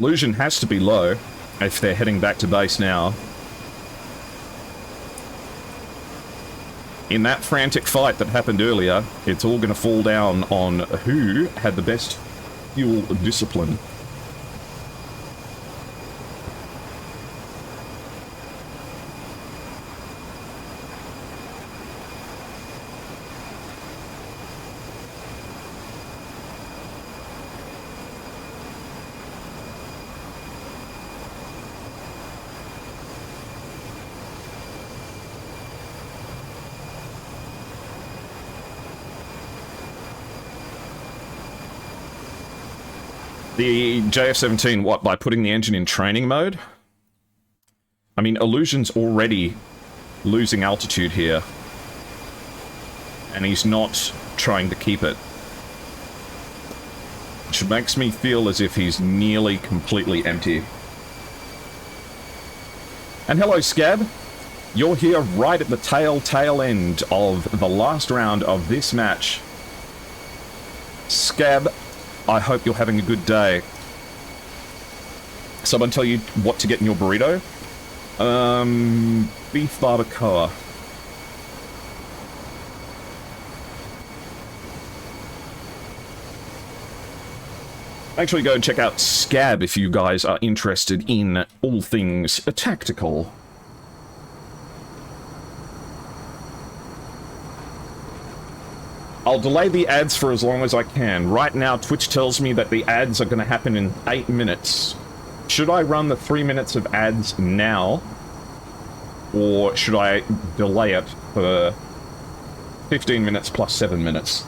Illusion has to be low if they're heading back to base now. In that frantic fight that happened earlier, it's all going to fall down on who had the best fuel discipline. The JF-17, what, by putting the engine in training mode? I mean, Illusion's already losing altitude here. And he's not trying to keep it. Which makes me feel as if he's nearly completely empty. And hello, Scab. You're here right at the tail end of the last round of this match. Scab, I hope you're having a good day. Someone tell you what to get in your burrito? Beef barbacoa. Make sure you go and check out Scab if you guys are interested in all things tactical. I'll delay the ads for as long as I can. Right now, Twitch tells me that the ads are going to happen in 8 minutes. Should I run the 3 minutes of ads now? Or should I delay it for 15 minutes plus 7 minutes?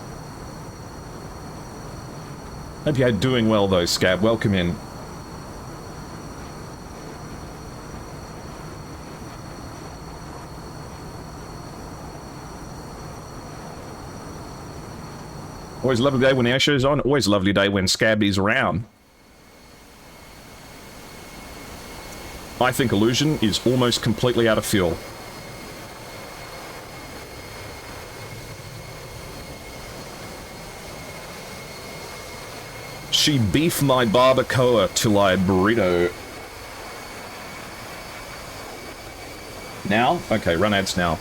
Hope you're doing well though, Scab. Welcome in. Always a lovely day when Airshow's on. Always a lovely day when Scab is around. I think Illusion is almost completely out of fuel. She beef my barbacoa till I burrito. Now? Okay, run ads now.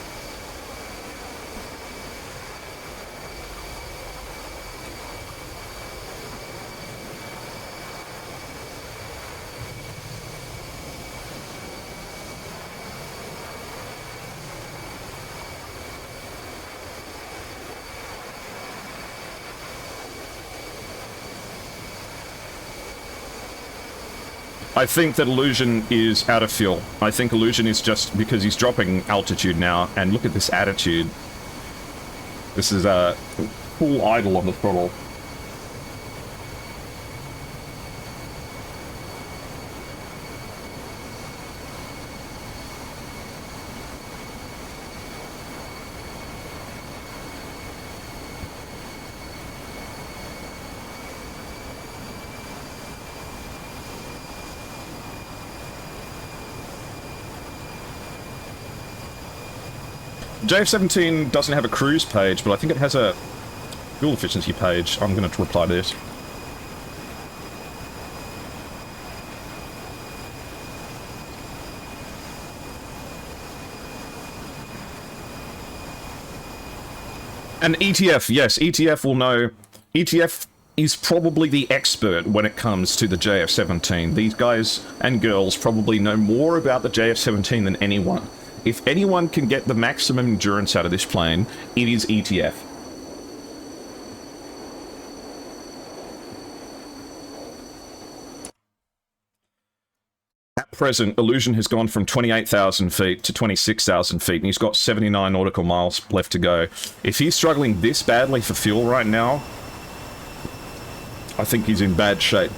I think that Illusion is out of fuel. I think Illusion is just because he's dropping altitude now, and look at this attitude. This is a full idle on the throttle. JF-17 doesn't have a cruise page, but I think it has a fuel efficiency page. I'm going to reply to this. And ETF, yes, ETF will know. ETF is probably the expert when it comes to the JF-17. These guys and girls probably know more about the JF-17 than anyone. If anyone can get the maximum endurance out of this plane, it is ETF. At present, Illusion has gone from 28,000 feet to 26,000 feet, and he's got 79 nautical miles left to go. If he's struggling this badly for fuel right now, I think he's in bad shape.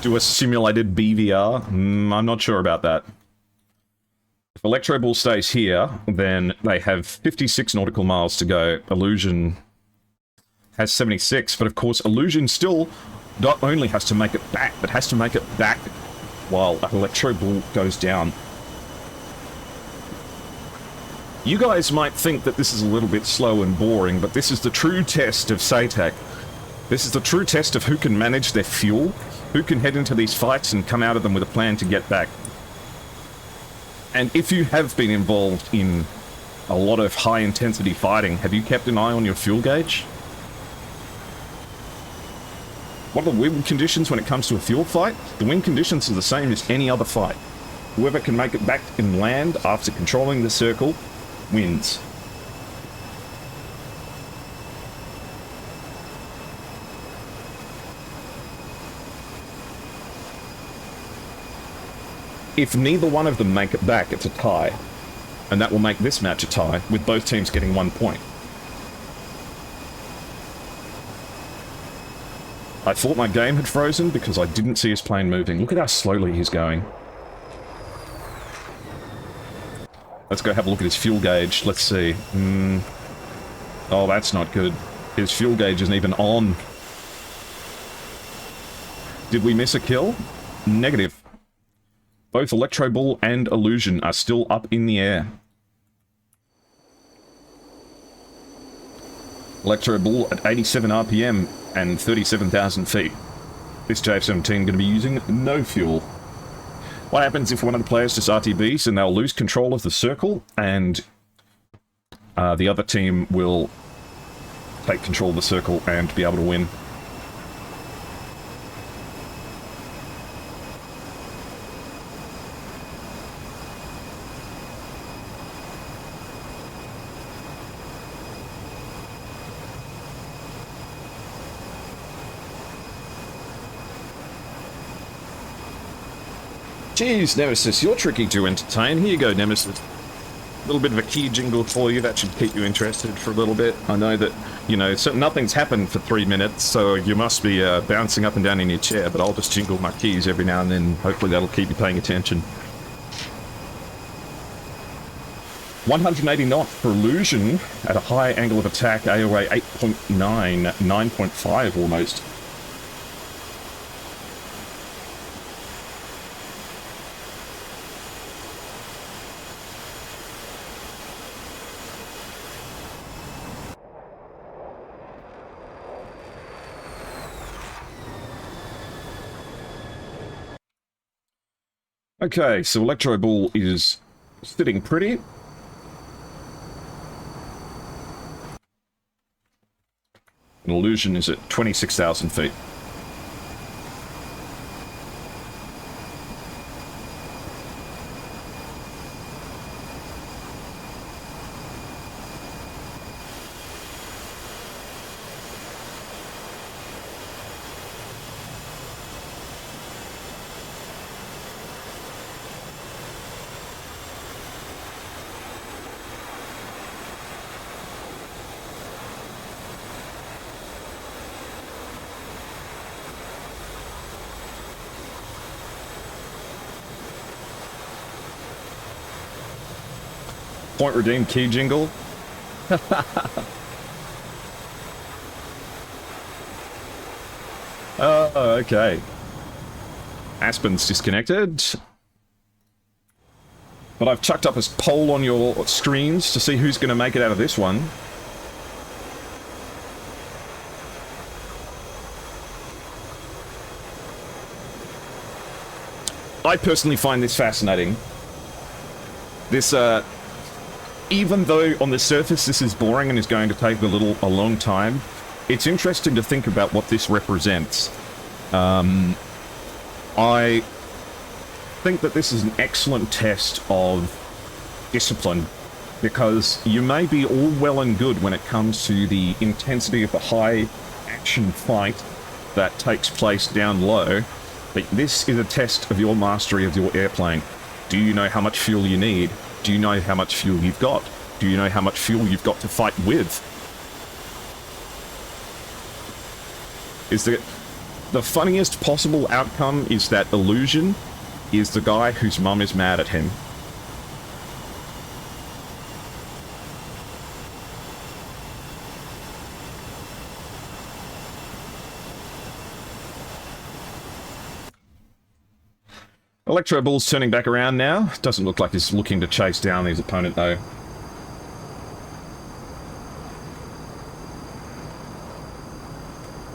Do a simulated BVR? I'm not sure about that. If Electro Ball stays here, then they have 56 nautical miles to go. Illusion has 76, but of course Illusion still not only has to make it back, but has to make it back while Electro Ball goes down. You guys might think that this is a little bit slow and boring, but this is the true test of SATAC. This is the true test of who can manage their fuel, who can head into these fights and come out of them with a plan to get back. And if you have been involved in a lot of high-intensity fighting, have you kept an eye on your fuel gauge? What are the wind conditions when it comes to a fuel fight? The wind conditions are the same as any other fight. Whoever can make it back in land after controlling the circle wins. If neither one of them make it back, it's a tie. And that will make this match a tie, with both teams getting 1 point. I thought my game had frozen because I didn't see his plane moving. Look at how slowly he's going. Let's go have a look at his fuel gauge. Let's see. Oh, that's not good. His fuel gauge isn't even on. Did we miss a kill? Negative. Both Electro Ball and Illusion are still up in the air. Electro Ball at 87 RPM and 37,000 feet. This JF-17 going to be using no fuel. What happens if one of the players just RTBs and they'll lose control of the circle and the other team will take control of the circle and be able to win? Jeez, Nemesis, you're tricky to entertain. Here you go, Nemesis. A little bit of a key jingle for you. That should keep you interested for a little bit. I know that, you know, so nothing's happened for 3 minutes, so you must be bouncing up and down in your chair, but I'll just jingle my keys every now and then. Hopefully that'll keep you paying attention. 180 knots for Illusion at a high angle of attack, AOA 8.9, 9.5 almost. Okay, so Electro Ball is sitting pretty. And Illusion is at 26,000 feet. Point redeemed key jingle. Oh, okay. Aspen's disconnected. But I've chucked up a poll on your screens to see who's going to make it out of this one. I personally find this fascinating. This, even though on the surface this is boring and is going to take a long time, it's interesting to think about what this represents. I think that this is an excellent test of discipline, because you may be all well and good when it comes to the intensity of the high action fight that takes place down low, but this is a test of your mastery of your airplane. Do you know how much fuel you need? Do you know how much fuel you've got? Do you know how much fuel you've got to fight with? The funniest possible outcome is that Illusion is the guy whose mum is mad at him. Electro Bull's turning back around now. Doesn't look like he's looking to chase down his opponent, though.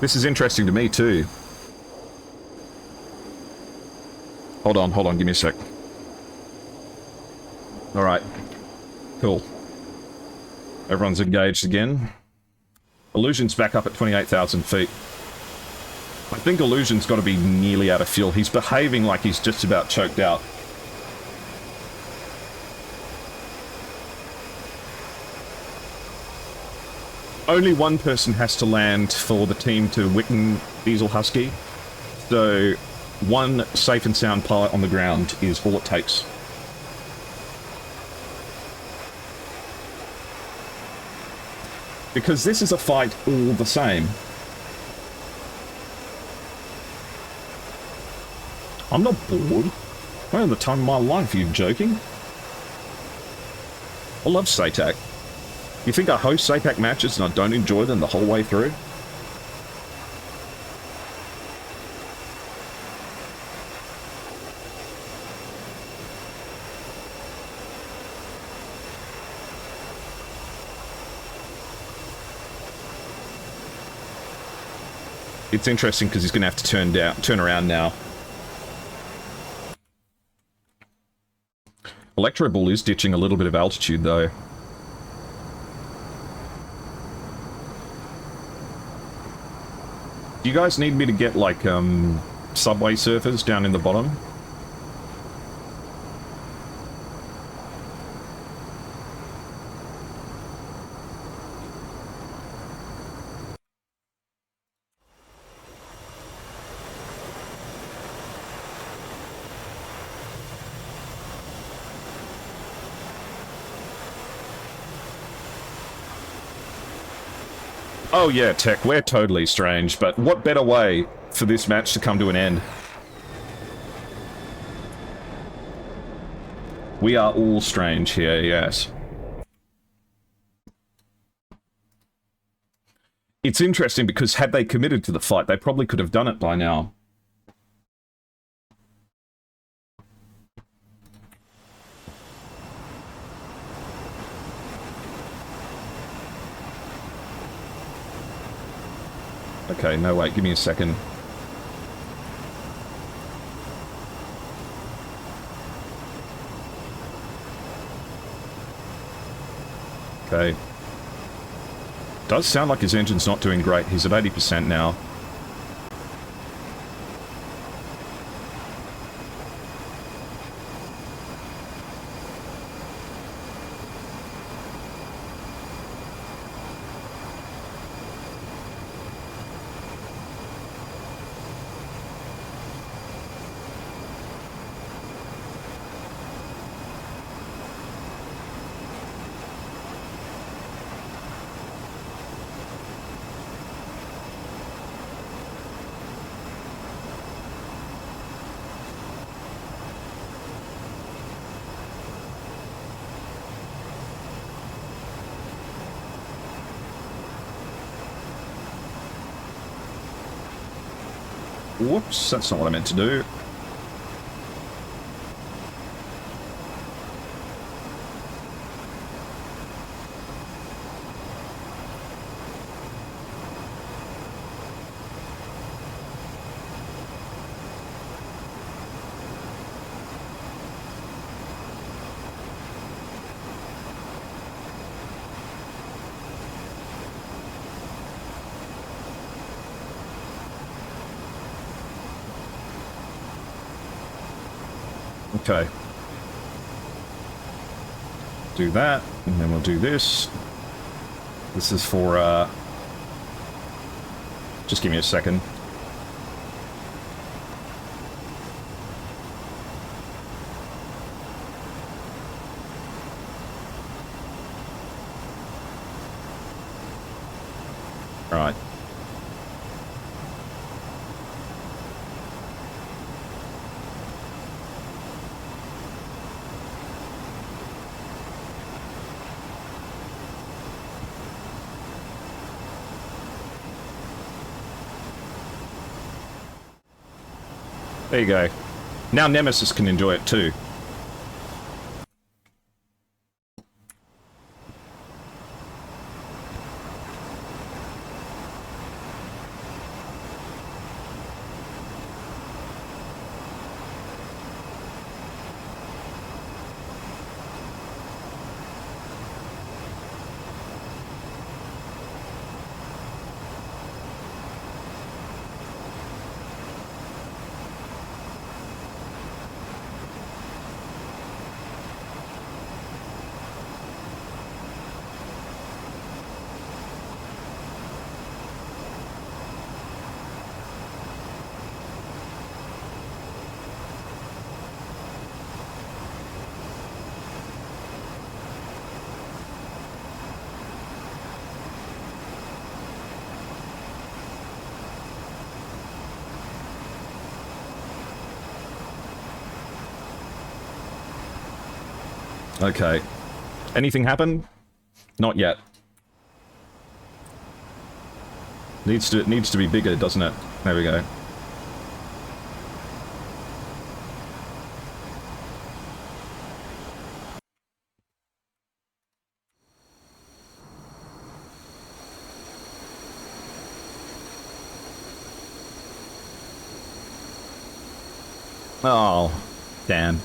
This is interesting to me, too. Hold on, give me a sec. Alright. Cool. Everyone's engaged again. Illusion's back up at 28,000 feet. I think Illusion's got to be nearly out of fuel. He's behaving like he's just about choked out. Only one person has to land for the team to Witten Diesel Husky. So, one safe and sound pilot on the ground is all it takes. Because this is a fight all the same. I'm not bored. I'm having the time of my life, you joking? I love SATAC. You think I host SATAC matches and I don't enjoy them the whole way through? It's interesting because he's going to have to turn around now. Electro Bull is ditching a little bit of altitude, though. Do you guys need me to get, like, subway surfers down in the bottom? Oh yeah, Tech, we're totally strange, but what better way for this match to come to an end? We are all strange here, yes. It's interesting because had they committed to the fight, they probably could have done it by now. Okay, no, wait, give me a second. Okay. Does sound like his engine's not doing great. He's at 80% now. Whoops, that's not what I meant to do. Okay. Do that, and then we'll do this. This is for, just give me a second. Alright. There you go. Now Nemesis can enjoy it too. Okay. Anything happen? Not yet. Needs to be bigger, doesn't it? There we go. Oh, damn.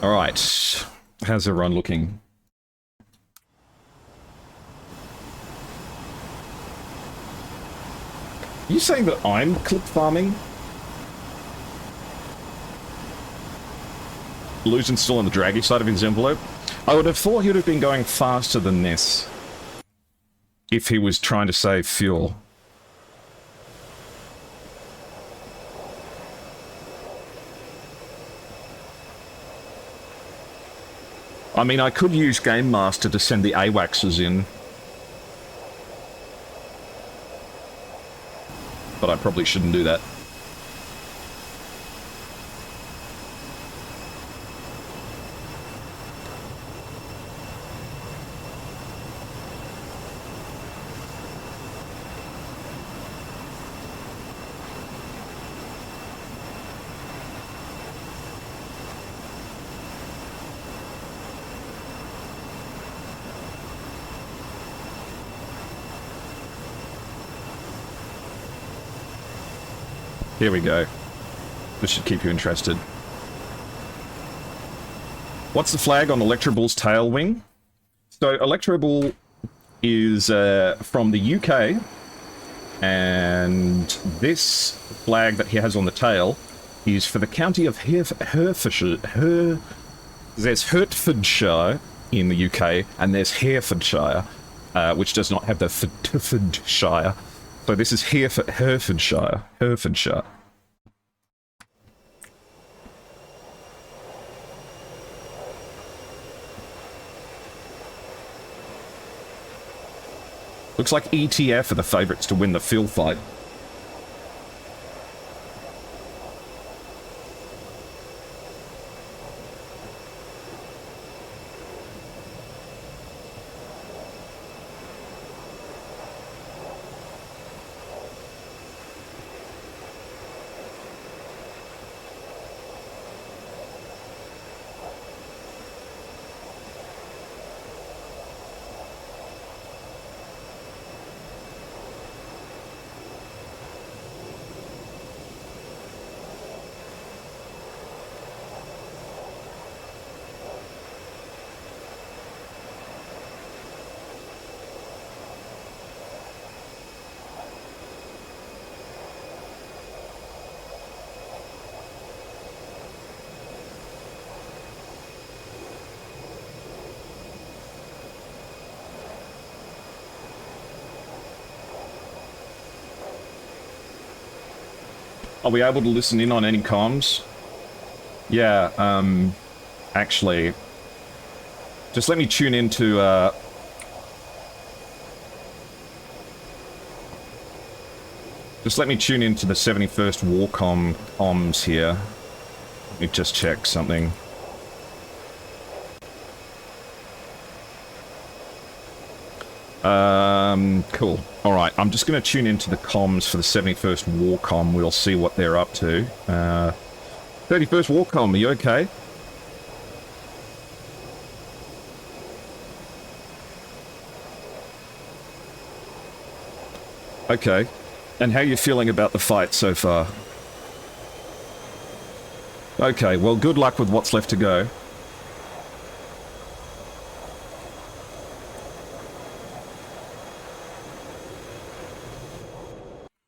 Alright, how's everyone looking? Are you saying that I'm clip farming? Illusion's still on the draggy side of his envelope? I would have thought he would have been going faster than this if he was trying to save fuel. I mean, I could use Game Master to send the AWACSes in. But I probably shouldn't do that. Here we go. This should keep you interested. What's the flag on Electrobull's tail wing? So Electrobull is from the UK, and this flag that he has on the tail is for the county of Hertfordshire. There's Hertfordshire in the UK, and there's Herefordshire, which does not have the Hertfordshire. So this is Herefordshire. Herefordshire. Looks like ETF are the favourites to win the field fight. Are we able to listen in on any comms? Yeah, actually, just let me tune into, just let me tune into the 71st WARCOM comms here. Let me just check something. Cool. Alright, I'm just going to tune into the comms for the 71st WARCOM. We'll see what they're up to. 31st WARCOM, are you okay? Okay. And how are you feeling about the fight so far? Okay, well, good luck with what's left to go.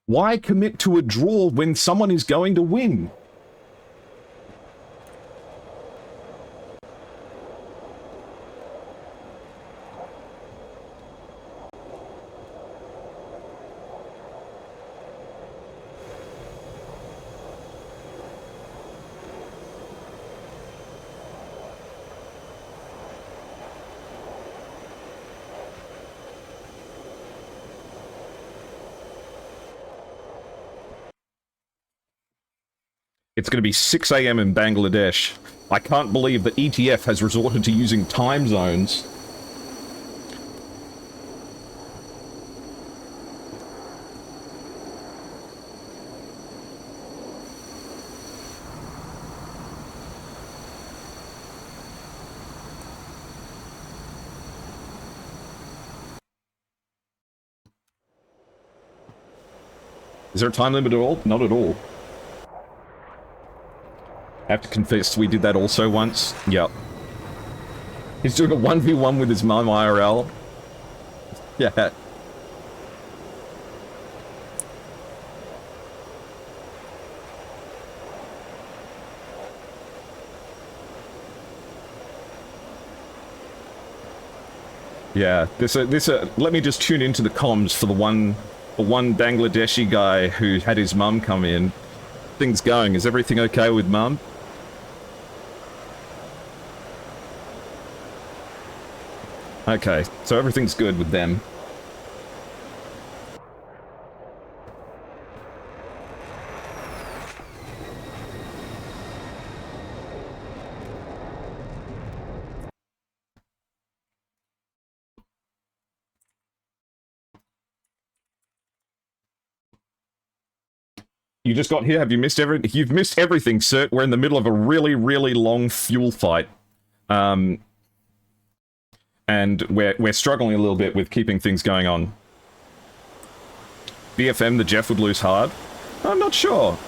Why commit to a draw when someone is going to win? It's going to be 6 AM in Bangladesh. I can't believe that ETF has resorted to using time zones. Is there a time limit at all? Not at all. I have to confess, we did that also once. Yep. He's doing a 1v1 with his mum IRL. Yeah. Yeah, let me just tune into the comms for the one Bangladeshi guy who had his mum come in. Things going, is everything okay with mum? Okay, so everything's good with them. You just got here, have you missed everything? You've missed everything, sir. We're in the middle of a really, really long fuel fight. And we're struggling a little bit with keeping things going on. BFM, the Jeff would lose hard? I'm not sure.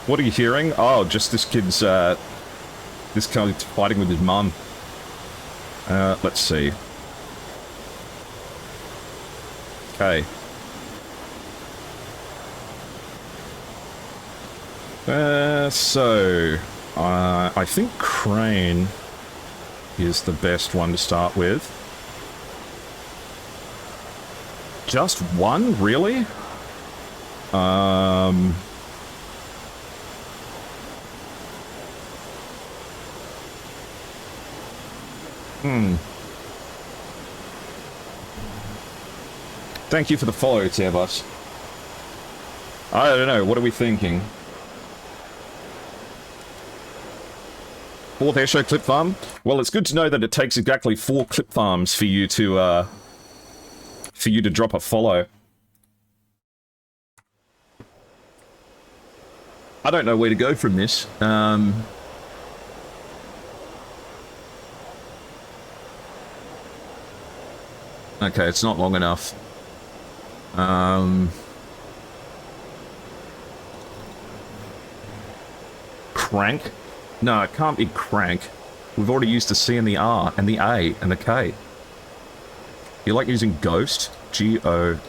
What are you hearing? Oh, just this kid's fighting with his mum. Let's see. Okay. I think Crane is the best one to start with. Just one, really? Thank you for the follow, Tebus. I don't know, what are we thinking? 4th airshow clip farm? Well, it's good to know that it takes exactly 4 clip farms for you to drop a follow. I don't know where to go from this. Okay, it's not long enough. Crank? No, it can't be crank. We've already used the C and the R, and the A, and the K. You like using ghost? G-O-S-T.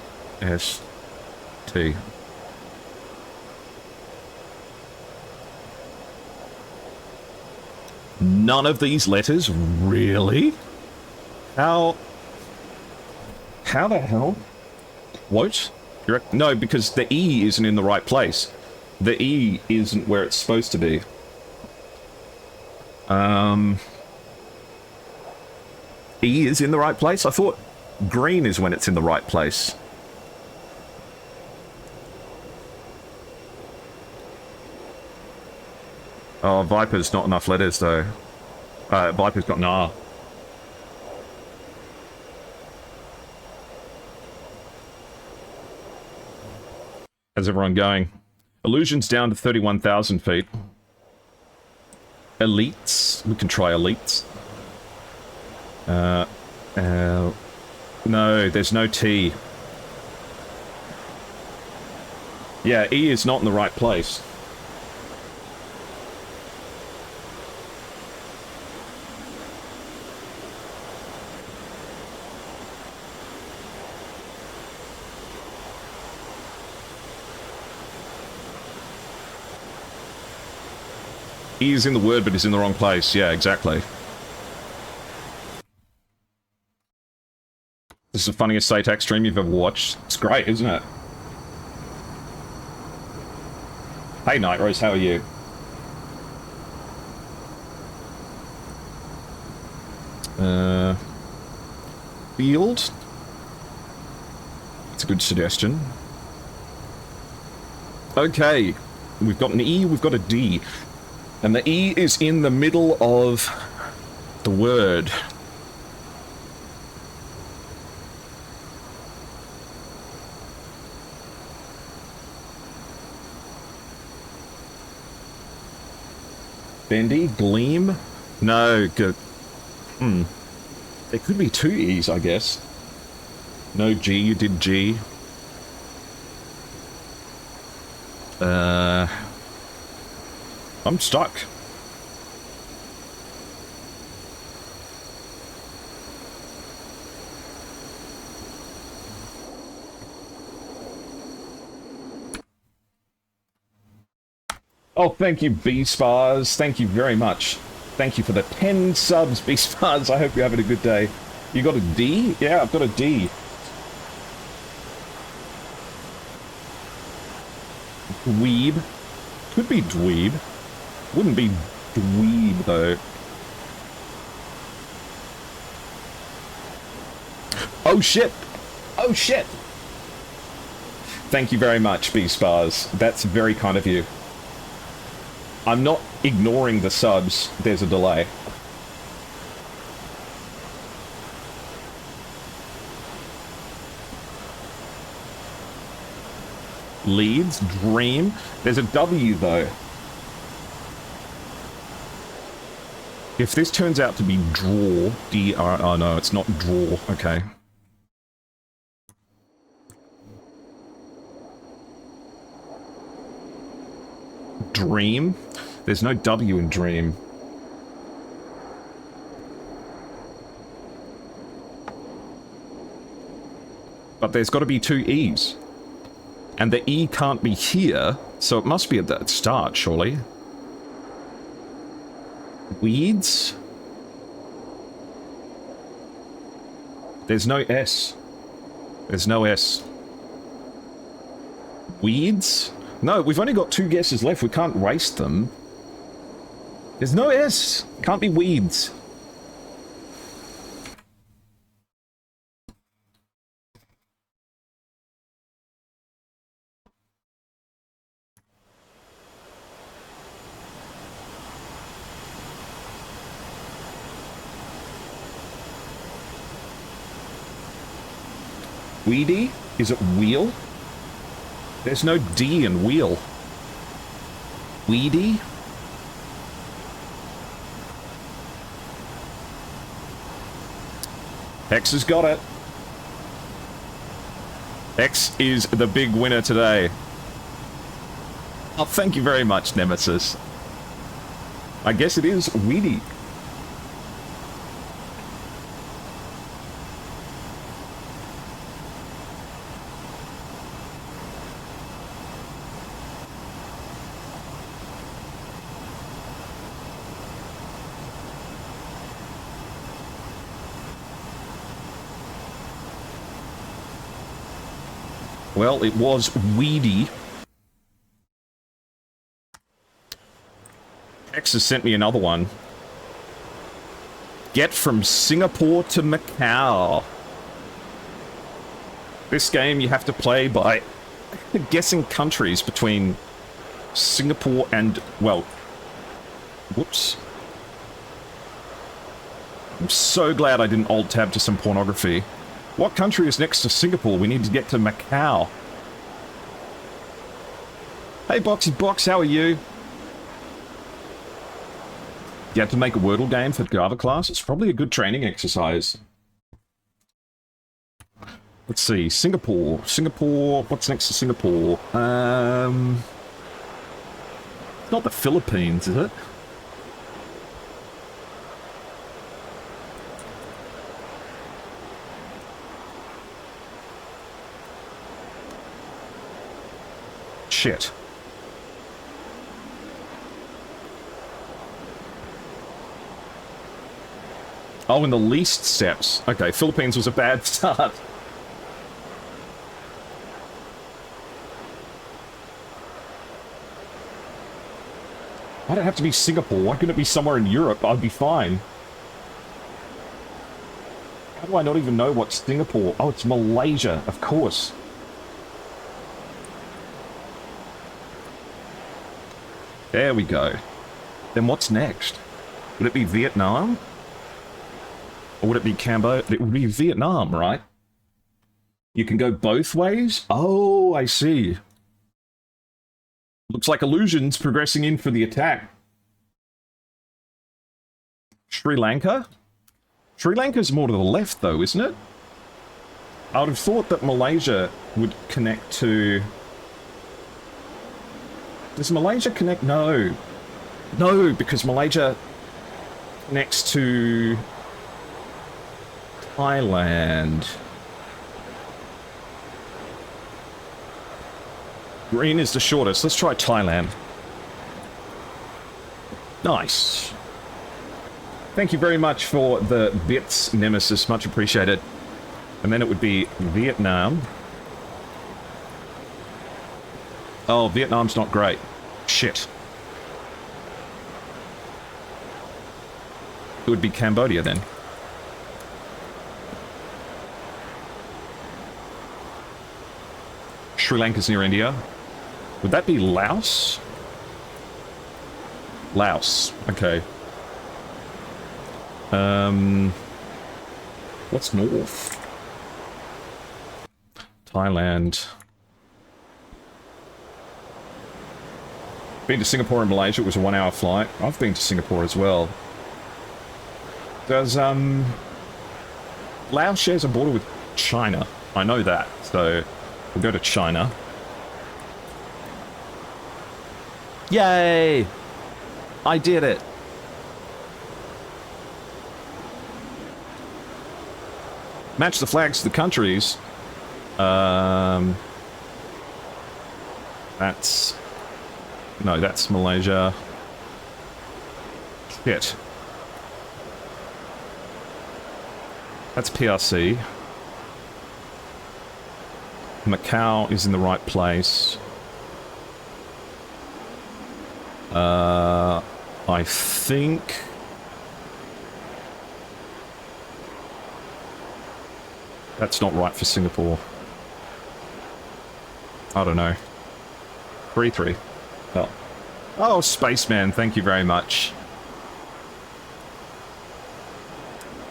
None of these letters? Really? How the hell? What? No, because the E isn't in the right place. The E isn't where it's supposed to be. E is in the right place? I thought Green is when it's in the right place. Oh, Viper's not enough letters, though. Viper's got an R. How's everyone going? Illusion's down to 31,000 feet. Elites. We can try elites. No, there's no T. Yeah, E is not in the right place. E is in the word, but it's in the wrong place. Yeah, exactly. This is the funniest SATAC stream you've ever watched. It's great, isn't it? Hey, Night Rose, how are you? Field? That's a good suggestion. Okay. We've got an E, we've got a D. And the E is in the middle of the word. Bendy? Gleam? No, good. There could be two E's, I guess. No G, you did G. I'm stuck. Oh, thank you, B-Spars. Thank you very much. Thank you for the 10 subs, B-Spars. I hope you're having a good day. You got a D? Yeah, I've got a D. Dweeb. Could be dweeb. Wouldn't be dweeb, though. Oh, shit! Oh, shit! Thank you very much, B-Spars. That's very kind of you. I'm not ignoring the subs. There's a delay. Leads, dream. There's a W, though. If this turns out to be draw, D-R... Oh, no, it's not draw. Okay. Dream? There's no W in dream. But there's got to be two E's. And the E can't be here, so it must be at the start, surely. Weeds? There's no S. There's no S. Weeds? No, we've only got two guesses left. We can't waste them. There's no S. Can't be weeds. Weedy? Is it wheel? There's no D in wheel. Weedy? X has got it. X is the big winner today. Oh, thank you very much, Nemesis. I guess it is weedy. Well, it was weedy. X has sent me another one. Get from Singapore to Macau. This game you have to play by guessing countries between Singapore and, well, whoops. I'm so glad I didn't alt-tab to some pornography. What country is next to Singapore? We need to get to Macau. Hey, Boxy Box, how are you? You have to make a Wordle game for Java class? It's probably a good training exercise. Let's see, Singapore. Singapore, what's next to Singapore? Not the Philippines, is it? Shit. Oh, in the least steps. Okay, Philippines was a bad start. Why'd it have to be Singapore? Why couldn't it be somewhere in Europe? I'd be fine. How do I not even know what's Singapore? Oh, it's Malaysia, of course. There we go. Then what's next? Would it be Vietnam? Or would it be Cambodia? It would be Vietnam, right? You can go both ways? Oh, I see. Looks like Illusion's progressing in for the attack. Sri Lanka? Sri Lanka's more to the left, though, isn't it? I would have thought that Malaysia would connect to... Does Malaysia connect? No. No, because Malaysia connects to... Thailand. Green is the shortest. Let's try Thailand. Nice. Thank you very much for the bits, Nemesis. Much appreciated. And then it would be Vietnam. Oh, Vietnam's not great. Shit. It would be Cambodia then. Sri Lanka's near India. Would that be Laos? Laos. Okay. What's north? Thailand. Been to Singapore and Malaysia. It was a 1-hour flight. I've been to Singapore as well. Does, Laos shares a border with China. I know that, so we'll go to China. Yay! I did it! Match the flags to the countries. That's... No, that's Malaysia. Shit. That's PRC. Macau is in the right place. I think... That's not right for Singapore. I don't know. 3-3. Oh. Oh, Spaceman, thank you very much.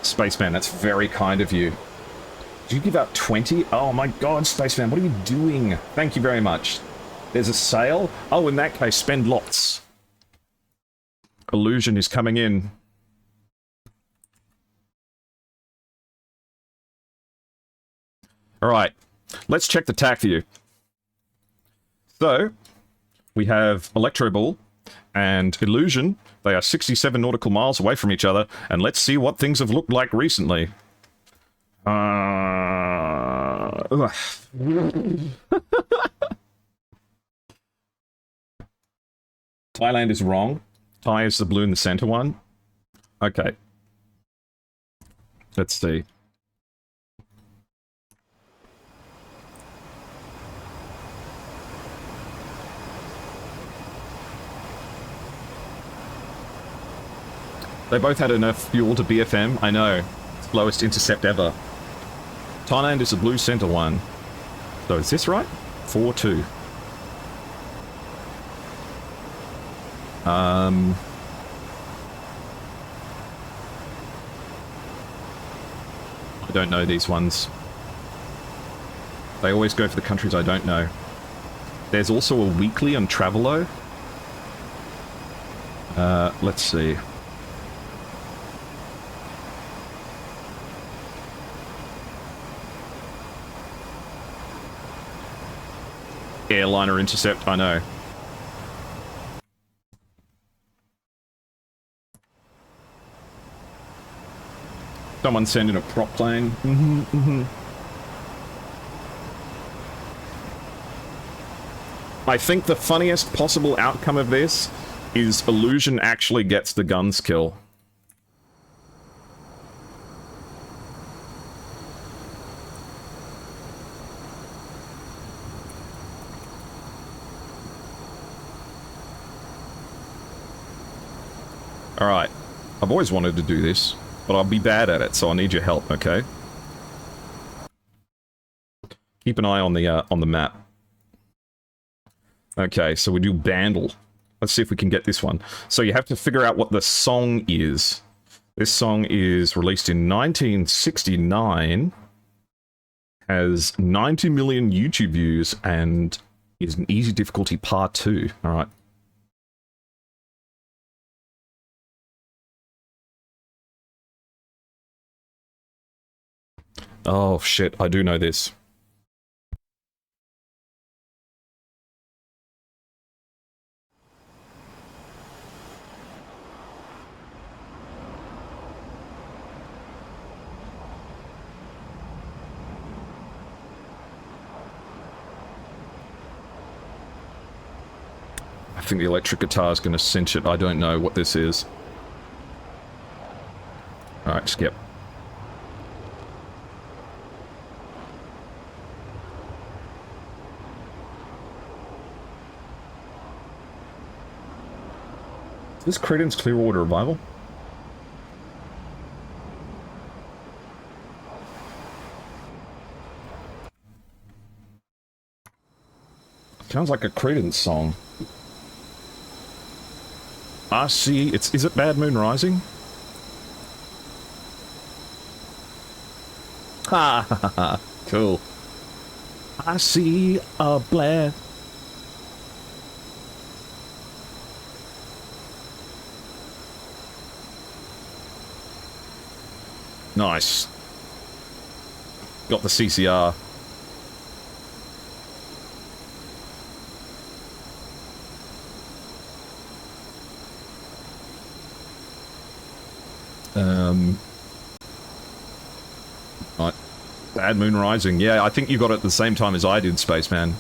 Spaceman, that's very kind of you. Did you give out 20? Oh my god, Spaceman, what are you doing? Thank you very much. There's a sale? Oh, in that case, spend lots. Illusion is coming in. Alright, let's check the TAC for you. So, we have Electro Ball and Illusion. They are 67 nautical miles away from each other, and let's see what things have looked like recently. Thailand is wrong. Thai is the blue in the center one. Okay. Let's see. They both had enough fuel to BFM. I know. It's lowest intercept ever. Thailand is the blue center one. So is this right? 4-2. I don't know these ones. They always go for the countries I don't know. There's also a weekly on Travelo. Let's see. Airliner intercept, I know. Someone sending a prop plane. I think the funniest possible outcome of this is Illusion actually gets the guns kill. Alright. I've always wanted to do this, but I'll be bad at it, so I need your help, okay? Keep an eye on the map. Okay, so we do Bandle. Let's see if we can get this one. So you have to figure out what the song is. This song is released in 1969, has 90 million YouTube views, and is an easy difficulty part 2. Alright. Oh shit, I do know this. I think the electric guitar is going to cinch it. I don't know what this is. Alright, skip. Is this Creedence Clearwater Revival? Sounds like a Creedence song. I see. Is it Bad Moon Rising? Ha ha ha ha. Cool. I see a black. Nice. Got the CCR. Right. Bad Moon Rising. Yeah, I think you got it at the same time as I did, Spaceman.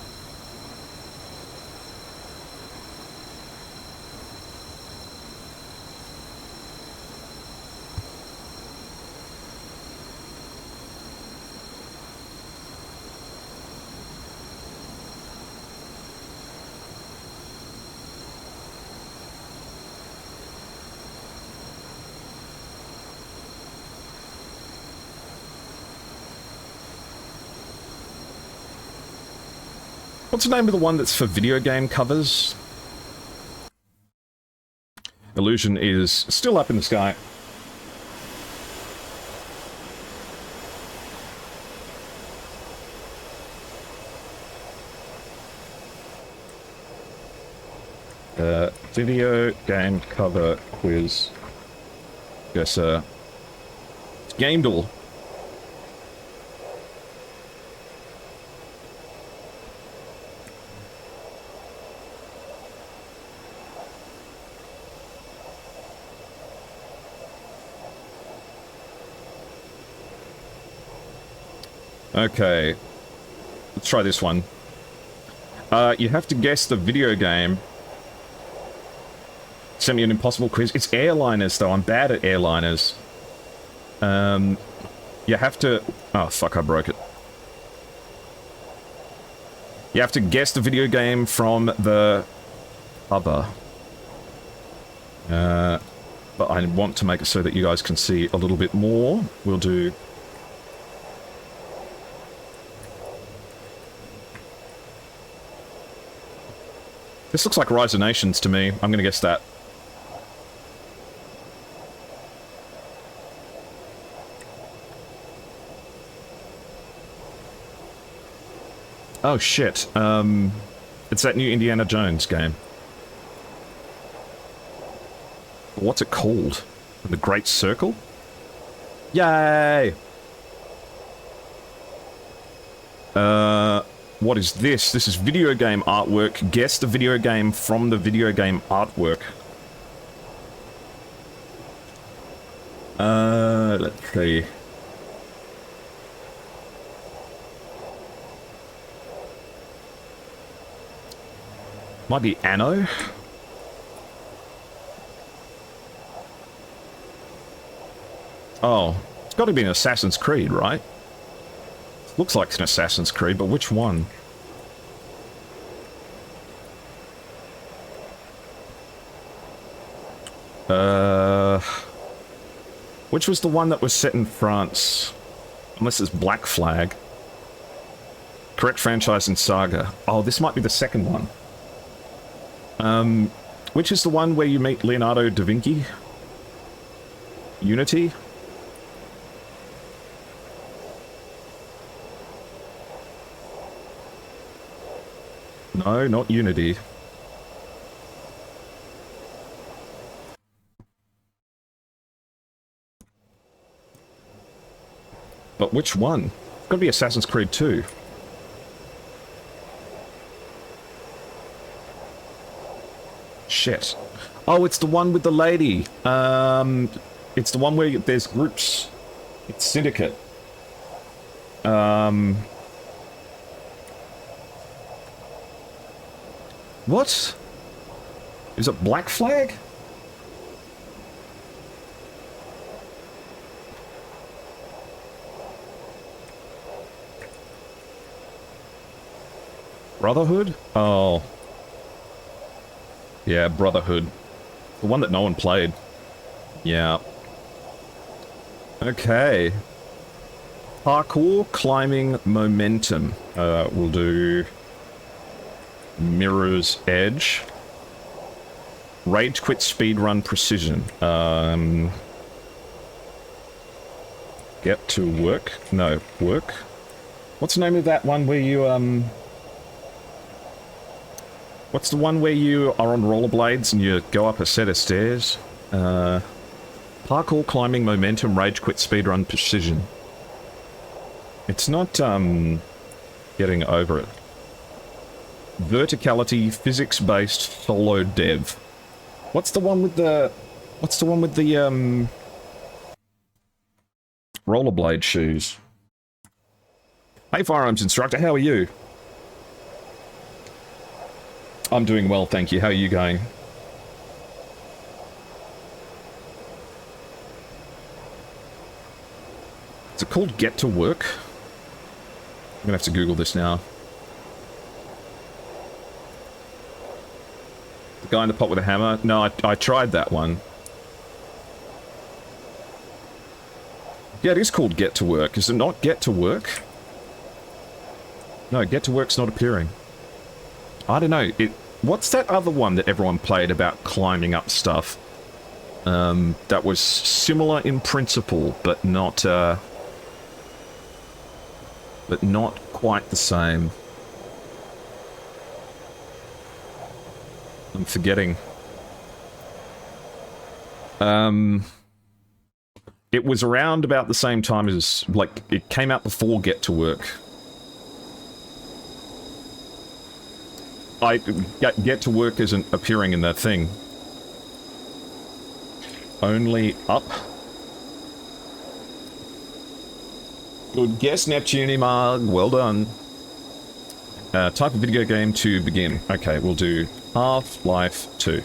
What's the name of the one that's for video game covers? Illusion is still up in the sky. Video game cover quiz. Yes, sir. It's Gamedall. Okay, let's try this one. You have to guess the video game. Send me an impossible quiz. It's airliners, though. I'm bad at airliners. You have to... Oh, fuck, I broke it. You have to guess the video game from the cover. But I want to make it so that you guys can see a little bit more. We'll do... This looks like Rise of Nations to me. I'm gonna guess that. Oh shit. It's that new Indiana Jones game. What's it called? The Great Circle? Yay! What is this? This is video game artwork. Guess the video game from the video game artwork. Let's see. Might be Anno. Oh, it's got to be an Assassin's Creed, right? Looks like an Assassin's Creed, but which one? Which was the one that was set in France? Unless it's Black Flag. Correct franchise and saga. Oh, this might be the second one. Which is the one where you meet Leonardo da Vinci? Unity? No, not Unity. But which one? It's gotta be Assassin's Creed 2. Shit. Oh, it's the one with the lady. It's the one where there's groups. It's Syndicate. What? Is it Black Flag? Brotherhood? Oh. Yeah, Brotherhood. The one that no one played. Yeah. Okay. Parkour, climbing, momentum. We'll do... Mirror's Edge. Rage quit, speedrun, precision. Get to work? No, work? What's the name of that one where you, What's the one where you are on rollerblades and you go up a set of stairs? Parkour, climbing, momentum, rage quit, speedrun, precision. It's not, getting over it. Verticality, physics-based, solo dev. What's the one with the... What's the one with the, rollerblade shoes? Hey, firearms instructor, how are you? I'm doing well, thank you. How are you going? Is it called Get to Work? I'm gonna have to Google this now. The guy in the pot with a hammer? No, I tried that one. Yeah, it is called Get to Work. Is it not Get to Work? No, Get to Work's not appearing. I don't know. What's that other one that everyone played about climbing up stuff? That was similar in principle, but not quite the same. I'm forgetting. It was around about the same time as, like, it came out before Get to Work. Get to Work isn't appearing in that thing. Only up. Good guess, Neptune Marg. Well done. Type of video game to begin. Okay, we'll do Half-Life 2.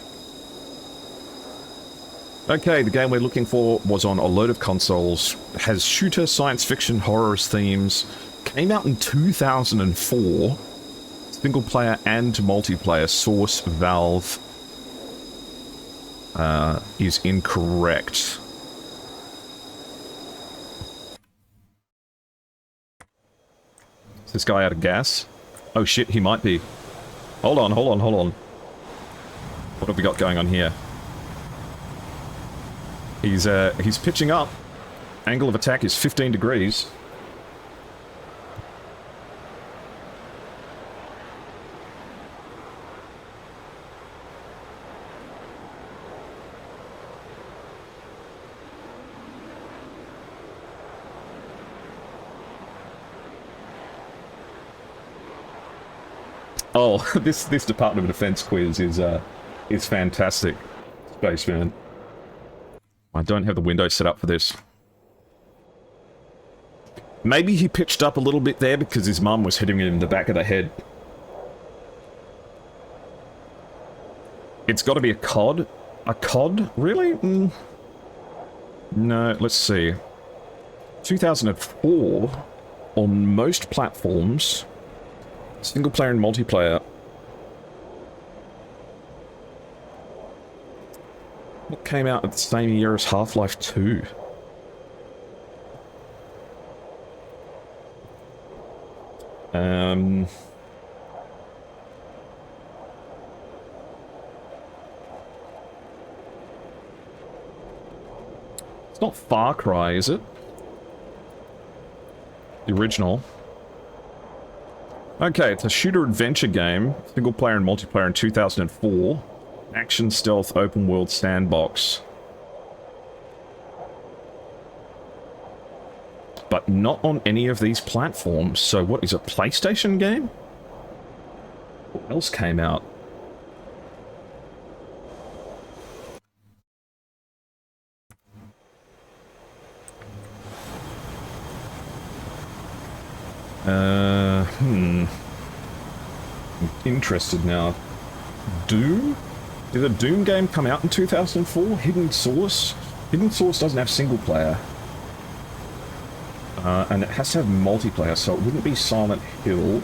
Okay, the game we're looking for was on a load of consoles. Has shooter, science fiction, horror themes. Came out in 2004. Single player and multiplayer. Source Valve is incorrect. Is this guy out of gas? Oh shit, he might be. Hold on, hold on, hold on. What have we got going on here? He's pitching up. Angle of attack is 15 degrees. Oh, this Department of Defense quiz is fantastic, Spaceman. I don't have the window set up for this. Maybe he pitched up a little bit there because his mum was hitting him in the back of the head. It's got to be a COD. A COD? Really? No, let's see. 2004, on most platforms, single player and multiplayer. What came out at the same year as Half-Life 2? It's not Far Cry, is it? The original. Okay, it's a shooter-adventure game, single-player and multiplayer in 2004. Action, stealth, open-world sandbox. But not on any of these platforms, so what is a PlayStation game? What else came out? I'm interested now. Doom? Did a Doom game come out in 2004? Hidden Source? Hidden Source doesn't have single player. And it has to have multiplayer, so it wouldn't be Silent Hill.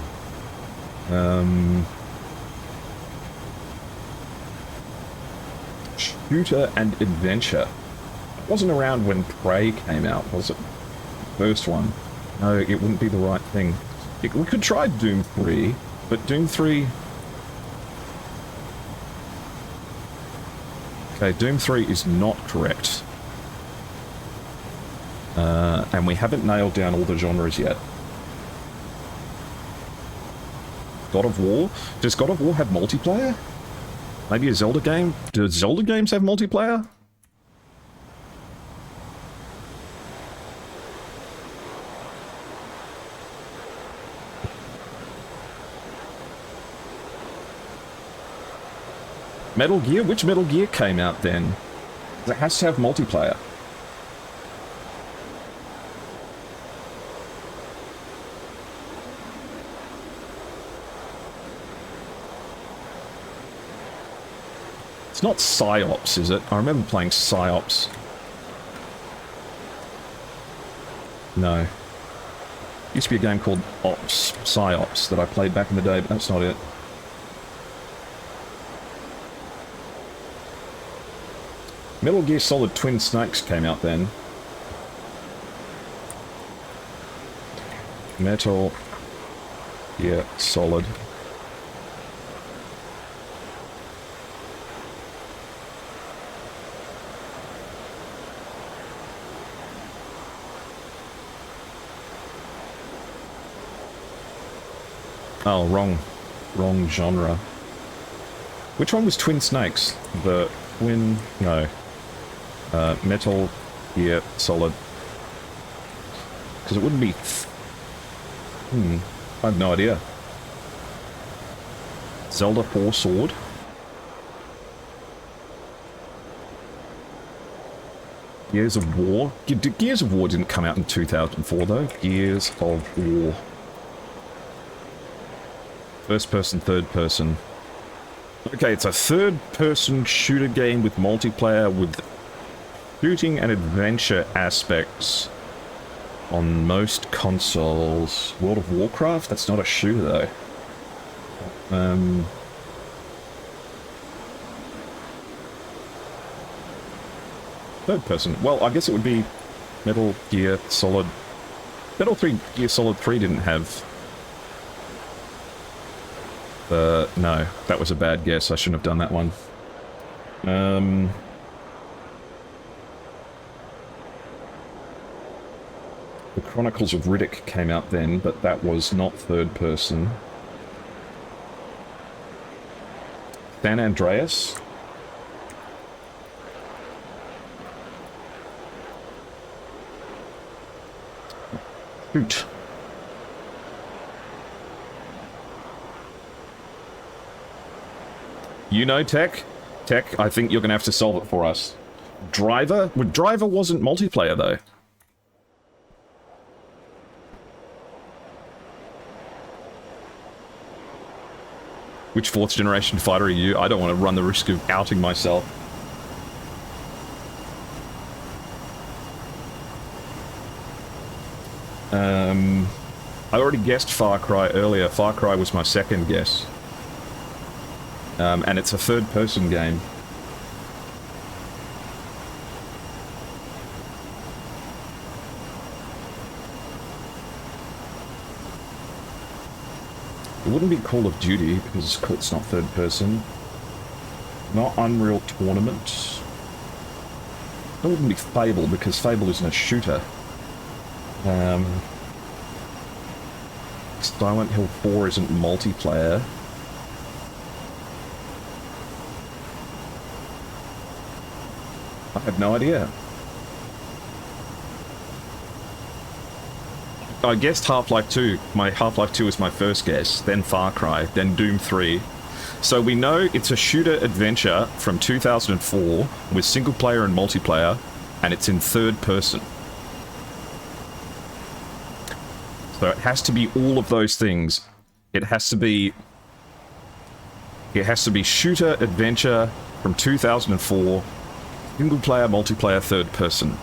Shooter and adventure. It wasn't around when Prey came out, was it? First one. No, it wouldn't be the right thing. We could try Doom 3, but Doom 3... Okay, Doom 3 is not correct. And we haven't nailed down all the genres yet. God of War? Does God of War have multiplayer? Maybe a Zelda game? Do Zelda games have multiplayer? Metal Gear? Which Metal Gear came out then? It has to have multiplayer. It's not Psyops, is it? I remember playing Psyops. No. Used to be a game called Ops, Psyops, that I played back in the day, but that's not it. Metal Gear Solid Twin Snakes came out then. Metal Gear Solid. Oh, wrong genre. Which one was Twin Snakes? The Twin... no. Metal Gear Solid. Because it wouldn't be... I have no idea. Zelda 4 Sword. Gears of War. Gears of War didn't come out in 2004 though. Gears of War. First person, third person. Okay, it's a third-person shooter game with multiplayer with shooting and adventure aspects on most consoles. World of Warcraft? That's not a shooter, though. Third person. Well, I guess it would be Metal Gear Solid... Metal Gear Solid 3 didn't have... no, that was a bad guess. I shouldn't have done that one. The Chronicles of Riddick came out then, but that was not third person. San Andreas? Shoot. You know, Tech? Tech, I think you're going to have to solve it for us. Driver? Well, Driver wasn't multiplayer, though. Which fourth generation fighter are you? I don't want to run the risk of outing myself. I already guessed Far Cry earlier. Far Cry was my second guess. And it's a third-person game. It wouldn't be Call of Duty, because it's not third-person. Not Unreal Tournament. It wouldn't be Fable, because Fable isn't a shooter. Silent Hill 4 isn't multiplayer. I have no idea. I guessed Half-Life 2. My Half-Life 2 is my first guess, then Far Cry, then Doom 3. So we know it's a shooter adventure from 2004 with single player and multiplayer, and it's in third person. So it has to be all of those things. It has to be shooter adventure from 2004, single player, multiplayer, third person.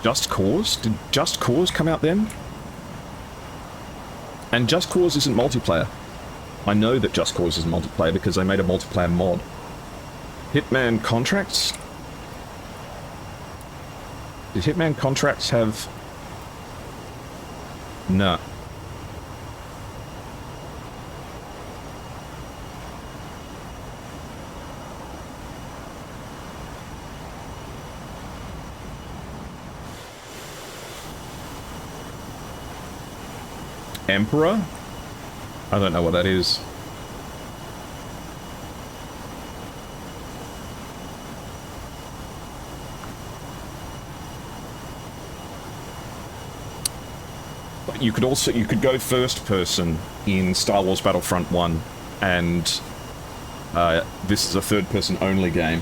Just Cause? Did Just Cause come out then? And Just Cause isn't multiplayer. I know that Just Cause isn't multiplayer because they made a multiplayer mod. Hitman Contracts? Did Hitman Contracts have... No. Emperor? I don't know what that is. But you could go first person in Star Wars Battlefront 1, and this is a third person only game.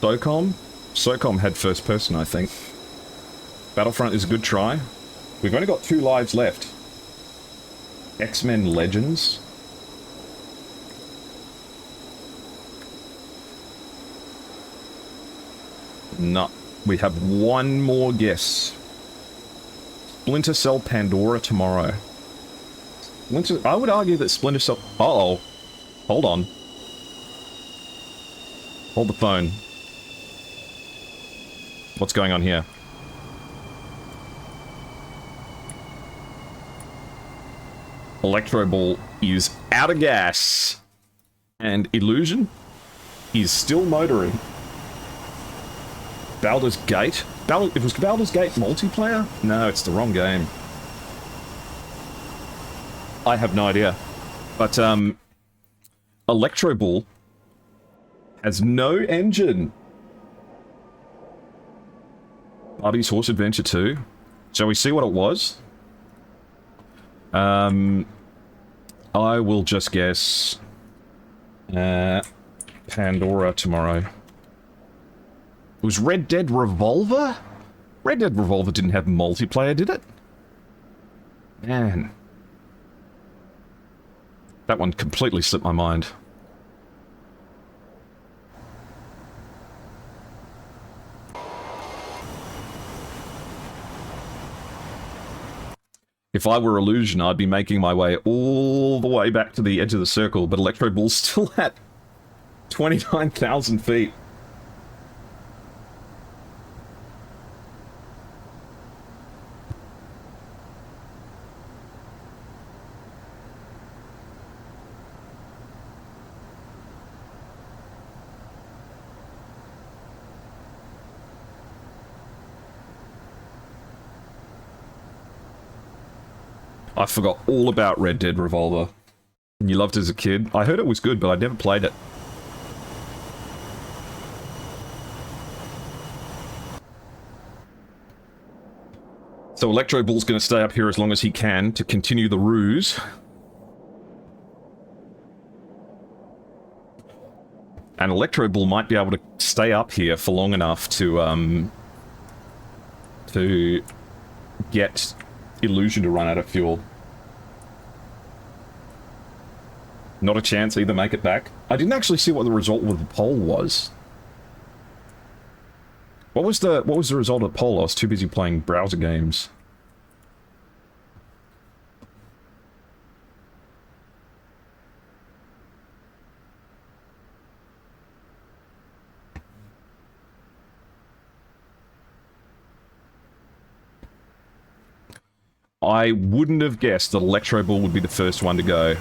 SOCOM? SOCOM had first person, I think. Battlefront is a good try. We've only got 2 lives left. X-Men Legends? No. We have one more guess. Splinter Cell Pandora tomorrow. I would argue that Splinter Cell... Uh-oh. Hold on. Hold the phone. What's going on here? Electro Ball is out of gas. And Illusion is still motoring. Baldur's Gate? It was Baldur's Gate multiplayer? No, it's the wrong game. I have no idea. But, Electro Ball has no engine. Barbie's Horse Adventure 2. Shall we see what it was? I will just guess... Pandora tomorrow. It was Red Dead Revolver? Red Dead Revolver didn't have multiplayer, did it? Man. That one completely slipped my mind. If I were Illusion, I'd be making my way all the way back to the edge of the circle, but Electro Ball's still at 29,000 feet. I forgot all about Red Dead Revolver. You loved it as a kid? I heard it was good, but I never played it. So Electro Bull's going to stay up here as long as he can to continue the ruse. And Electro Bull might be able to stay up here for long enough to get Illusion to run out of fuel. Not a chance, either make it back. I didn't actually see what the result of the poll was. What was the result of the poll? I was too busy playing browser games. I wouldn't have guessed that Electro Bull would be the first one to go.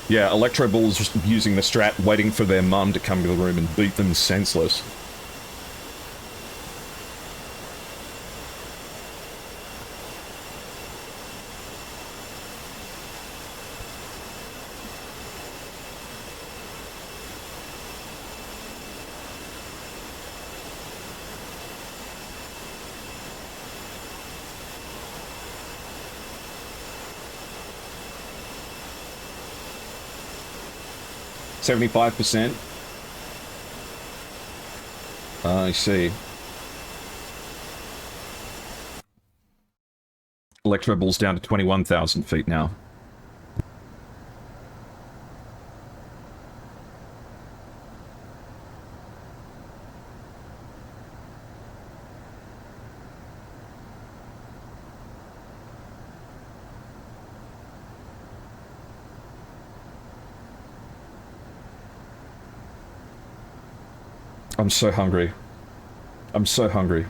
Yeah, Electro Bull's just using the strat, waiting for their mum to come to the room and beat them senseless. $75%. I see. Electro Bull's down to 21,000 feet now. I'm so hungry. I'm so hungry.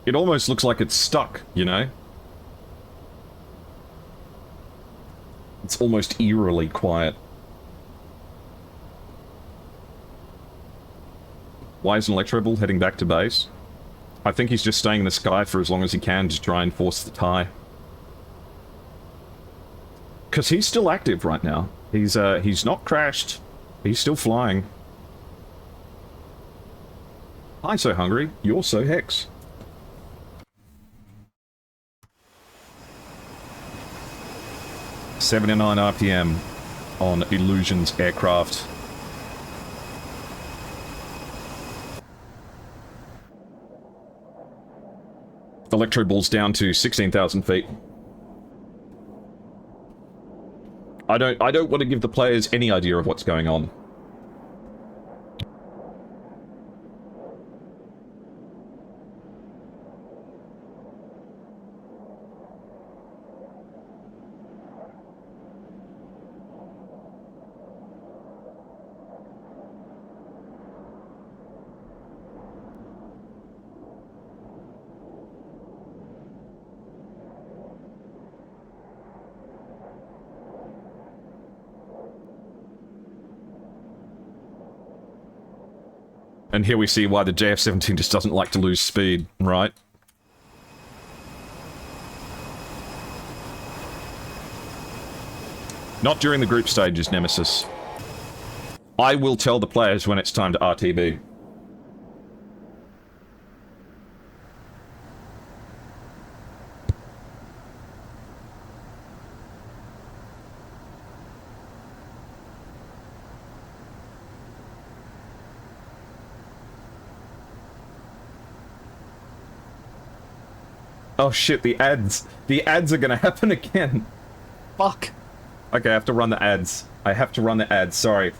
It almost looks like it's stuck, you know? It's almost eerily quiet. Why isn't Electro Bull heading back to base? I think he's just staying in the sky for as long as he can to try and force the tie. Because he's still active right now. He's not crashed. He's still flying. Hi, So Hungry. You're So Hex. $79 RPM on Illusion's aircraft. Electro Bull's down to 16,000 feet. I don't want to give the players any idea of what's going on. And here we see why the JF-17 just doesn't like to lose speed, right? Not during the group stages, Nemesis. I will tell the players when it's time to RTB. Oh shit, the ads. The ads are gonna happen again. Fuck. Okay, I have to run the ads. I have to run the ads, sorry.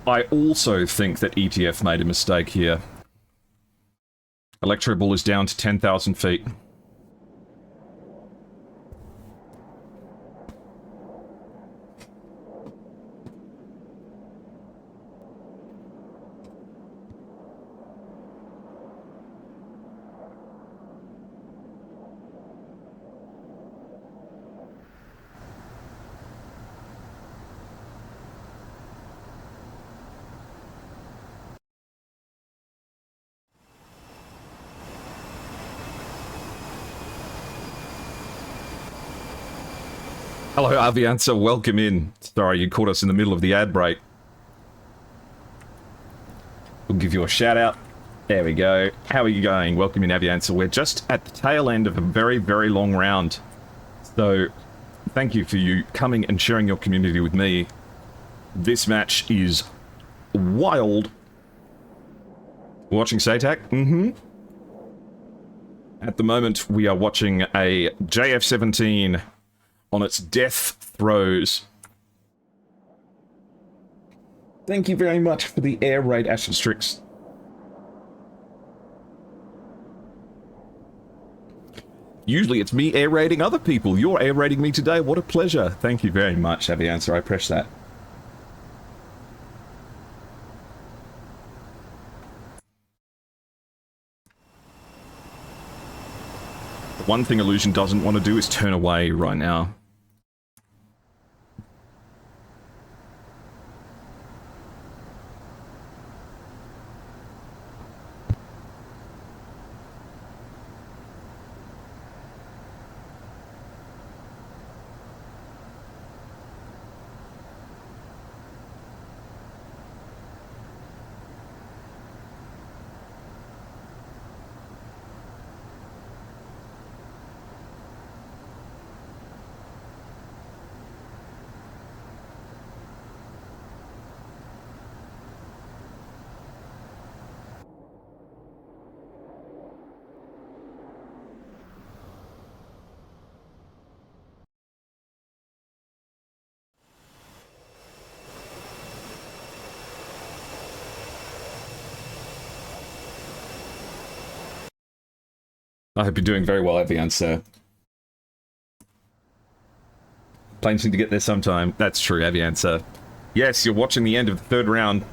I also think that ETF made a mistake here. Electro Ball is down to 10,000 feet. Hello, Avianca, welcome in. Sorry, you caught us in the middle of the ad break. We'll give you a shout out. There we go. How are you going? Welcome in, Avianca. We're just at the tail end of a very, very long round. So, thank you for you coming and sharing your community with me. This match is wild. Watching SATAC? Mm-hmm. At the moment, we are watching a JF-17 on its death throes. Thank you very much for the air raid asterisks. Usually it's me air raiding other people. You're air raiding me today. What a pleasure. Thank you very much, Avianca. I appreciate that. The one thing Illusion doesn't want to do is turn away right now. I hope you're doing very well, Avianca. Planes need to get there sometime. That's true, Avianca. Yes, you're watching the end of the third round.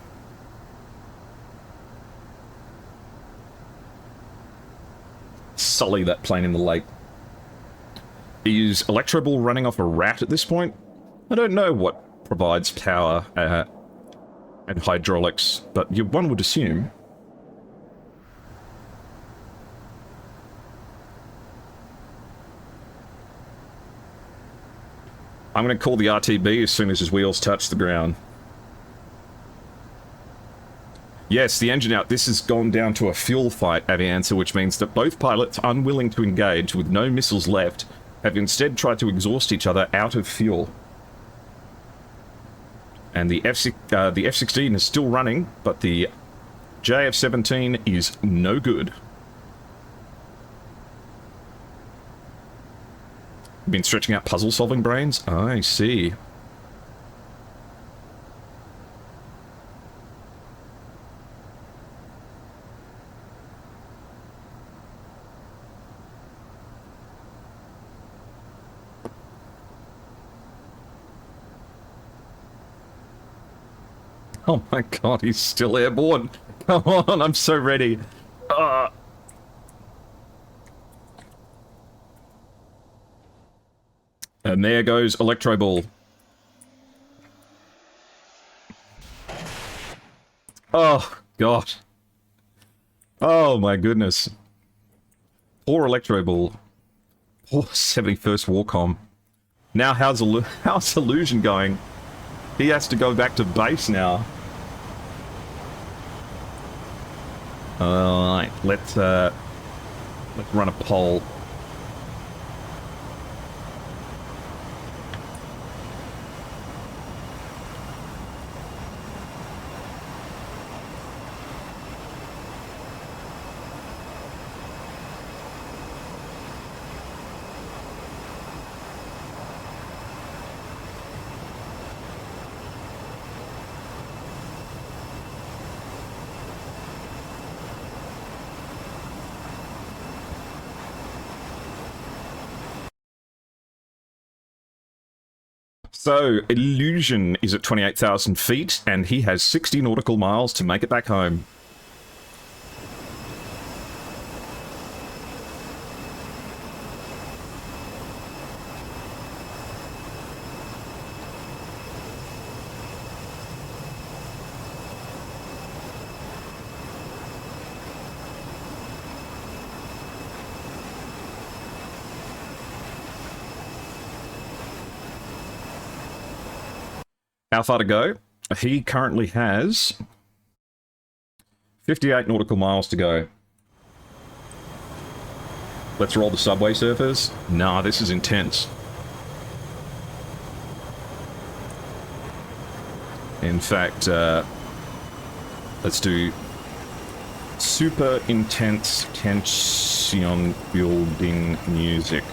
Sully that plane in the lake. Is Electro Ball running off a rat at this point? I don't know what provides power and hydraulics, but one would assume. I'm going to call the RTB as soon as his wheels touch the ground. Yes, the engine out. This has gone down to a fuel fight, Avianca, which means that both pilots, unwilling to engage with no missiles left, have instead tried to exhaust each other out of fuel. And the F-16 is still running, but the JF-17 is no good. Been stretching out puzzle-solving brains? I see. Oh my god, he's still airborne. Come on, I'm so ready. And there goes Electro Ball. Oh, God. Oh, my goodness. Poor Electro Ball. Poor 71st WARCOM. Now, how's Illusion going? He has to go back to base now. Alright, let's run a poll. So, Illusion is at 28,000 feet, and he has 60 nautical miles to make it back home. How far to go? He currently has 58 nautical miles to go. Let's roll the Subway Surfers. Nah, this is intense. In fact, let's do super intense tension building music.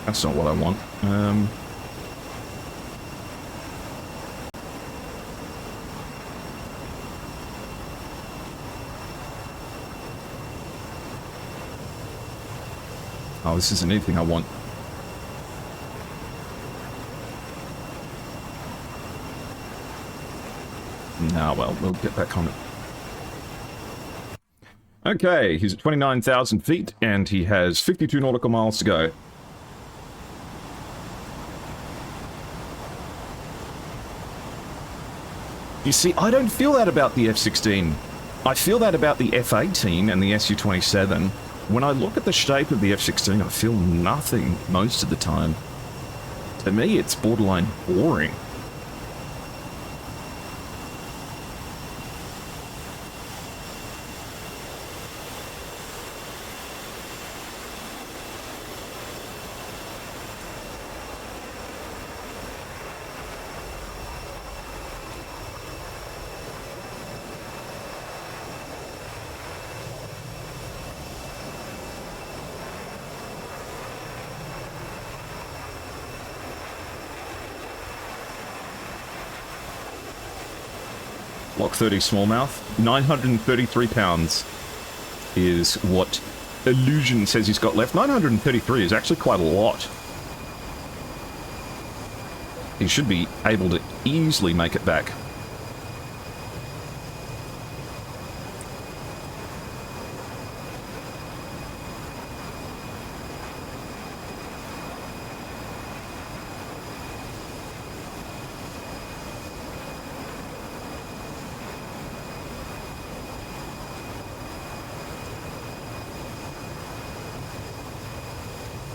That's not what I want. Oh, this isn't anything I want. Nah, well, we'll get back on it. Okay, he's at 29,000 feet, and he has 52 nautical miles to go. You see, I don't feel that about the F-16. I feel that about the F-18 and the Su-27. When I look at the shape of the F-16, I feel nothing most of the time. To me, it's borderline boring. Block 30 smallmouth. 933 pounds is what Illusion says he's got left. 933 is actually quite a lot. He should be able to easily make it back.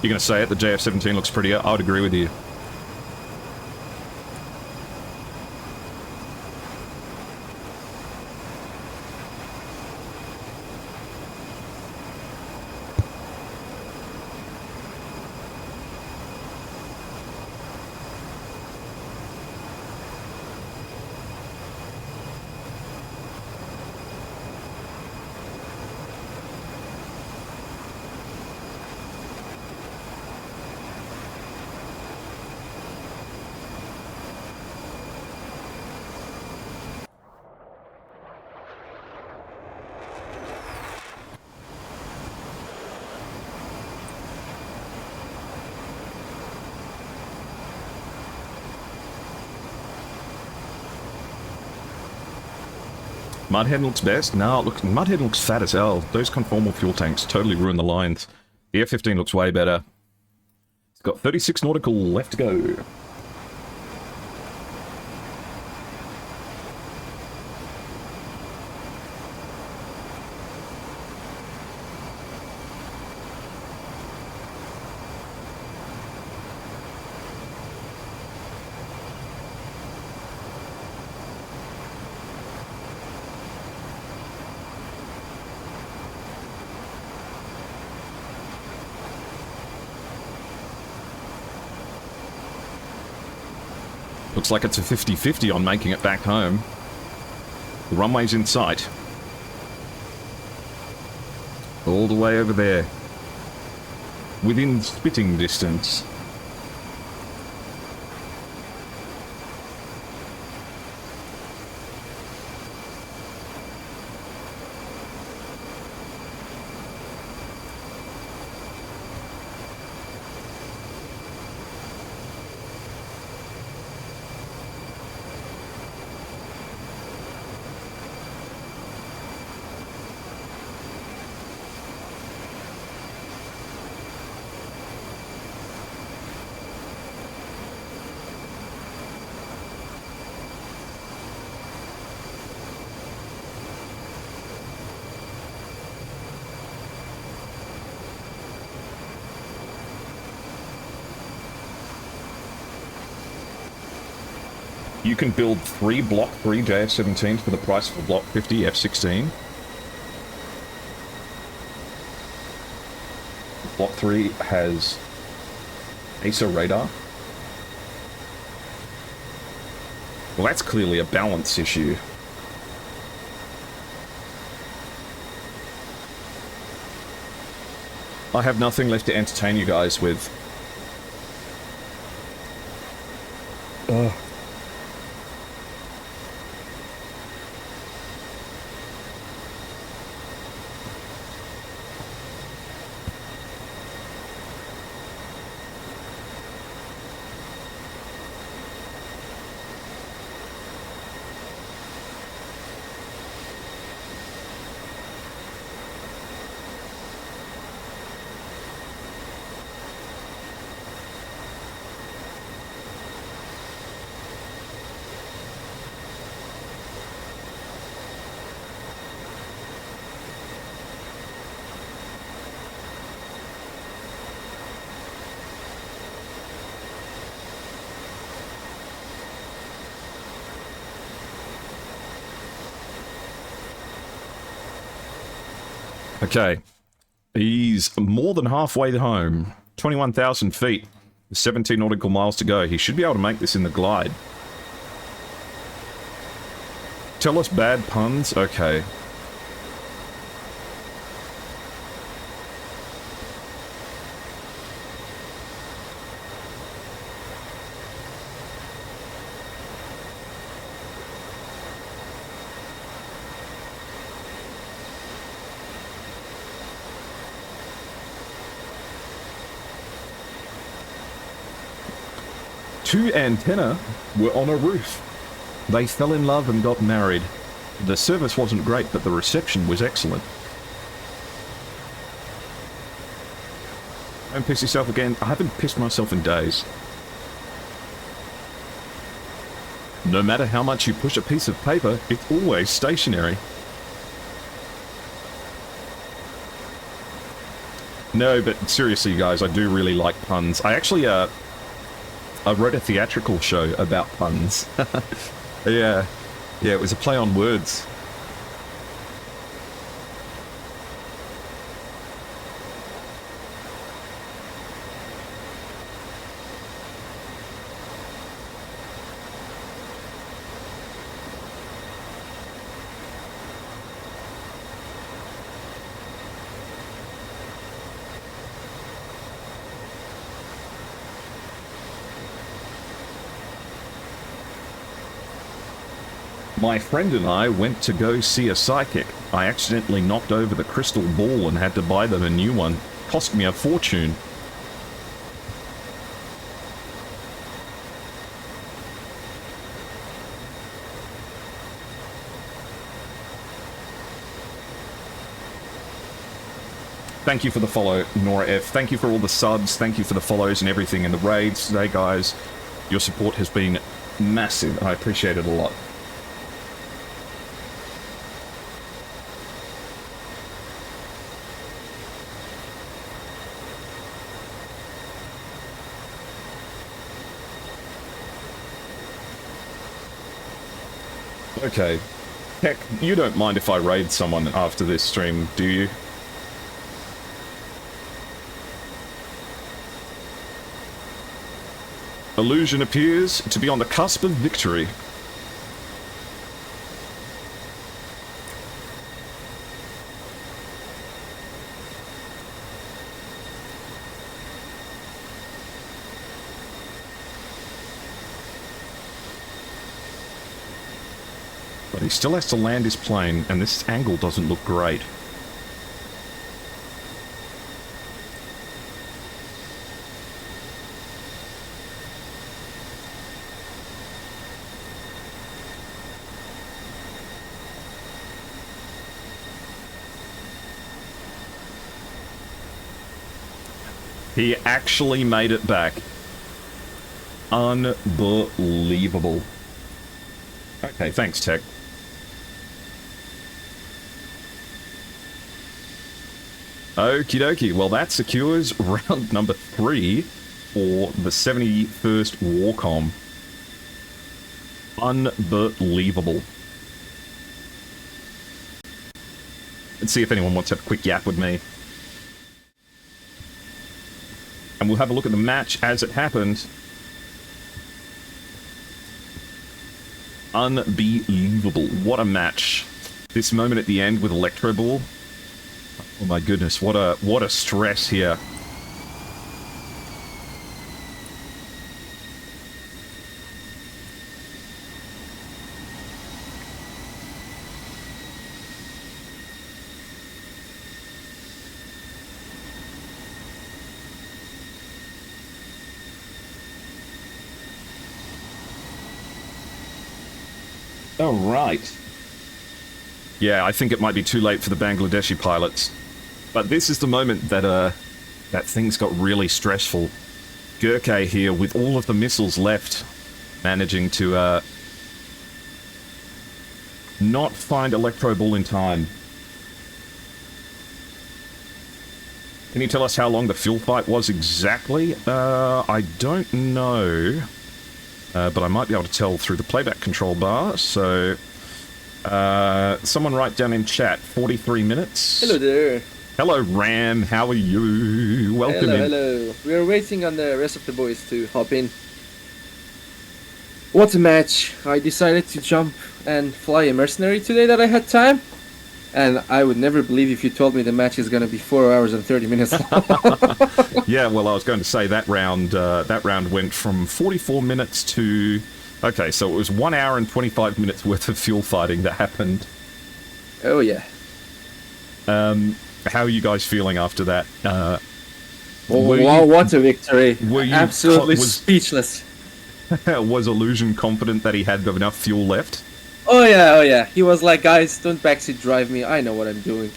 You're going to say it, the JF-17 looks prettier? I would agree with you. Mudhead looks best. No, look, Mudhead looks fat as hell. Those conformal fuel tanks totally ruin the lines. The F-15 looks way better. It's got 36 nautical left to go. Looks like it's a 50-50 on making it back home. The runway's in sight. All the way over there. Within spitting distance. You can build 3 Block 3 JF-17s for the price of a Block 50 F-16. Block 3 has ASA radar. Well, that's clearly a balance issue. I have nothing left to entertain you guys with. Ugh. Okay, he's more than halfway home. 21,000 feet, 17 nautical miles to go. He should be able to make this in the glide. Tell us bad puns? Okay. Two antennae were on a roof. They fell in love and got married. The service wasn't great, but the reception was excellent. Don't piss yourself again. I haven't pissed myself in days. No matter how much you push a piece of paper, it's always stationary. No, but seriously, guys, I do really like puns. I actually, I wrote a theatrical show about puns. Yeah, it was a play on words. My friend and I went to go see a psychic. I accidentally knocked over the crystal ball and had to buy them a new one. Cost me a fortune. Thank you for the follow, Nora F. Thank you for all the subs. Thank you for the follows and everything in the raids today, guys. Your support has been massive. I appreciate it a lot. Okay. Heck, you don't mind if I raid someone after this stream, do you? Illusion appears to be on the cusp of victory. But he still has to land his plane, and this angle doesn't look great. He actually made it back. Unbelievable. Okay, thanks, Tech. Okie dokie. Well, that secures round number 3 for the 71st WARCOM. Unbelievable. Let's see if anyone wants to have a quick yap with me. And we'll have a look at the match as it happened. Unbelievable. What a match. This moment at the end with Electro Ball. Oh my goodness, what a stress here. All right. Yeah, I think it might be too late for the Bangladeshi pilots. But this is the moment that that things got really stressful. Gurkhay here with all of the missiles left, managing to not find Electro Ball in time. Can you tell us how long the fuel fight was exactly? I don't know. But I might be able to tell through the playback control bar, so... someone write down in chat, 43 minutes. Hello there. Hello, Ram, how are you? Welcome in. Hello. We are waiting on the rest of the boys to hop in. What a match. I decided to jump and fly a mercenary today that I had time. And I would never believe if you told me the match is going to be 4 hours and 30 minutes long. Yeah, well, I was going to say that round went from 44 minutes to... Okay, so it was 1 hour and 25 minutes worth of fuel fighting that happened. Oh, yeah. How are you guys feeling after that? Oh, wow, what a victory. Were you absolutely speechless. Was Illusion confident that he had enough fuel left? Oh yeah. He was like, guys, don't backseat drive me. I know what I'm doing.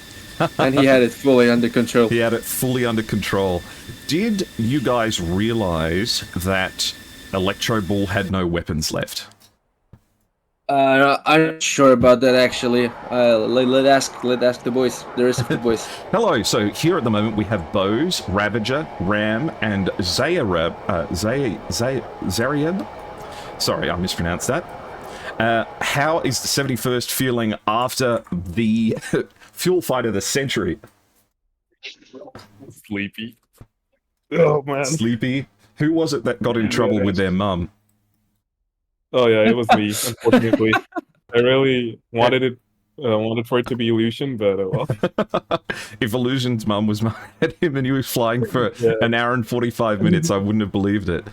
And he had it fully under control. He had it fully under control. Did you guys realize that Electro Ball had no weapons left? I'm not sure about that actually. Let's ask the boys, the rest of the boys. Hello. So here at the moment we have Bose, Ravager, Ram, and Zayareb. Zarieb. Sorry, I mispronounced that. How is the 71st feeling after the fuel fight of the century? Sleepy. Oh man. Sleepy. Who was it that got in trouble with their mum? Oh yeah, it was me. Unfortunately, I really wanted for it to be Illusion, but well. If Illusion's mum was mad at him and he was flying for an hour and 45 minutes, I wouldn't have believed it.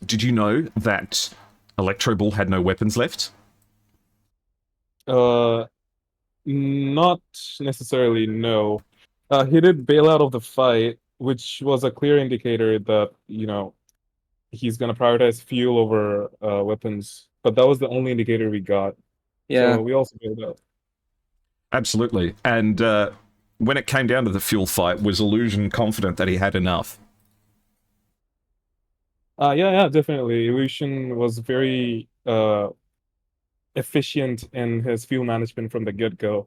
Did you know that Electro Ball had no weapons left? Not necessarily, no. He did bail out of the fight, which was a clear indicator that, you know, he's going to prioritize fuel over weapons. But that was the only indicator we got. Yeah. So we also bailed out. Absolutely. And when it came down to the fuel fight, was Illusion confident that he had enough? Yeah, definitely. Illusion was very efficient in his fuel management from the get-go.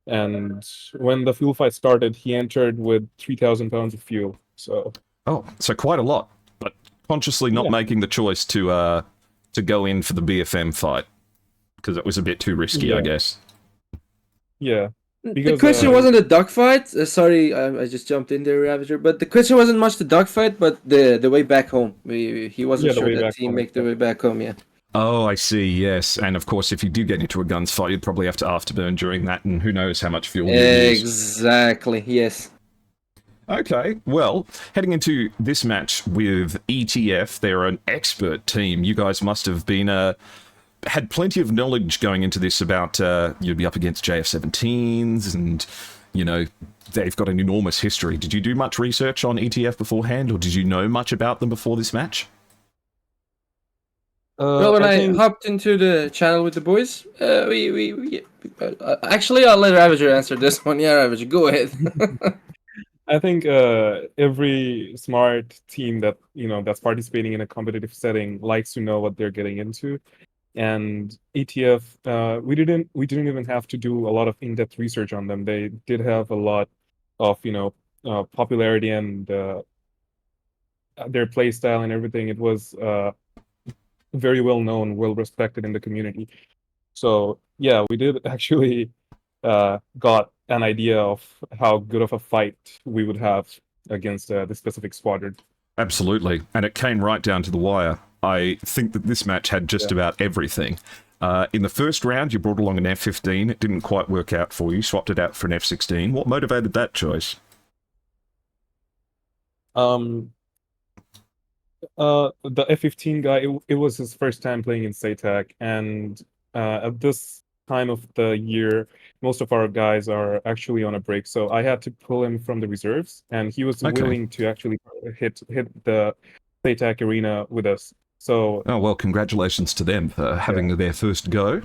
And when the fuel fight started, he entered with 3,000 pounds of fuel. So Oh, so quite a lot, but consciously not Yeah. making the choice to go in for the BFM fight because it was a bit too risky, I Yeah. guess. yeah, The Because, question wasn't a dogfight. Sorry, I just jumped in there, Ravager. But the question wasn't much the dogfight, but the way back home. He wasn't Yeah, the sure way that back he home, make the way back home. Yeah. Oh, I see, yes. And of course, if you do get into a guns fight, you'd probably have to afterburn during that, and who knows how much fuel you use. Exactly. Yes. Okay, well, heading into this match with ETF, they're an expert team. You guys must have been had plenty of knowledge going into this about you'd be up against JF-17s, and you know they've got an enormous history. Did you do much research on ETF beforehand, or did you know much about them before this match? Well, when I think hopped into the channel with the boys, actually, I'll let Ravager answer this one. Yeah, Ravager, go ahead. I think every smart team that that's participating in a competitive setting likes to know what they're getting into. And ETF, we didn't even have to do a lot of in-depth research on them. They did have a lot of popularity and their play style and everything. It was very well known, well respected in the community. So yeah, we did actually got an idea of how good of a fight we would have against this specific squadron. Absolutely, and it came right down to the wire. I think that this match had just about everything. In the first round, you brought along an F-15. It didn't quite work out for you. Swapped it out for an F-16. What motivated that choice? The F-15 guy, it was his first time playing in SATAC, and at this time of the year, most of our guys are actually on a break, so I had to pull him from the reserves, and he was Okay. willing to actually hit the SATAC arena with us. So Oh, well, congratulations to them for having their first go.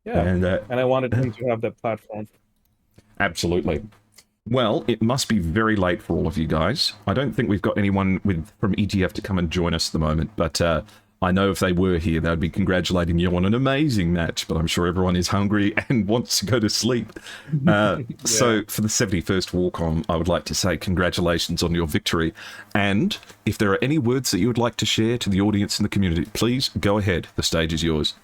yeah, And and I wanted him to have that platform. absolutely. Well, it must be very late for all of you guys. I don't think we've got anyone from ETF to come and join us at the moment, but I know if they were here, they'd be congratulating you on an amazing match, but I'm sure everyone is hungry and wants to go to sleep. So for the 71st WARCOM, I would like to say congratulations on your victory. And if there are any words that you would like to share to the audience and the community, please go ahead. The stage is yours.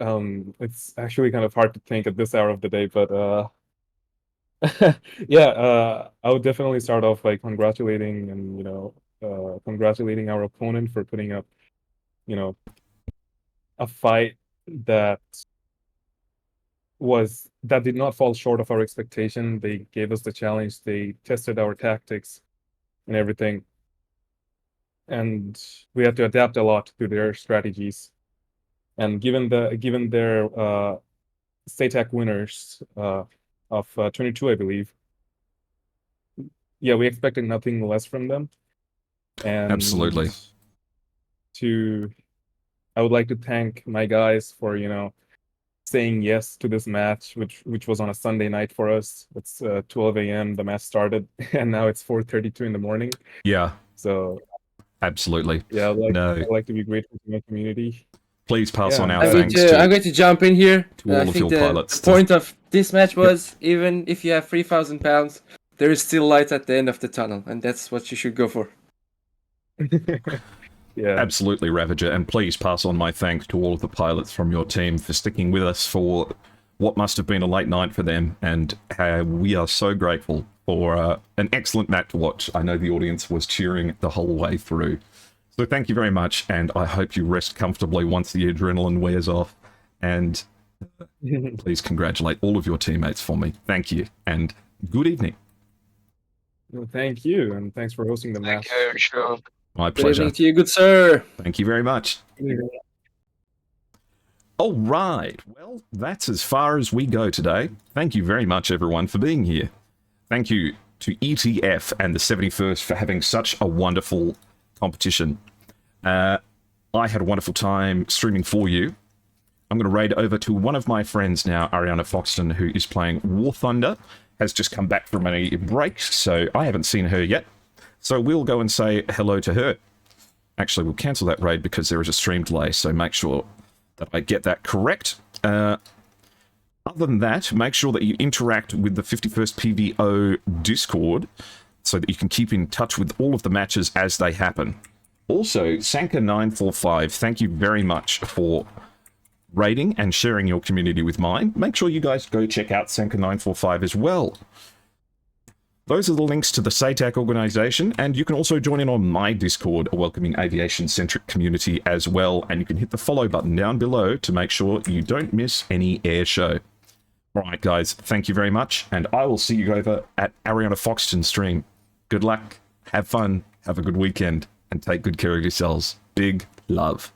It's actually kind of hard to think at this hour of the day, but I would definitely start off by congratulating our opponent for putting up, a fight that did not fall short of our expectation. They gave us the challenge. They tested our tactics and everything, and we had to adapt a lot to their strategies. And given their SATAC winners of 22, I believe. Yeah, we expected nothing less from them. And Absolutely. I would like to thank my guys for, saying yes to this match, which was on a Sunday night for us. It's 12 a.m. The match started, and now it's 4:32 in the morning. Yeah, So absolutely. yeah, No, I'd like to be grateful to my community. please pass Yeah, on our I'm going thanks to I'm to going to jump in here. all I of think your the pilots. point of this match was even if you have 3,000 pounds, there is still light at the end of the tunnel, and that's what you should go for. Yeah. Absolutely, Ravager, and please pass on my thanks to all of the pilots from your team for sticking with us for what must have been a late night for them, and we are so grateful for an excellent match to watch. I know the audience was cheering the whole way through. So thank you very much, and I hope you rest comfortably once the adrenaline wears off, and please congratulate all of your teammates for me. Thank you, and good evening. Well, thank you, and thanks for hosting the match. Thank you, sure. My Good pleasure. evening to you, good sir. Thank you very much. All right. Well, that's as far as we go today. Thank you very much, everyone, for being here. Thank you to ETF and the 71st for having such a wonderful competition. I had a wonderful time streaming for you. I'm going to raid over to one of my friends now, Ariana Foxton, who is playing War Thunder. Has just come back from a break, so I haven't seen her yet. So we'll go and say hello to her. Actually, we'll cancel that raid because there is a stream delay, so make sure that I get that correct. Other than that, make sure that you interact with the 51st PVO Discord so that you can keep in touch with all of the matches as they happen. Also, Sanka945, thank you very much for raiding and sharing your community with mine. Make sure you guys go check out Sanka945 as well. Those are the links to the SATAC organization, and you can also join in on my Discord, a welcoming aviation-centric community as well, and you can hit the follow button down below to make sure you don't miss any air show. Alright guys, thank you very much, and I will see you over at Ariana Foxton's stream. Good luck, have fun, have a good weekend, and take good care of yourselves. Big love.